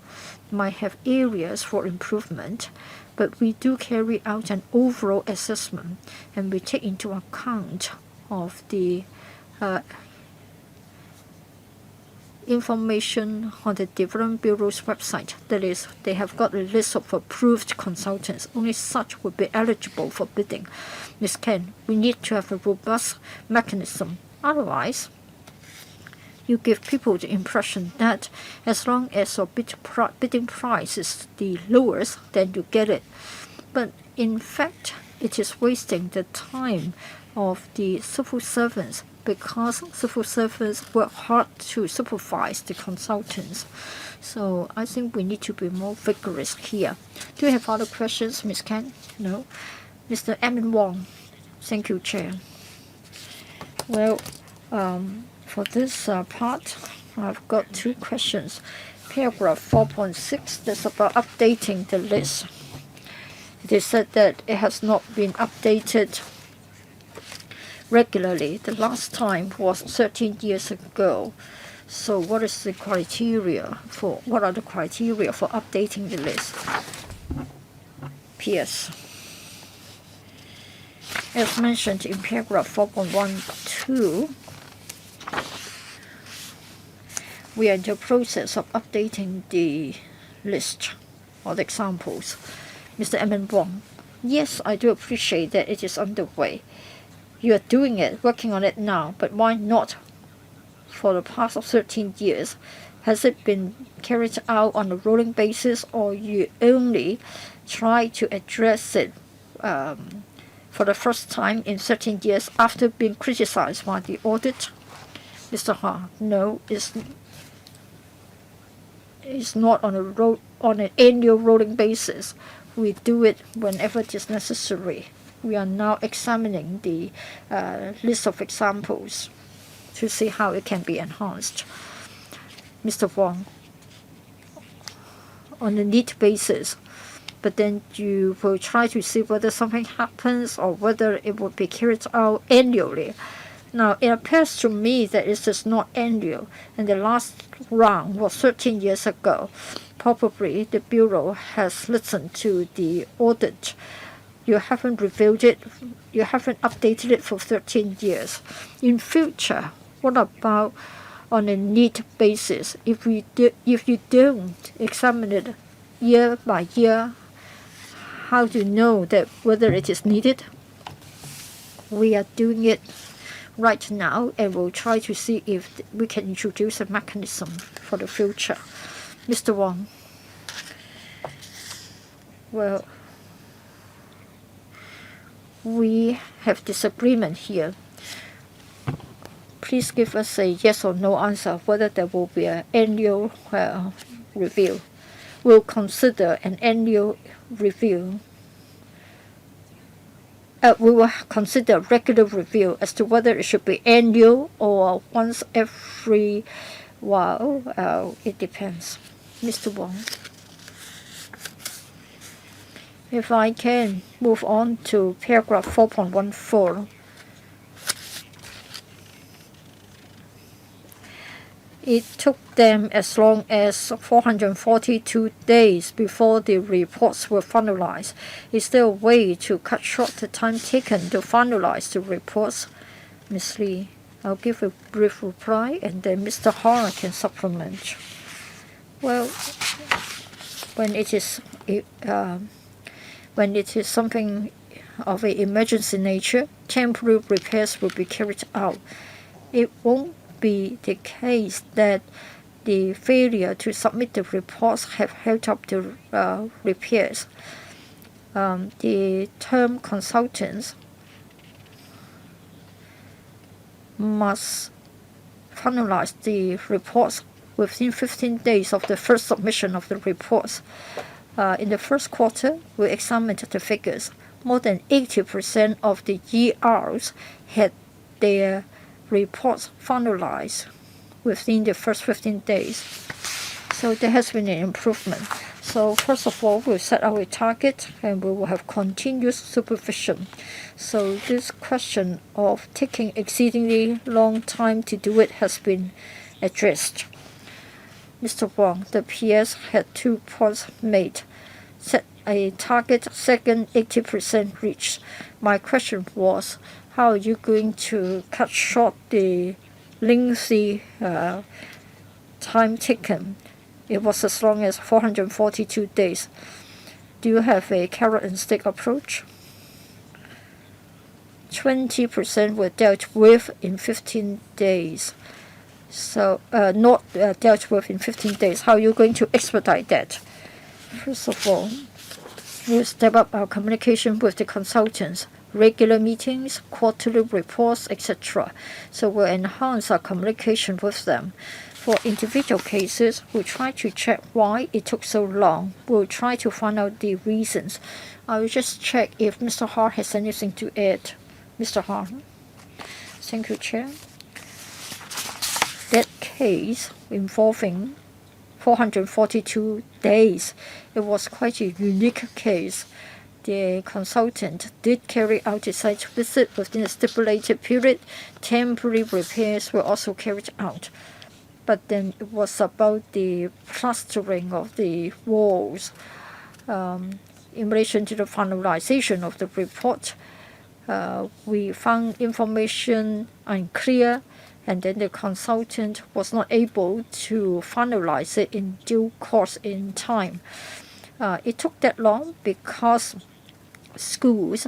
might have areas for improvement, but we do carry out an overall assessment, and we take into account of the information on the Development Bureau's website. That is, they have got a list of approved consultants. Only such would be eligible for bidding. Ms. Ken, we need to have a robust mechanism. Otherwise, you give people the impression that as long as your bidding price is the lowest, then you get it. But in fact, it is wasting the time of the civil servants, because civil servants work hard to supervise the consultants. So I think we need to be more vigorous here. Do you have other questions, Ms. Ken? No? Mr. Emin Wong. Thank you, Chair. Well, for this part, I've got two questions. Paragraph 4.6, that's about updating the list. It is said that it has not been updated regularly. The last time was 13 years ago. So what are the criteria for updating the list? P.S. As mentioned in paragraph 4.12, we are in the process of updating the list or the examples. Mr. Emin Wong, yes, I do appreciate that it is underway. You are doing it, working on it now, but why not for the past 13 years? Has it been carried out on a rolling basis, or you only try to address it for the first time in 13 years after being criticized by the audit? Mr. Ha, no, it's not on an annual rolling basis. We do it whenever it is necessary. We are now examining the list of examples to see how it can be enhanced. Mr. Wong, on a need basis, but then you will try to see whether something happens or whether it will be carried out annually. Now, it appears to me that it is not annual, and the last round was 13 years ago. Probably the Bureau has listened to the audit. You haven't reviewed it, you haven't updated it for 13 years. In future, what about on a need basis? If you don't examine it year by year, how do you know that whether it is needed? We are doing it right now, and we'll try to see if we can introduce a mechanism for the future. Mr. Wong, well, we have disagreement here. Please give us a yes or no answer whether there will be an annual review. We'll consider an annual review. We will consider regular review as to whether it should be annual or once every while. It depends. Mr. Wong. If I can move on to paragraph 4.14. It took them as long as 442 days before the reports were finalized. Is there a way to cut short the time taken to finalize the reports? Ms. Lee, I'll give a brief reply and then Mr. Ha can supplement. Well, when it is something of an emergency nature, temporary repairs will be carried out. It won't be the case that the failure to submit the reports have held up the repairs. The term consultants must finalize the reports within 15 days of the first submission of the reports. In the first quarter, we examined the figures. More than 80% of the ERs had their reports finalized within the first 15 days. So there has been an improvement. So first of all, we'll set our target and we will have continuous supervision. So this question of taking exceedingly long time to do it has been addressed. Mr. Wong, the PS had 2 points made. Set a target, second 80% reached. My question was, how are you going to cut short the lengthy time taken? It was as long as 442 days. Do you have a carrot and stick approach? 20% were dealt with in 15 days. So not dealt with in 15 days. How are you going to expedite that? First of all, we'll step up our communication with the consultants. Regular meetings, quarterly reports, etc. So we'll enhance our communication with them. For individual cases, we'll try to check why it took so long. We'll try to find out the reasons. I'll just check if Mr. Ha has anything to add. Mr. Ha. Thank you, Chair. That case involving 442 days, it was quite a unique case. The consultant did carry out a site visit within a stipulated period. Temporary repairs were also carried out. But then it was about the plastering of the walls. In relation to the finalization of the report, we found information unclear, and then the consultant was not able to finalize it in due course in time. It took that long because schools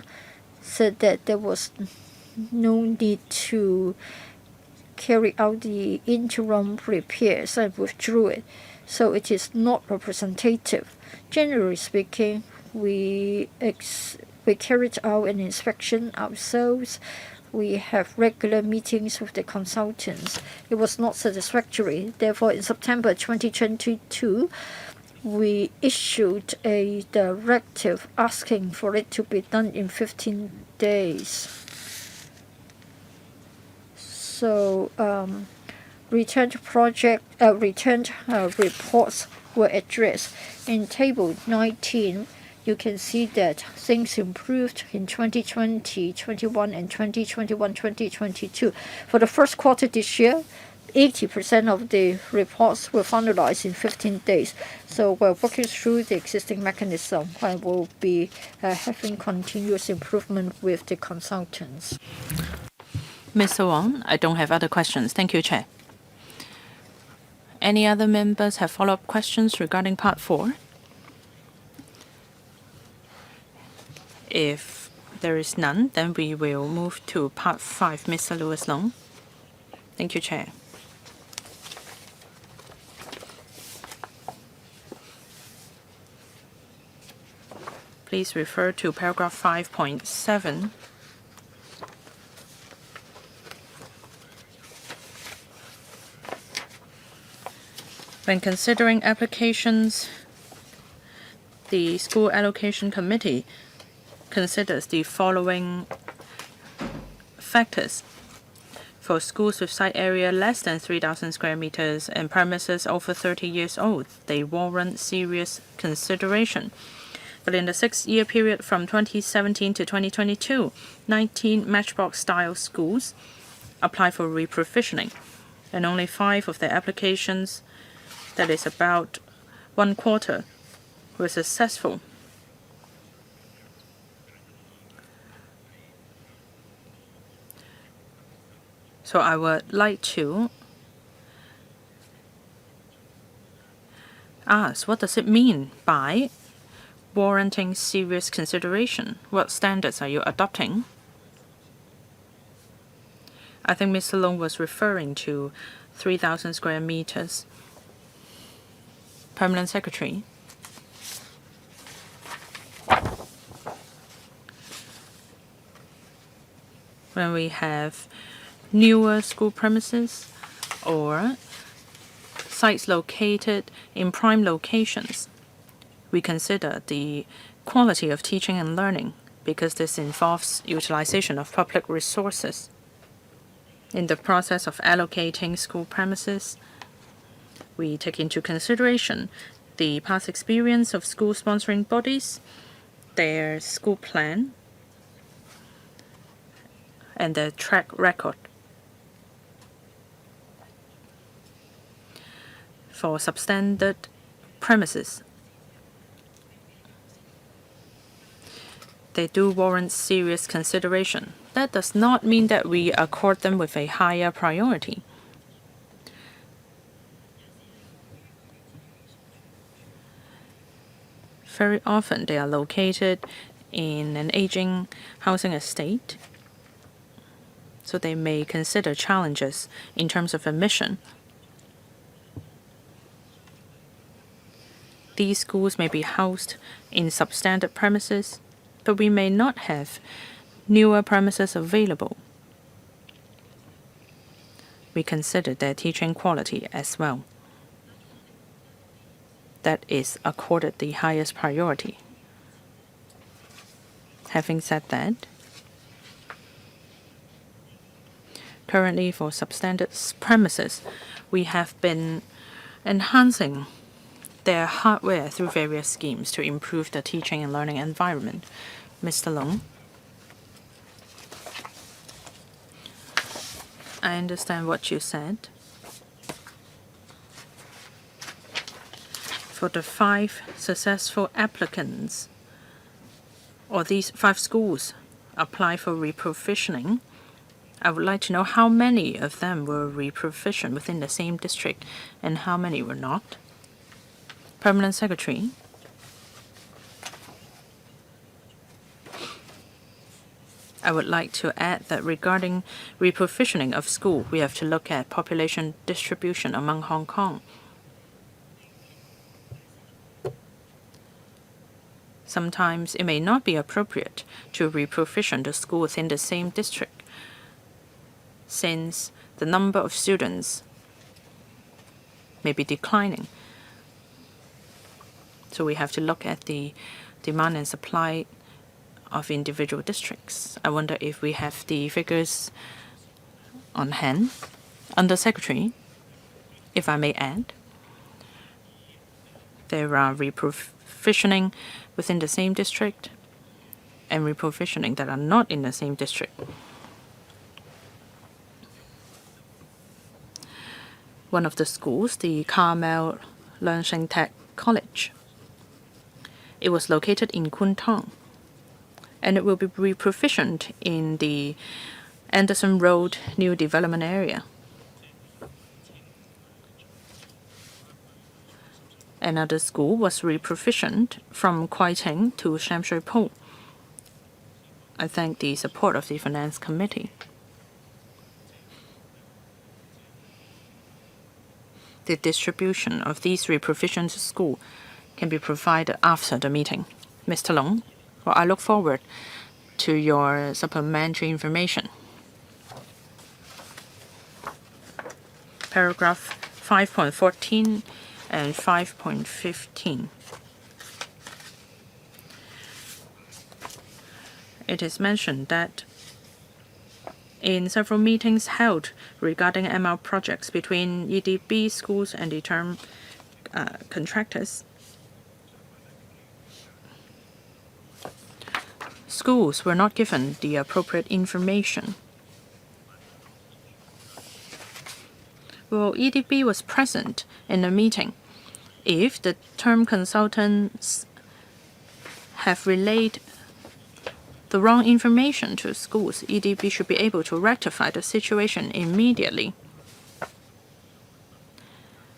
said that there was no need to carry out the interim repairs and withdrew it. So it is not representative. Generally speaking, we carried out an inspection ourselves. we have regular meetings with the consultants. It was not satisfactory. Therefore, in September 2022, we issued a directive asking for it to be done in 15 days. So, returned reports were addressed. In Table 19, you can see that things improved in 2020, 21, and 2021, 2022. For the first quarter this year, 80% of the reports were finalized in 15 days. So we're working through the existing mechanism and will be having continuous improvement with the consultants. Mr. Wong, I don't have other questions. Thank you, Chair. Any other members have follow-up questions regarding Part 4? If there is none, then we will move to Part 5. Mr. Lewis Long. Thank you, Chair. Please refer to paragraph 5.7. When considering applications, the School Allocation Committee considers the following factors. For schools with site area less than 3,000 square meters and premises over 30 years old, they warrant serious consideration. But in the 6-year period from 2017 to 2022, 19 matchbox-style schools applied for reprovisioning, and only 5 of their applications, that is about 1/4, were successful. So I would like to ask, what does it mean by warranting serious consideration? What standards are you adopting? I think Mr. Long was referring to 3,000 square meters. Permanent Secretary. When we have newer school premises or sites located in prime locations, we consider the quality of teaching and learning because this involves utilization of public resources. In the process of allocating school premises, we take into consideration the past experience of school sponsoring bodies, their school plan, and their track record. For substandard premises, they do warrant serious consideration. That does not mean that we accord them with a higher priority. Very often they are located in an aging housing estate, so they may consider challenges in terms of admission. These schools may be housed in substandard premises, but we may not have newer premises available. We consider their teaching quality as well. That is accorded the highest priority. Having said that, currently for substandard premises, we have been enhancing their hardware through various schemes to improve the teaching and learning environment. Mr. Long. I understand what you said. For the 5 successful applicants, or these 5 schools apply for reprovisioning, I would like to know how many of them were reprovisioned within the same district and how many were not. Permanent Secretary. I would like to add that regarding reprovisioning of school, we have to look at population distribution among Hong Kong. Sometimes it may not be appropriate to reprovision the school within the same district. since the number of students may be declining. So we have to look at the demand and supply of individual districts. I wonder if we have the figures on hand. Under Secretary, if I may add, there are reprovisioning within the same district and reprovisioning that are not in the same district. One of the schools, the Carmel Learning Tech College, it was located in Kuntong, and it will be reprovisioned in the Anderson Road new development area. Another school was reprovisioned from Kwai Ting to Sham Shui Po. I thank the support of the Finance Committee. The distribution of these reprovisioned schools can be provided after the meeting. Mr. Long, well, I look forward to your supplementary information. Paragraph 5.14 and 5.15. It is mentioned that in several meetings held regarding ML projects between EDB schools and the term contractors, schools were not given the appropriate information. Well, EDB was present in the meeting. If the term consultants have relayed the wrong information to schools, EDB should be able to rectify the situation immediately.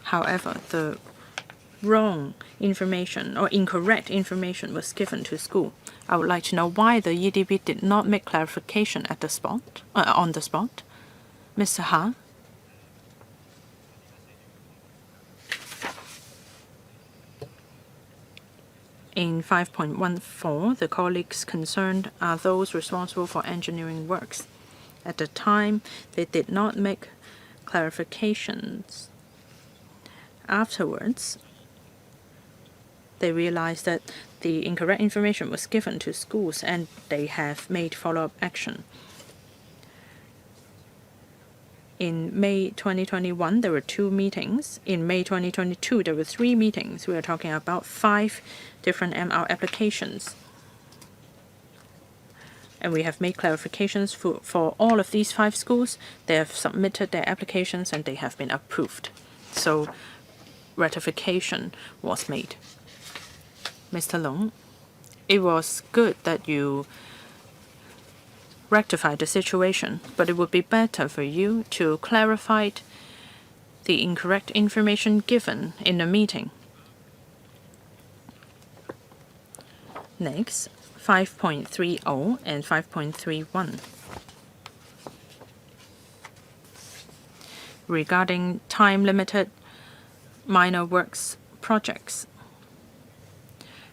However, the wrong information or incorrect information was given to school. I would like to know why the EDB did not make clarification at the spot, on the spot. Mr. Ha? In 5.14, the colleagues concerned are those responsible for engineering works. At the time, they did not make clarifications. Afterwards, they realized that the incorrect information was given to schools and they have made follow-up action. In May 2021, there were 2 meetings. In May 2022, there were 3 meetings. We are talking about 5 different ML applications. And we have made clarifications for all of these 5 schools. They have submitted their applications and they have been approved. So ratification was made. Mr. Long, it was good that you rectify the situation, but it would be better for you to clarify the incorrect information given in the meeting. Next, 5.30 and 5.31. Regarding time-limited minor works projects,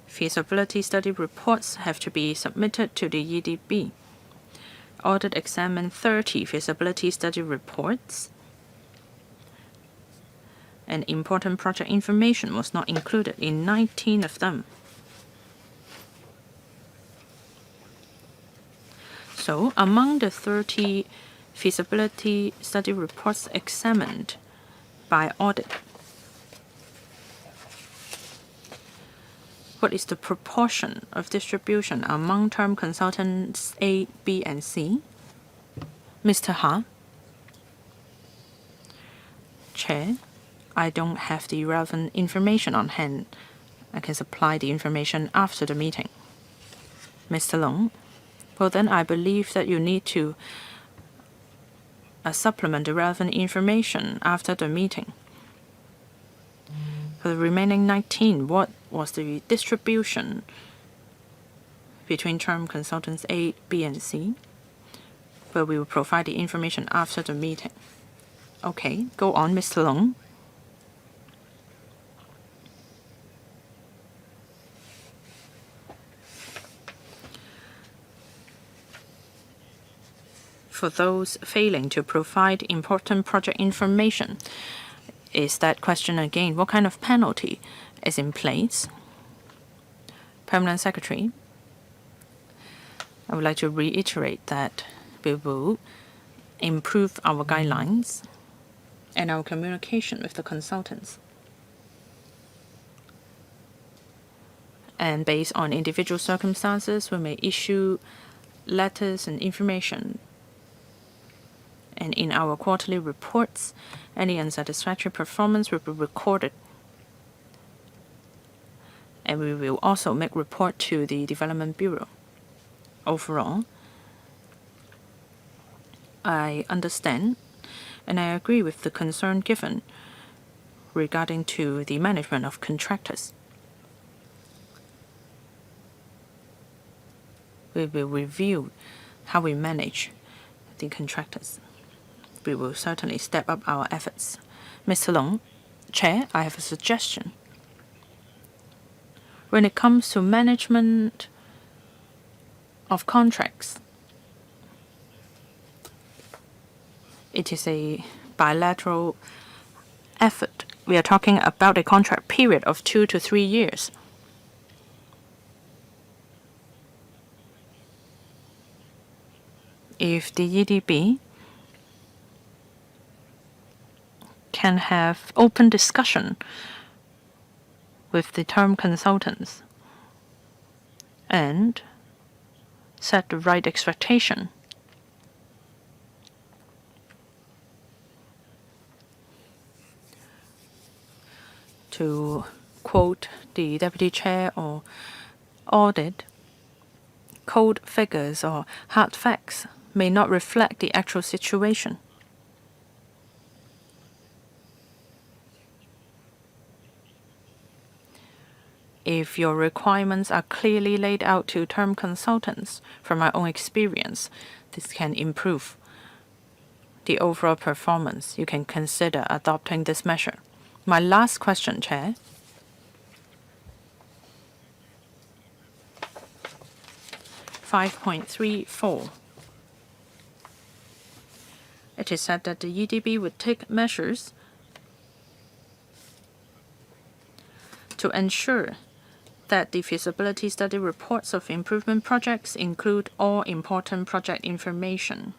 feasibility study reports have to be submitted to the EDB. Audit examined 30 feasibility study reports, and important project information was not included in 19 of them. So, among the 30 feasibility study reports examined by audit, what is the proportion of distribution among term consultants A, B, and C? Mr. Ha? Chair, I don't have the relevant information on hand. I can supply the information after the meeting. Mr. Long, well then I believe that you need to supplement the relevant information after the meeting. For the remaining 19, what was the distribution between term consultants A, B, and C? But we will provide the information after the meeting. Okay, go on, Mr. Long. for those failing to provide important project information. Is that question again? What kind of penalty is in place? Permanent Secretary, I would like to reiterate that we will improve our guidelines and our communication with the consultants. And based on individual circumstances, we may issue letters and information. And in our quarterly reports, any unsatisfactory performance will be recorded. And we will also make report to the Development Bureau. Overall, I understand and I agree with the concern given regarding to the management of contractors. We will review how we manage the contractors. We will certainly step up our efforts. Mr. Long, Chair, I have a suggestion. When it comes to management of contracts, it is a bilateral effort. We are talking about a contract period of 2 to 3 years. If the EDB can have open discussion with the term consultants and set the right expectation, to quote the Deputy Chair or Audit, cold figures or hard facts may not reflect the actual situation. If your requirements are clearly laid out to term consultants, from my own experience, this can improve the overall performance. You can consider adopting this measure. My last question, Chair. (5.34). It is said that the EDB would take measures to ensure that the feasibility study reports of improvement projects include all important project information.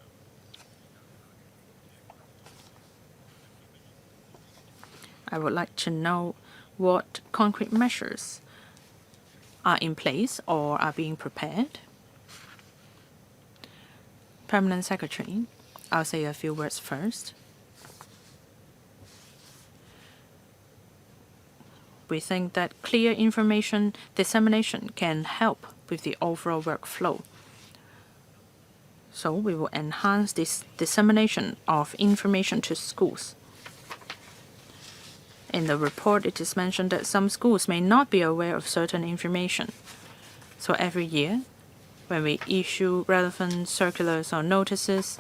I would like to know what concrete measures are in place or are being prepared. Permanent Secretary, I'll say a few words first. We think that clear information dissemination can help with the overall workflow. So we will enhance this dissemination of information to schools. In the report, it is mentioned that some schools may not be aware of certain information. So every year, when we issue relevant circulars or notices,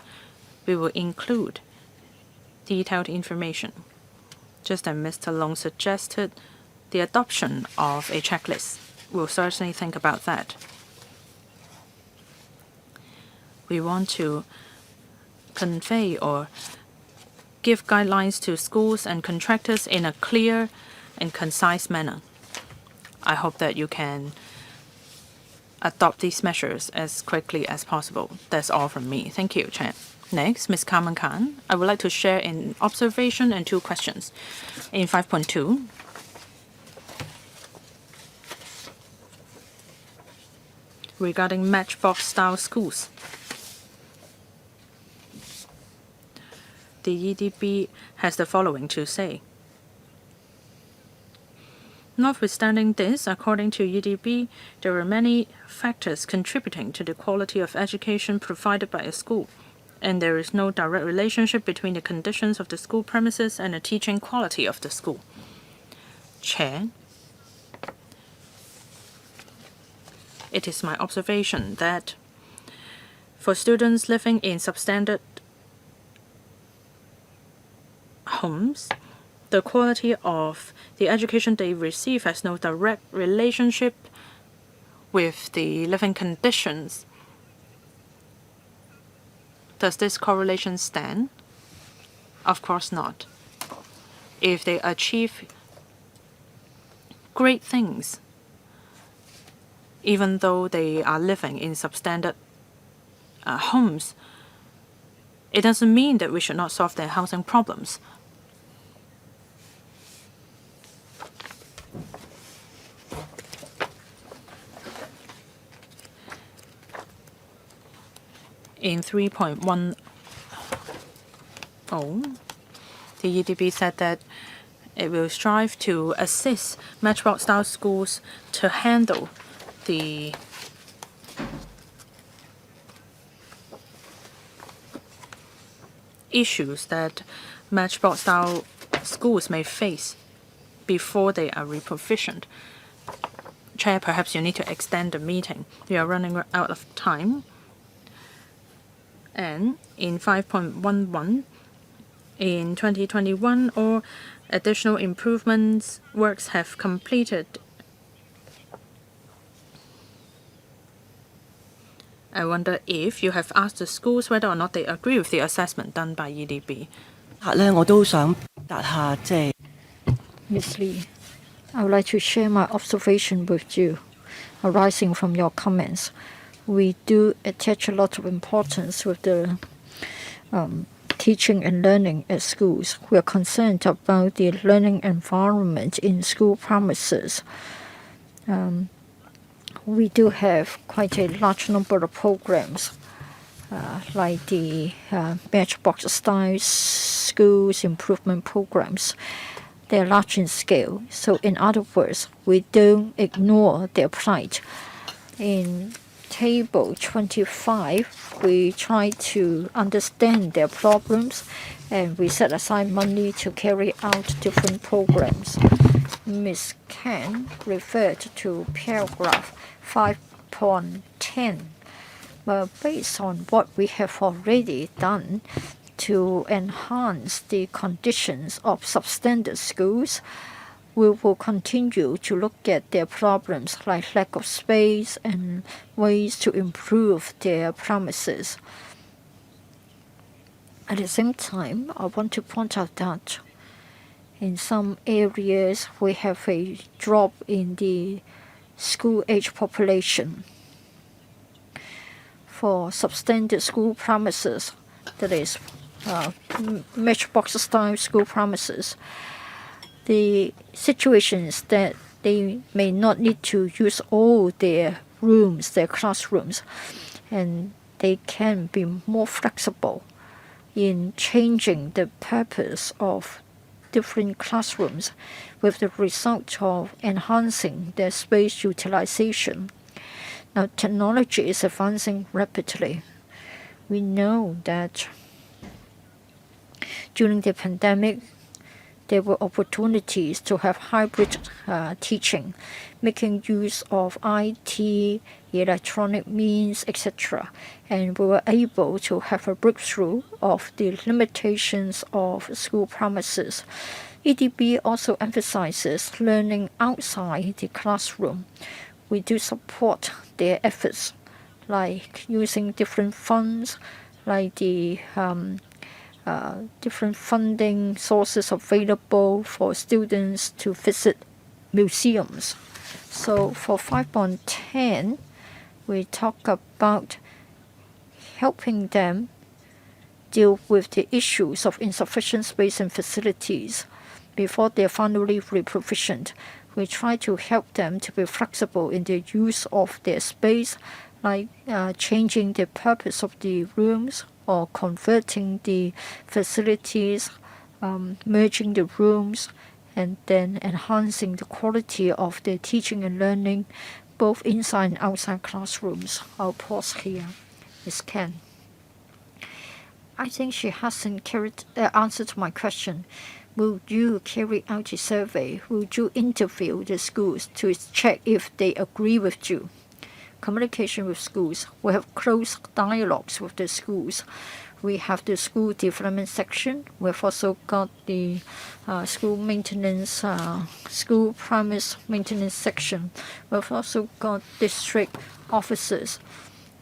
we will include detailed information. Just as Mr. Long suggested, the adoption of a checklist. We'll certainly think about that. We want to convey or give guidelines to schools and contractors in a clear and concise manner. I hope that you can adopt these measures as quickly as possible. That's all from me. Thank you, Chair. Next, Ms. Carmen Khan. I would like to share an observation and 2 questions. In 5.2, regarding matchbox-style schools, the EDB has the following to say. Notwithstanding this, according to EDB, there are many factors contributing to the quality of education provided by a school, and there is no direct relationship between the conditions of the school premises and the teaching quality of the school. Chair, it is my observation that for students living in substandard homes, the quality of the education they receive has no direct relationship with the living conditions Does this correlation stand? Of course not. If they achieve great things, even though they are living in substandard homes, it doesn't mean that we should not solve their housing problems. In 3.10, the EDB said that it will strive to assist matchbox-style schools to handle the issues that matchbox-style schools may face before they are reprovisioned. Chair, perhaps you need to extend the meeting. We are running out of time. And in 5.11, in 2021, all additional improvements works have completed. I wonder if you have asked the schools whether or not they agree with the assessment done by EDB. Ms. Lee, I would like to share my observation with you arising from your comments. We do attach a lot of importance with the teaching and learning at schools. We are concerned about the learning environment in school premises. We do have quite a large number of programs like the matchbox style schools improvement programs. They are large in scale. So in other words, we don't ignore their plight. In Table 25, we try to understand their problems and we set aside money to carry out different programs. Ms. Ken referred to paragraph 5.10. Based on what we have already done to enhance the conditions of substandard schools, we will continue to look at their problems like lack of space and ways to improve their premises. At the same time, I want to point out that in some areas we have a drop in the school-age population. For substandard school premises, that is matchbox-style school premises, the situation is that they may not need to use all their rooms, their classrooms, and they can be more flexible in changing the purpose of different classrooms with the result of enhancing their space utilization. Now, technology is advancing rapidly. We know that during the pandemic, there were opportunities to have hybrid teaching, making use of IT, electronic means, etc. And we were able to have a breakthrough of the limitations of school premises. EDB also emphasizes learning outside the classroom. We do support their efforts, like using different funds, like the different funding sources available for students to visit museums. So for 5.10, we talk about helping them deal with the issues of insufficient space and facilities before they're finally reprovisioned. We try to help them to be flexible in the use of their space, like changing the purpose of the rooms or converting the facilities, merging the rooms, and then enhancing the quality of their teaching and learning, both inside and outside classrooms. I'll pause here. Ms. Ken. I think she hasn't answered my question. Will you carry out a survey? Will you interview the schools to check if they agree with you? Communication with schools. We have close dialogues with the schools. We have the school development section. We've also got the school maintenance, school premise maintenance section. We've also got district officers.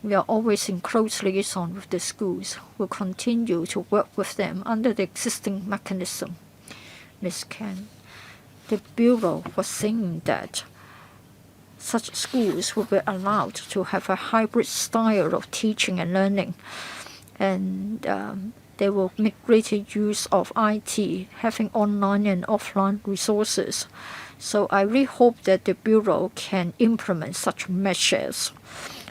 we are always in close liaison with the schools. We'll continue to work with them under the existing mechanism. Ms. Ken, the Bureau was saying that such schools will be allowed to have a hybrid style of teaching and learning, and they will make greater use of IT, having online and offline resources. So I really hope that the Bureau can implement such measures.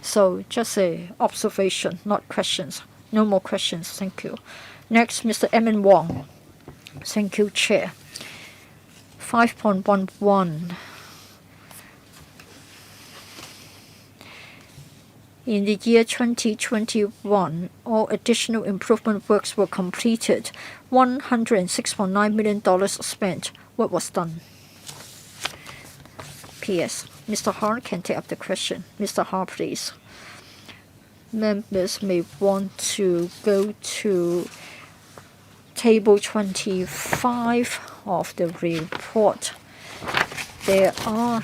So just an observation, not questions. No more questions. Thank you. Next, Mr. Emin Wong. Thank you, Chair. 5.11. In the year 2021, all additional improvement works were completed. $106.9 million spent. What was done? P.S. Mr. Hart can take up the question. Mr. Hart, please. Members may want to go to table 25 of the report. There are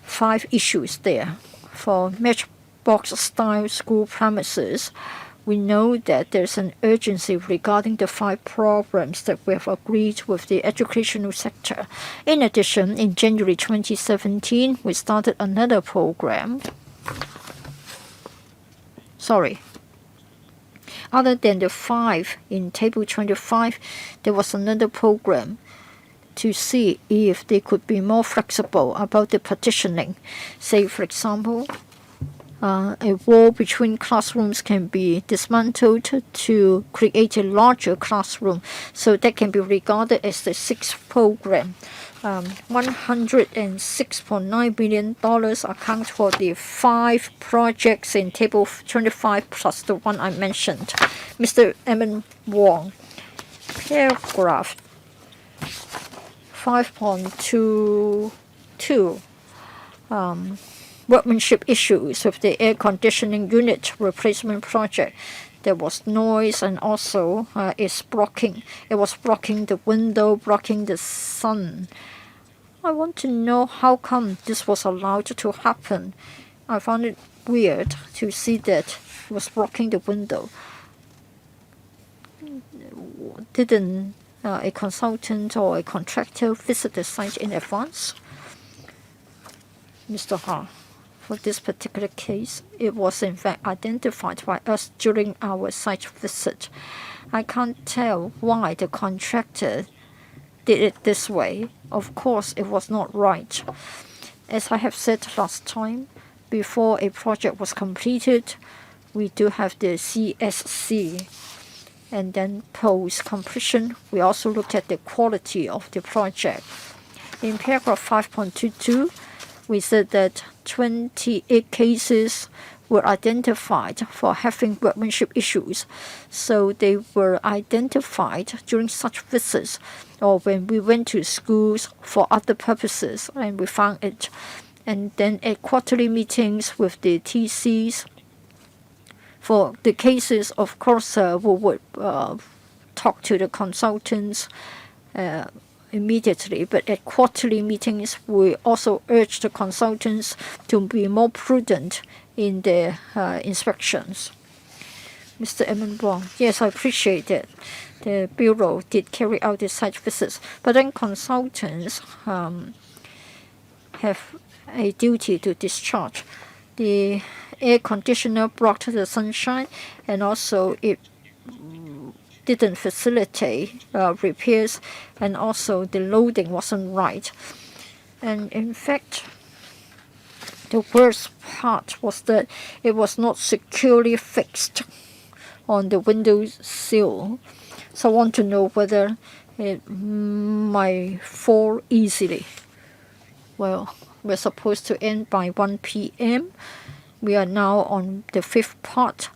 5 issues there. For matchbox-style school premises, we know that there's an urgency regarding the 5 programs that we have agreed with the educational sector. In addition, in January 2017, we started another program. Other than the 5 in table 25, there was another program to see if they could be more flexible about the partitioning. Say, for example, a wall between classrooms can be dismantled to create a larger classroom. So that can be regarded as the 6th program. $106.9 million accounts for the 5 projects in table 25 plus the one I mentioned. Mr. Emin Wong, paragraph 5.22. Workmanship issues with the air conditioning unit replacement project. There was noise and also it's blocking. It was blocking the window, blocking the sun. I want to know how come this was allowed to happen. I found it weird to see that it was blocking the window. Didn't a consultant or a contractor visit the site in advance? Mr. Ha. For this particular case, it was in fact identified by us during our site visit. I can't tell why the contractor did it this way. Of course, it was not right. As I have said last time, before a project was completed, we do have the CSC. And then post-completion, we also looked at the quality of the project. In paragraph 5.22, we said that 28 cases were identified for having workmanship issues. So they were identified during such visits or when we went to schools for other purposes and we found it. And then at quarterly meetings with the TCs, for the cases, of course, we would talk to the consultants immediately, but at quarterly meetings, we also urge the consultants to be more prudent in their inspections. Mr. Emin Wong, yes, I appreciate that. The Bureau did carry out the site visits, but then consultants have a duty to discharge. The air conditioner blocked the sunshine, and also it didn't facilitate repairs, and also the loading wasn't right. And in fact, the worst part was that it was not securely fixed on the window sill. So I want to know whether it might fall easily. Well, we're supposed to end by 1 p.m. We are now on the 5th part,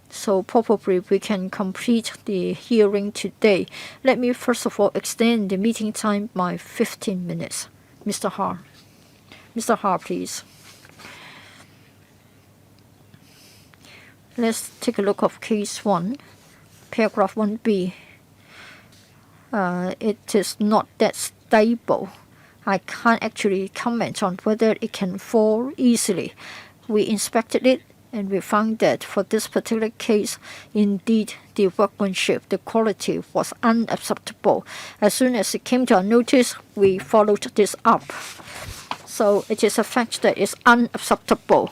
so probably we can complete the hearing today. Let me first of all extend the meeting time by 15 minutes. Mr. Ha. Mr. Ha, please. Let's take a look of case 1, paragraph 1b. It is not that stable. I can't actually comment on whether it can fall easily. We inspected it and we found that for this particular case, indeed, the workmanship, the quality was unacceptable. As soon as it came to our notice, we followed this up. So it is a fact that is unacceptable.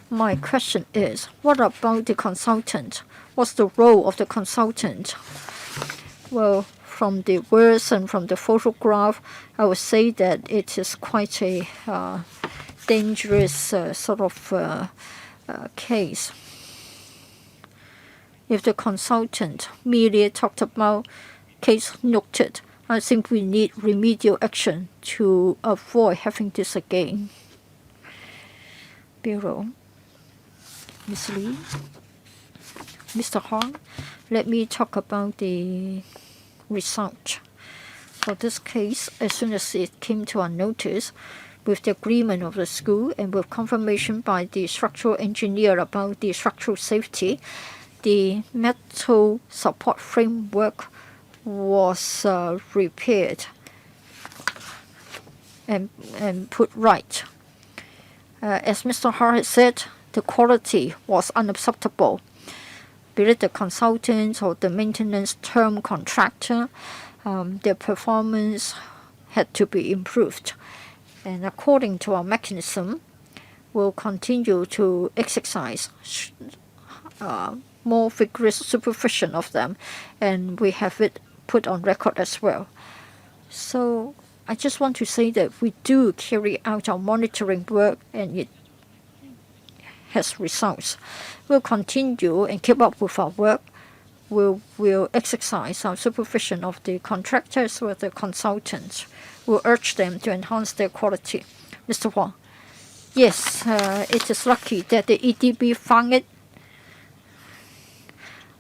My question is, what about the consultant? What's the role of the consultant? Well, from the words and from the photograph, I would say that it is quite a dangerous sort of case. If the consultant merely talked about case noted, I think we need remedial action to avoid having this again. Bureau. Ms. Lee. Mr. Hong, let me talk about the result. For this case, as soon as it came to our notice, with the agreement of the school and with confirmation by the structural engineer about the structural safety, the metal support framework was repaired and put right. As Mr. Hart had said, the quality was unacceptable. Be it the consultant or the maintenance term contractor, their performance had to be improved. And according to our mechanism, we'll continue to exercise more vigorous supervision of them, and we have it put on record as well. So I just want to say that we do carry out our monitoring work, and it has results. We'll continue and keep up with our work. We'll exercise our supervision of the contractors or the consultants. We'll urge them to enhance their quality. Mr. Wong, yes, it is lucky that the EDB found it.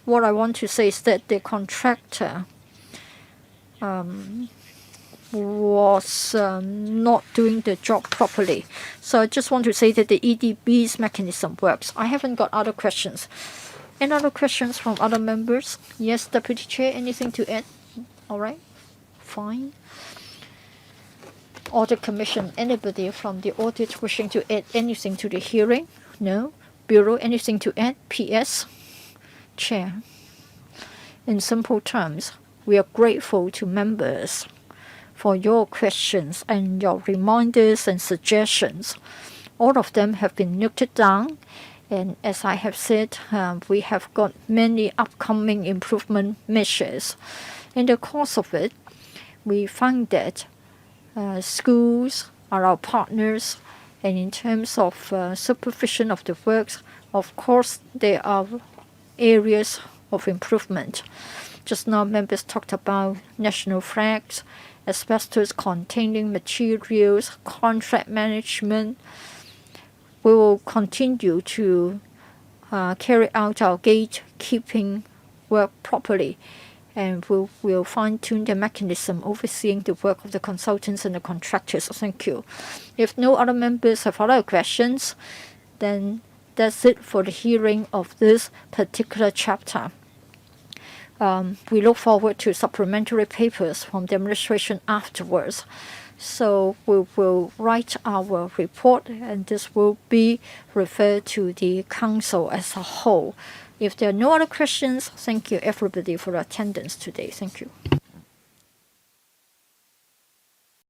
What I want to say is that the contractor was not doing the job properly. So I just want to say that the EDB's mechanism works. I haven't got other questions. Any other questions from other members? Yes, Deputy Chair, anything to add? All right, fine. Audit Commission, anybody from the audit wishing to add anything to the hearing? No? Bureau, anything to add? PS? Chair. In simple terms, we are grateful to members for your questions and your reminders and suggestions. All of them have been noted down, and as I have said, we have got many upcoming improvement measures. In the course of it, we find that schools are our partners, and in terms of supervision of the works, of course, there are areas of improvement. Just now, members talked about national flags, asbestos-containing materials, contract management. We will continue to carry out our gatekeeping work properly, and we'll fine-tune the mechanism overseeing the work of the consultants and the contractors. Thank you. If no other members have other questions, then that's it for the hearing of this particular chapter. We look forward to supplementary papers from the administration afterwards. So we will write our report, and this will be referred to the council as a whole. If there are no other questions, thank you everybody for attendance today. Thank you.